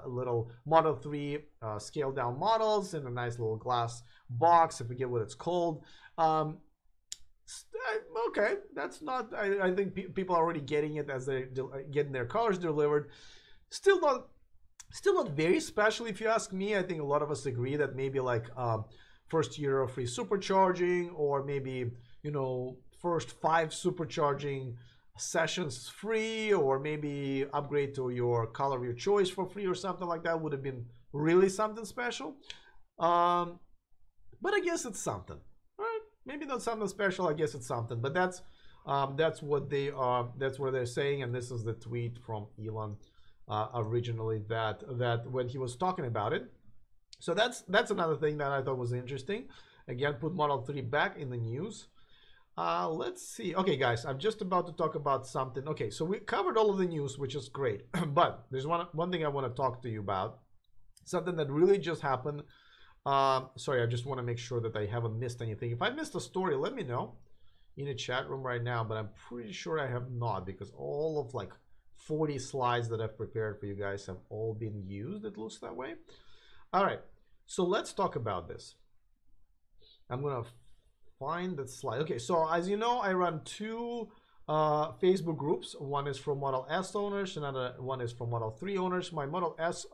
little Model 3 scaled down models in a nice little glass box. I forget what it's called. Okay, that's not, I think people are already getting it as they're getting their cars delivered. Still not very special, if you ask me. I think a lot of us agree that maybe like first year of free supercharging, or maybe, you know, first 5 supercharging sessions free, or maybe upgrade to your color of your choice for free or something like that would have been really something special. But I guess it's something. All right, maybe not something special. I guess it's something. But that's what they are. That's what they're saying. And this is the tweet from Elon. Originally, that when he was talking about it. So that's another thing that I thought was interesting. Again, put Model 3 back in the news. Let's see. Okay, guys, I'm just about to talk about something. Okay, so we covered all of the news, which is great. But there's one thing I want to talk to you about. Something that really just happened. Sorry, I just want to make sure that I haven't missed anything. If I missed a story, let me know in the chat room right now. But I'm pretty sure I have not, because all of like 40 slides that I've prepared for you guys have all been used. It looks that way. All right, so let's talk about this. I'm gonna find that slide. Okay, so as you know, I run 2 Facebook groups. One is for Model S owners, another one is for Model 3 owners. My Model S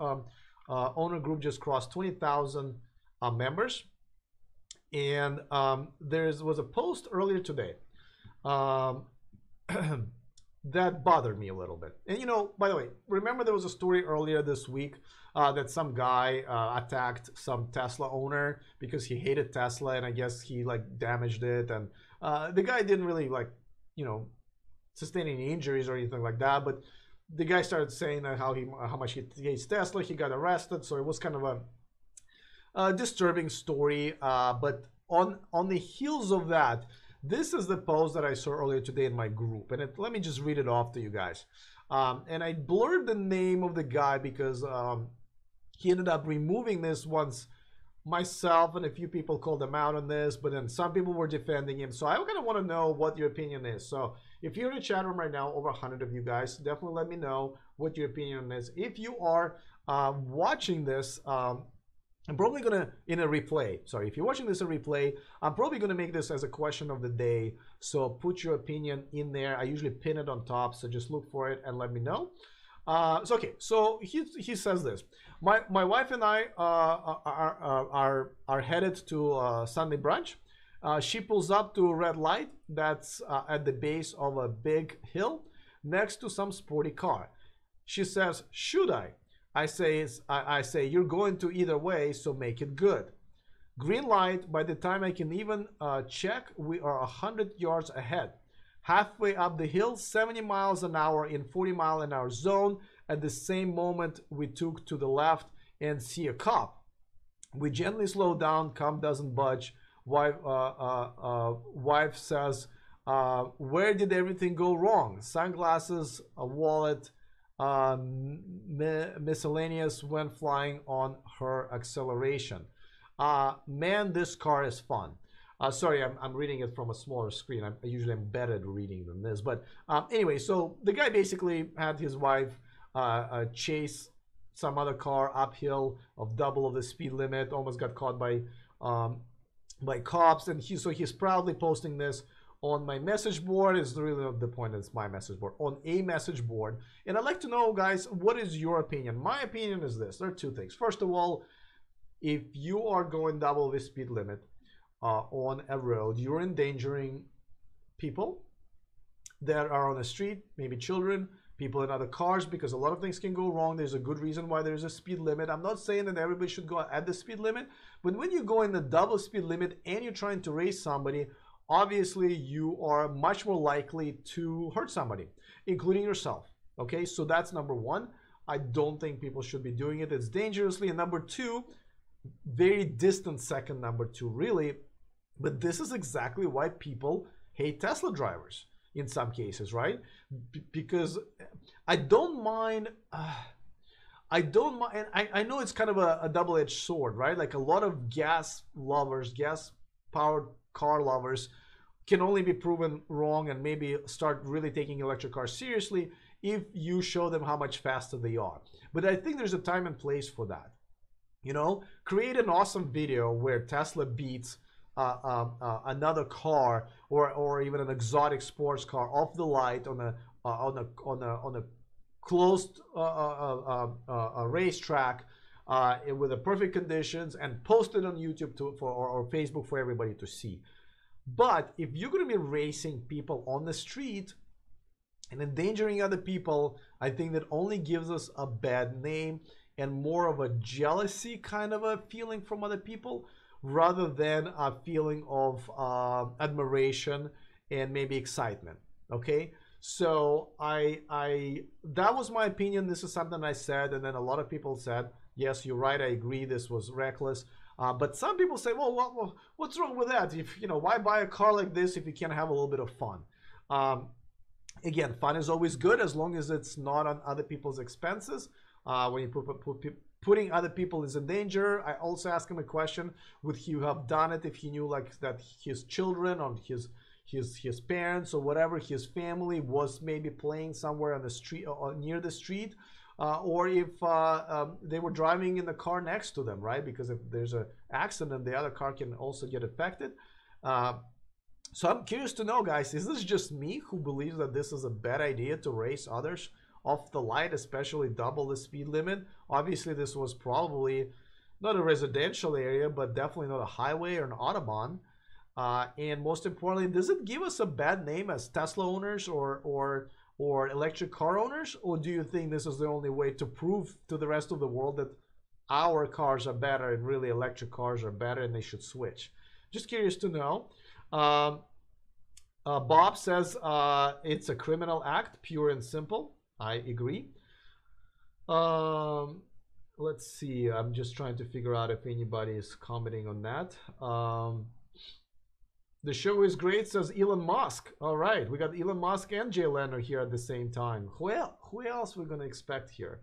owner group just crossed 20,000 members, and there was a post earlier today that bothered me a little bit. And you know, by the way, remember there was a story earlier this week that some guy attacked some Tesla owner because he hated Tesla, and I guess he like damaged it, and the guy didn't really like, you know, sustain any injuries or anything like that, but the guy started saying that how much he hates Tesla. He got arrested, so it was kind of a disturbing story. But on the heels of that, this is the post that I saw earlier today in my group, and let me just read it off to you guys. And I blurred the name of the guy because he ended up removing this once myself and a few people called him out on this, but then some people were defending him. So I kind of want to know what your opinion is. So if you're in the chat room right now, over 100 of you guys, definitely let me know what your opinion is. If you are watching this, I'm probably gonna, in a replay, sorry, if you're watching this in replay, I'm probably gonna make this as a question of the day. So put your opinion in there. I usually pin it on top, so just look for it and let me know. So he says this. My wife and I are headed to Sunday brunch. She pulls up to a red light that's at the base of a big hill next to some sporty car. She says, "Should I?" I say, "You're going to either way, so make it good." Green light. By the time I can even check, we are 100 yards ahead. Halfway up the hill, 70 miles an hour in 40-mile-an-hour zone. At the same moment, we took to the left and see a cop. We gently slow down. Cop doesn't budge. Wife says, "Where did everything go wrong?" Sunglasses, a wallet, miscellaneous went flying on her acceleration. Man, this car is fun. Sorry, I'm reading it from a smaller screen. I usually am better at reading than this. But anyway, so the guy basically had his wife chase some other car uphill of double of the speed limit, almost got caught by cops. And he's proudly posting this on my message board. Is really not the point, it's my message board, on a message board. And I'd like to know, guys, what is your opinion? My opinion is this. There are two things. First of all, if you are going double the speed limit on a road, you're endangering people that are on the street, maybe children, people in other cars, because a lot of things can go wrong. There's a good reason why there's a speed limit. I'm not saying that everybody should go at the speed limit, but when you go in the double speed limit and you're trying to race somebody, obviously you are much more likely to hurt somebody, including yourself. Okay, so that's number one. I don't think people should be doing it. It's dangerously. And number two, very distant second number two, really, but this is exactly why people hate Tesla drivers in some cases, right? Because I don't mind, and I know it's kind of a double-edged sword, right? Like a lot of gas lovers, gas-powered car lovers can only be proven wrong and maybe start really taking electric cars seriously if you show them how much faster they are. But I think there's a time and place for that. You know, create an awesome video where Tesla beats another car or even an exotic sports car off the light on a closed racetrack with the perfect conditions and post it on YouTube or Facebook for everybody to see. But if you're going to be racing people on the street and endangering other people, I think that only gives us a bad name and more of a jealousy kind of a feeling from other people, rather than a feeling of admiration and maybe excitement. Okay, so that was my opinion. This is something I said, and then a lot of people said, yes, you're right, I agree, this was reckless. But some people say, well, what's wrong with that? If, you know, why buy a car like this if you can't have a little bit of fun? Again, fun is always good as long as it's not on other people's expenses. When you putting other people is in danger. I also asked him a question: would he have done it if he knew like that his children or his parents or whatever, his family was maybe playing somewhere on the street or near the street, or if they were driving in the car next to them, right? Because if there's an accident, the other car can also get affected. So I'm curious to know, guys, is this just me who believes that this is a bad idea to race others off the light, especially double the speed limit? Obviously, this was probably not a residential area, but definitely not a highway or an autobahn. And most importantly, does it give us a bad name as Tesla owners or electric car owners? Or do you think this is the only way to prove to the rest of the world that our cars are better and really electric cars are better and they should switch? Just curious to know. Bob says it's a criminal act, pure and simple. I agree. let's see. I'm just trying to figure out if anybody is commenting on that. The show is great, says Elon Musk. All right, we got Elon Musk and Jay Leno here at the same time. Who else we're gonna expect here?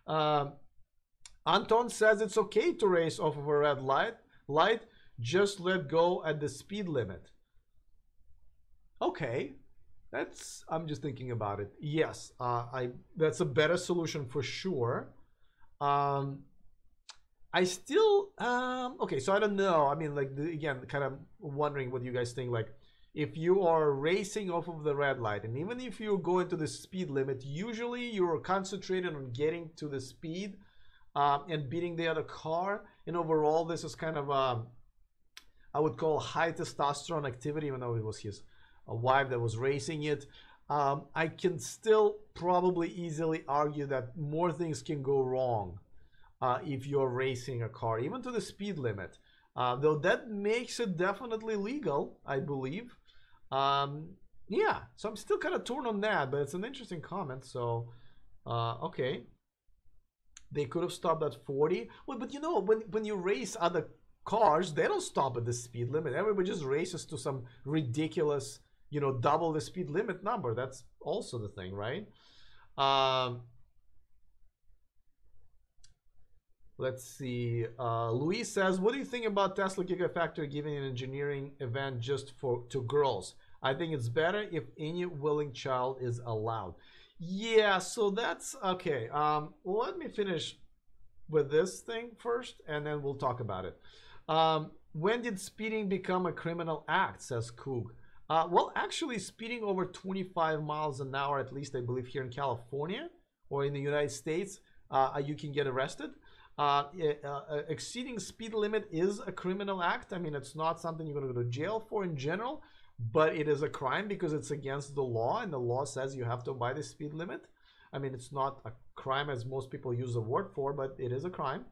Anton says it's okay to race off of a red light. Just let go at the speed limit. Okay, I'm just thinking about it. Yes, that's a better solution for sure. I still okay, so I don't know. I mean, like, again, kind of wondering what you guys think. Like, if you are racing off of the red light, and even if you go into the speed limit, usually you're concentrated on getting to the speed and beating the other car. And overall, this is kind of I would call high testosterone activity, even though it was his wife that was racing it. I can still probably easily argue that more things can go wrong if you're racing a car, even to the speed limit. Though that makes it definitely legal, I believe. Yeah, so I'm still kind of torn on that, but it's an interesting comment. So, okay. They could have stopped at 40. Well, but you know, when you race other cars, they don't stop at the speed limit. Everybody just races to some ridiculous, you know, double the speed limit number. That's also the thing, right? Let's see. Luis says, what do you think about Tesla Gigafactory giving an engineering event just to girls? I think it's better if any willing child is allowed. Yeah, so that's okay. Let me finish with this thing first, and then we'll talk about it. When did speeding become a criminal act, says Coog? Well, actually, speeding over 25 miles an hour, at least I believe here in California or in the United States, you can get arrested. Exceeding speed limit is a criminal act. I mean, it's not something you're going to go to jail for in general, but it is a crime because it's against the law, and the law says you have to obey the speed limit. I mean, it's not a crime as most people use the word for, but it is a crime.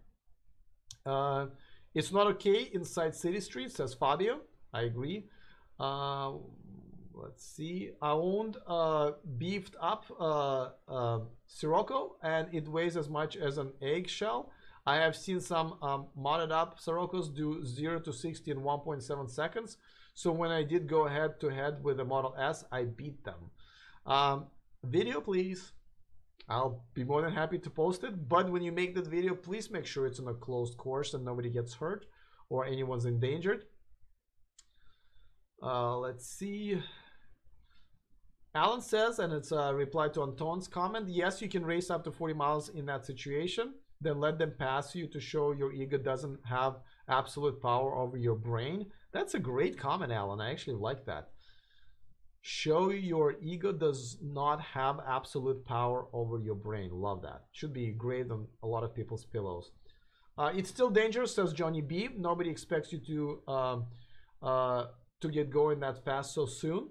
It's not okay inside city streets, says Fabio. I agree. Let's see. I owned beefed up Sirocco, and it weighs as much as an eggshell. I have seen some modded up Siroccos do 0 to 60 in 1.7 seconds. So when I did go head to head with the Model S, I beat them. Video, please. I'll be more than happy to post it. But when you make that video, please make sure it's in a closed course and nobody gets hurt or anyone's endangered. Let's see. Alan says, and it's a reply to Anton's comment, yes, you can race up to 40 miles in that situation. Then let them pass you to show your ego doesn't have absolute power over your brain. That's a great comment, Alan. I actually like that. Show your ego does not have absolute power over your brain. Love that. Should be engraved on a lot of people's pillows. It's still dangerous, says Johnny B. Nobody expects you to get going that fast so soon.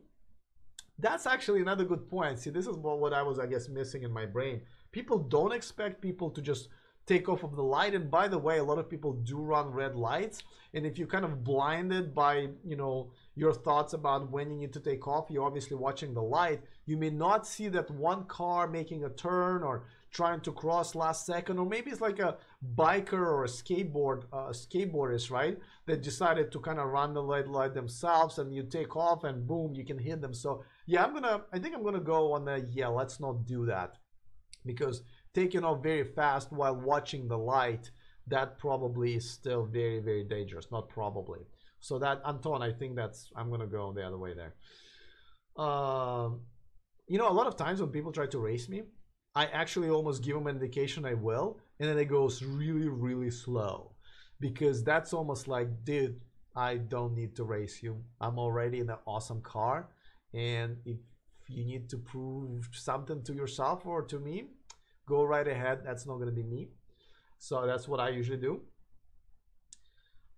That's actually another good point. See, this is what I was, I guess, missing in my brain. People don't expect people to just take off of the light. And by the way, a lot of people do run red lights. And if you're kind of blinded by, you know, your thoughts about when you need to take off, you're obviously watching the light. You may not see that one car making a turn or trying to cross last second, or maybe it's like a biker or a skateboardist, right? That decided to kind of run the light themselves, and you take off and boom, you can hit them. So yeah, I think I'm gonna go on the, yeah, let's not do that, because taking off very fast while watching the light, that probably is still very, very dangerous. Not probably. So that, Anton, I think I'm gonna go the other way there. You know, a lot of times when people try to race me, I actually almost give them an indication I will, and then it goes really, really slow, because that's almost like, dude, I don't need to race you. I'm already in an awesome car, and if you need to prove something to yourself or to me, go right ahead. That's not going to be me. So that's what I usually do.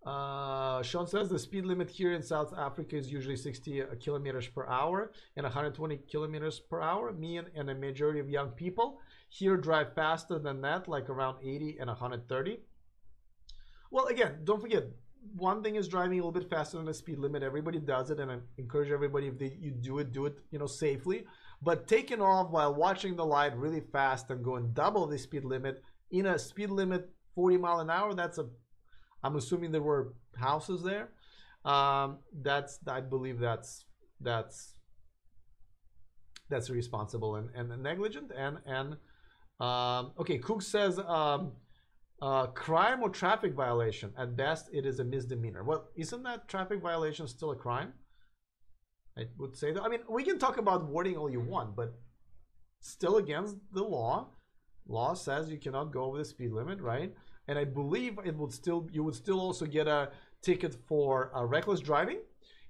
Sean says the speed limit here in South Africa is usually 60 kilometers per hour and 120 kilometers per hour. Me and a majority of young people here drive faster than that, like around 80 and 130. Well, again, don't forget, one thing is driving a little bit faster than the speed limit. Everybody does it, and I encourage everybody, if you do it, you know, safely. But taking off while watching the light really fast and going double the speed limit in a speed limit 40 mile an hour, that's a, I'm assuming there were houses there. That's, I believe that's irresponsible and negligent. And okay, Cook says crime or traffic violation. At best, it is a misdemeanor. Well, isn't that traffic violation still a crime? I would say that. I mean, we can talk about wording all you want, but still against the law. Law says you cannot go over the speed limit, right? And I believe it would still, you would still also get a ticket for reckless driving,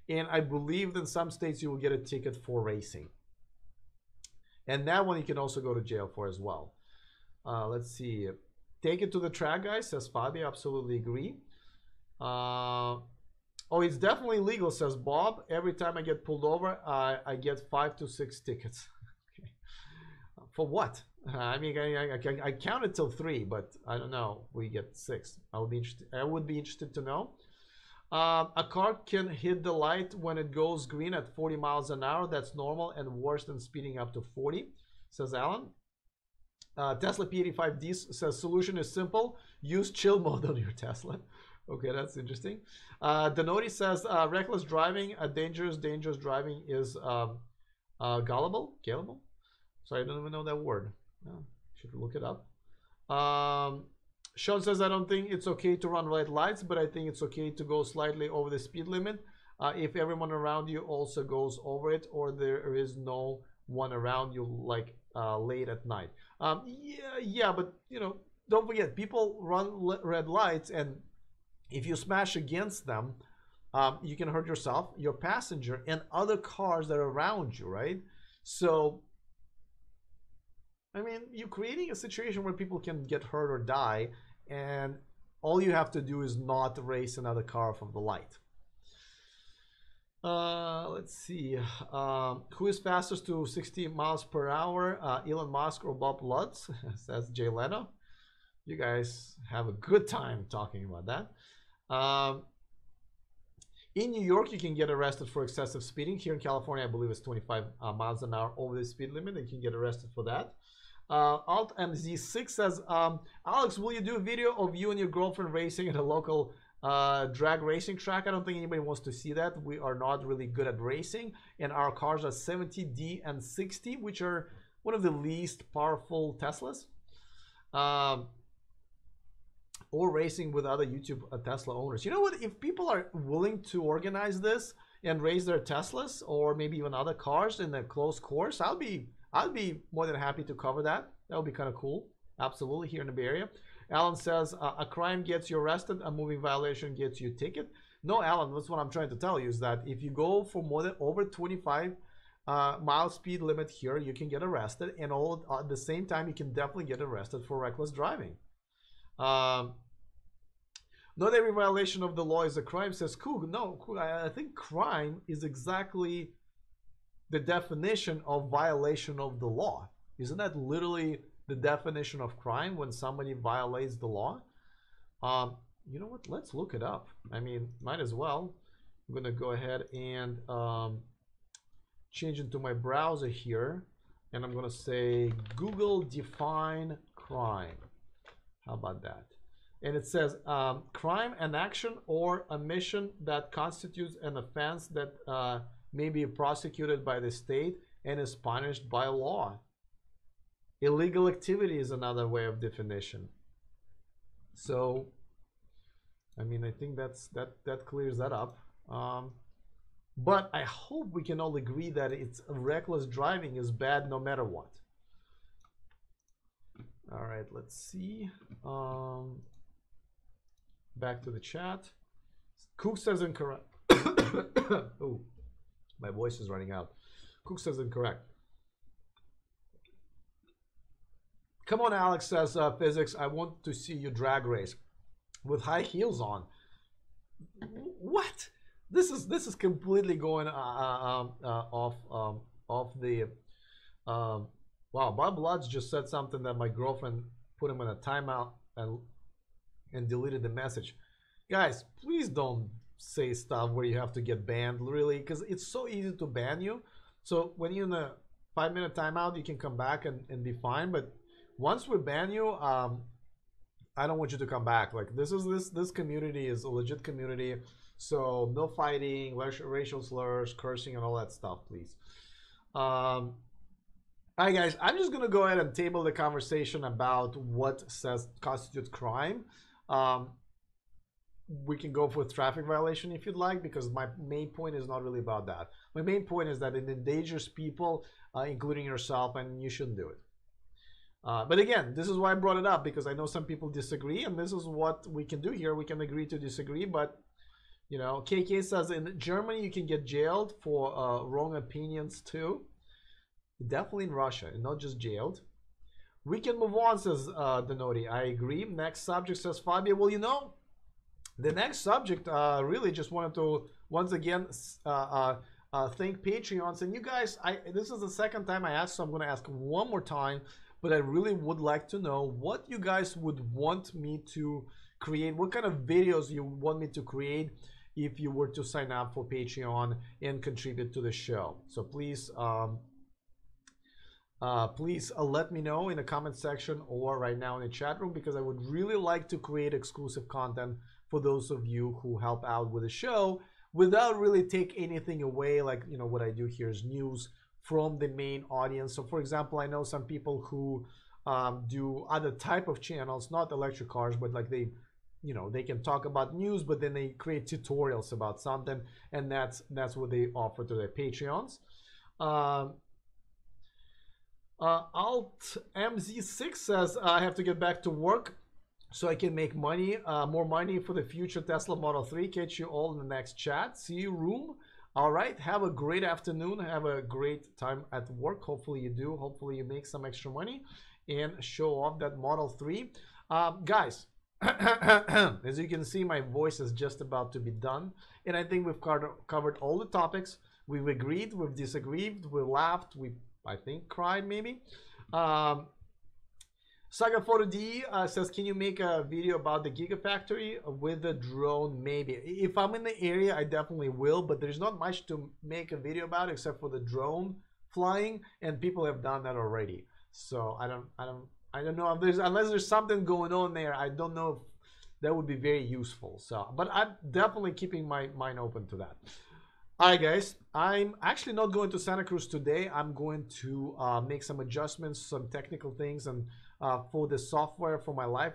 and I believe in some states you will get a ticket for racing. And that one you can also go to jail for as well. Let's see. Take it to the track, guys, says Fabio. Absolutely agree. Oh, it's definitely legal, says Bob. Every time I get pulled over, I get 5 to 6 tickets. Okay. For what? I mean, I counted till 3, but I don't know. We get 6. I would be interested to know. A car can hit the light when it goes green at 40 miles an hour. That's normal and worse than speeding up to 40, says Alan. Tesla P85D says solution is simple. Use chill mode on your Tesla. Okay, that's interesting. Denoti says reckless driving, dangerous driving is gullible. Sorry, I don't even know that word. Should look it up. Sean says, I don't think it's okay to run red lights, but I think it's okay to go slightly over the speed limit if everyone around you also goes over it, or there is no one around you, like late at night. Yeah, but you know, don't forget, people run red lights, and if you smash against them, you can hurt yourself, your passenger, and other cars that are around you, right? So, I mean, you're creating a situation where people can get hurt or die, and all you have to do is not race another car from the light. Let's see. Who is fastest to 60 miles per hour? Elon Musk or Bob Lutz? Says Jay Leno. You guys have a good time talking about that. In New York, you can get arrested for excessive speeding. Here in California, I believe it's 25 miles an hour over the speed limit, and you can get arrested for that. Alt MZ6 says, Alex, will you do a video of you and your girlfriend racing at a local drag racing track? I don't think anybody wants to see that. We are not really good at racing, and our cars are 70D and 60, which are one of the least powerful Teslas. Or racing with other YouTube Tesla owners. You know what? If people are willing to organize this and race their Teslas or maybe even other cars in a close course, I'll be more than happy to cover that. That would be kind of cool. Absolutely, here in the Bay Area. Alan says a crime gets you arrested, a moving violation gets you a ticket. No, Alan, that's what I'm trying to tell you, is that if you go for more than over 25 mile speed limit here, you can get arrested, and all at the same time you can definitely get arrested for reckless driving. Not every violation of the law is a crime, says Coog. No, I think crime is exactly the definition of violation of the law. Isn't that literally the definition of crime, when somebody violates the law? You know what? Let's look it up. I mean, might as well. I'm going to go ahead and change into my browser here, and I'm going to say Google define crime. How about that? And it says crime, an action or omission that constitutes an offense that may be prosecuted by the state and is punished by law. Illegal activity is another way of definition. So, I mean, I think that clears that up. But I hope we can all agree that it's reckless driving is bad no matter what. All right, let's see. Back to the chat. Cook says incorrect. Oh, my voice is running out. Cook says incorrect. Come on, Alex, says physics. I want to see you drag race with high heels on. What? This is completely going off the. Wow, Bob Lutz just said something that my girlfriend put him in a timeout and deleted the message. Guys, please don't say stuff where you have to get banned, really, because it's so easy to ban you. So when you're in a 5-minute timeout, you can come back and be fine. But once we ban you, I I don't want you to come back. Like this community is a legit community, so no fighting, racial slurs, cursing, and all that stuff, please. All right, guys, I'm just gonna go ahead and table the conversation about what constitutes crime. We can go for traffic violation if you'd like, because my main point is not really about that. My main point is that it endangers people, including yourself, and you shouldn't do it. But again, this is why I brought it up, because I know some people disagree, and this is what we can do here. We can agree to disagree, but you know, KK says in Germany you can get jailed for wrong opinions too. Definitely in Russia, and not just jailed. We can move on, says Denoti. I agree. Next subject, says Fabio. Well, you know, the next subject, really just wanted to once again thank Patreons. And you guys, this is the second time I asked, so I'm going to ask one more time. But I really would like to know what you guys would want me to create. What kind of videos you want me to create if you were to sign up for Patreon and contribute to the show. So please, please let me know in the comment section or right now in the chat room, because I would really like to create exclusive content for those of you who help out with the show without really take anything away. Like, you know, what I do here is news from the main audience. So for example, I know some people who do other type of channels, not electric cars, but like they, you know, they can talk about news, but then they create tutorials about something, and that's what they offer to their Patreons. Alt MZ6 says, I have to get back to work so I can make money, more money for the future Tesla Model 3. Catch you all in the next chat. See you, room. All right, have a great afternoon. Have a great time at work. Hopefully you do. Hopefully you make some extra money and show off that Model 3. Guys, as you can see, my voice is just about to be done. And I think we've covered all the topics. We've agreed, we've disagreed, we laughed, we, I think, cried maybe. Saga Photo D says, can you make a video about the Gigafactory with the drone? Maybe. If I'm in the area, I definitely will, but there's not much to make a video about except for the drone flying, and people have done that already. So I don't know if unless there's something going on there, I don't know if that would be very useful. So, but I'm definitely keeping my mind open to that. All right, guys, I'm actually not going to Santa Cruz today. I'm going to make some adjustments, some technical things, and for the software for my live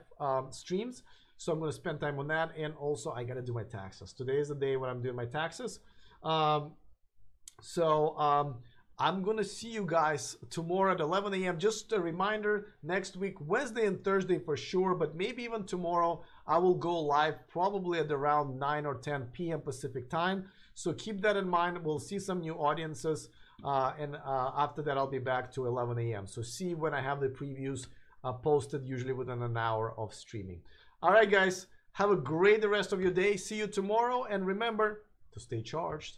streams. So I'm going to spend time on that. And also I got to do my taxes. Today is the day when I'm doing my taxes. I'm going to see you guys tomorrow at 11 a.m. Just a reminder, next week, Wednesday and Thursday for sure, but maybe even tomorrow, I will go live probably at around 9 or 10 p.m. Pacific time. So keep that in mind. We'll see some new audiences. And after that, I'll be back to 11 a.m. So see when I have the previews posted, usually within an hour of streaming. All right, guys, have a great rest of your day. See you tomorrow. And remember to stay charged.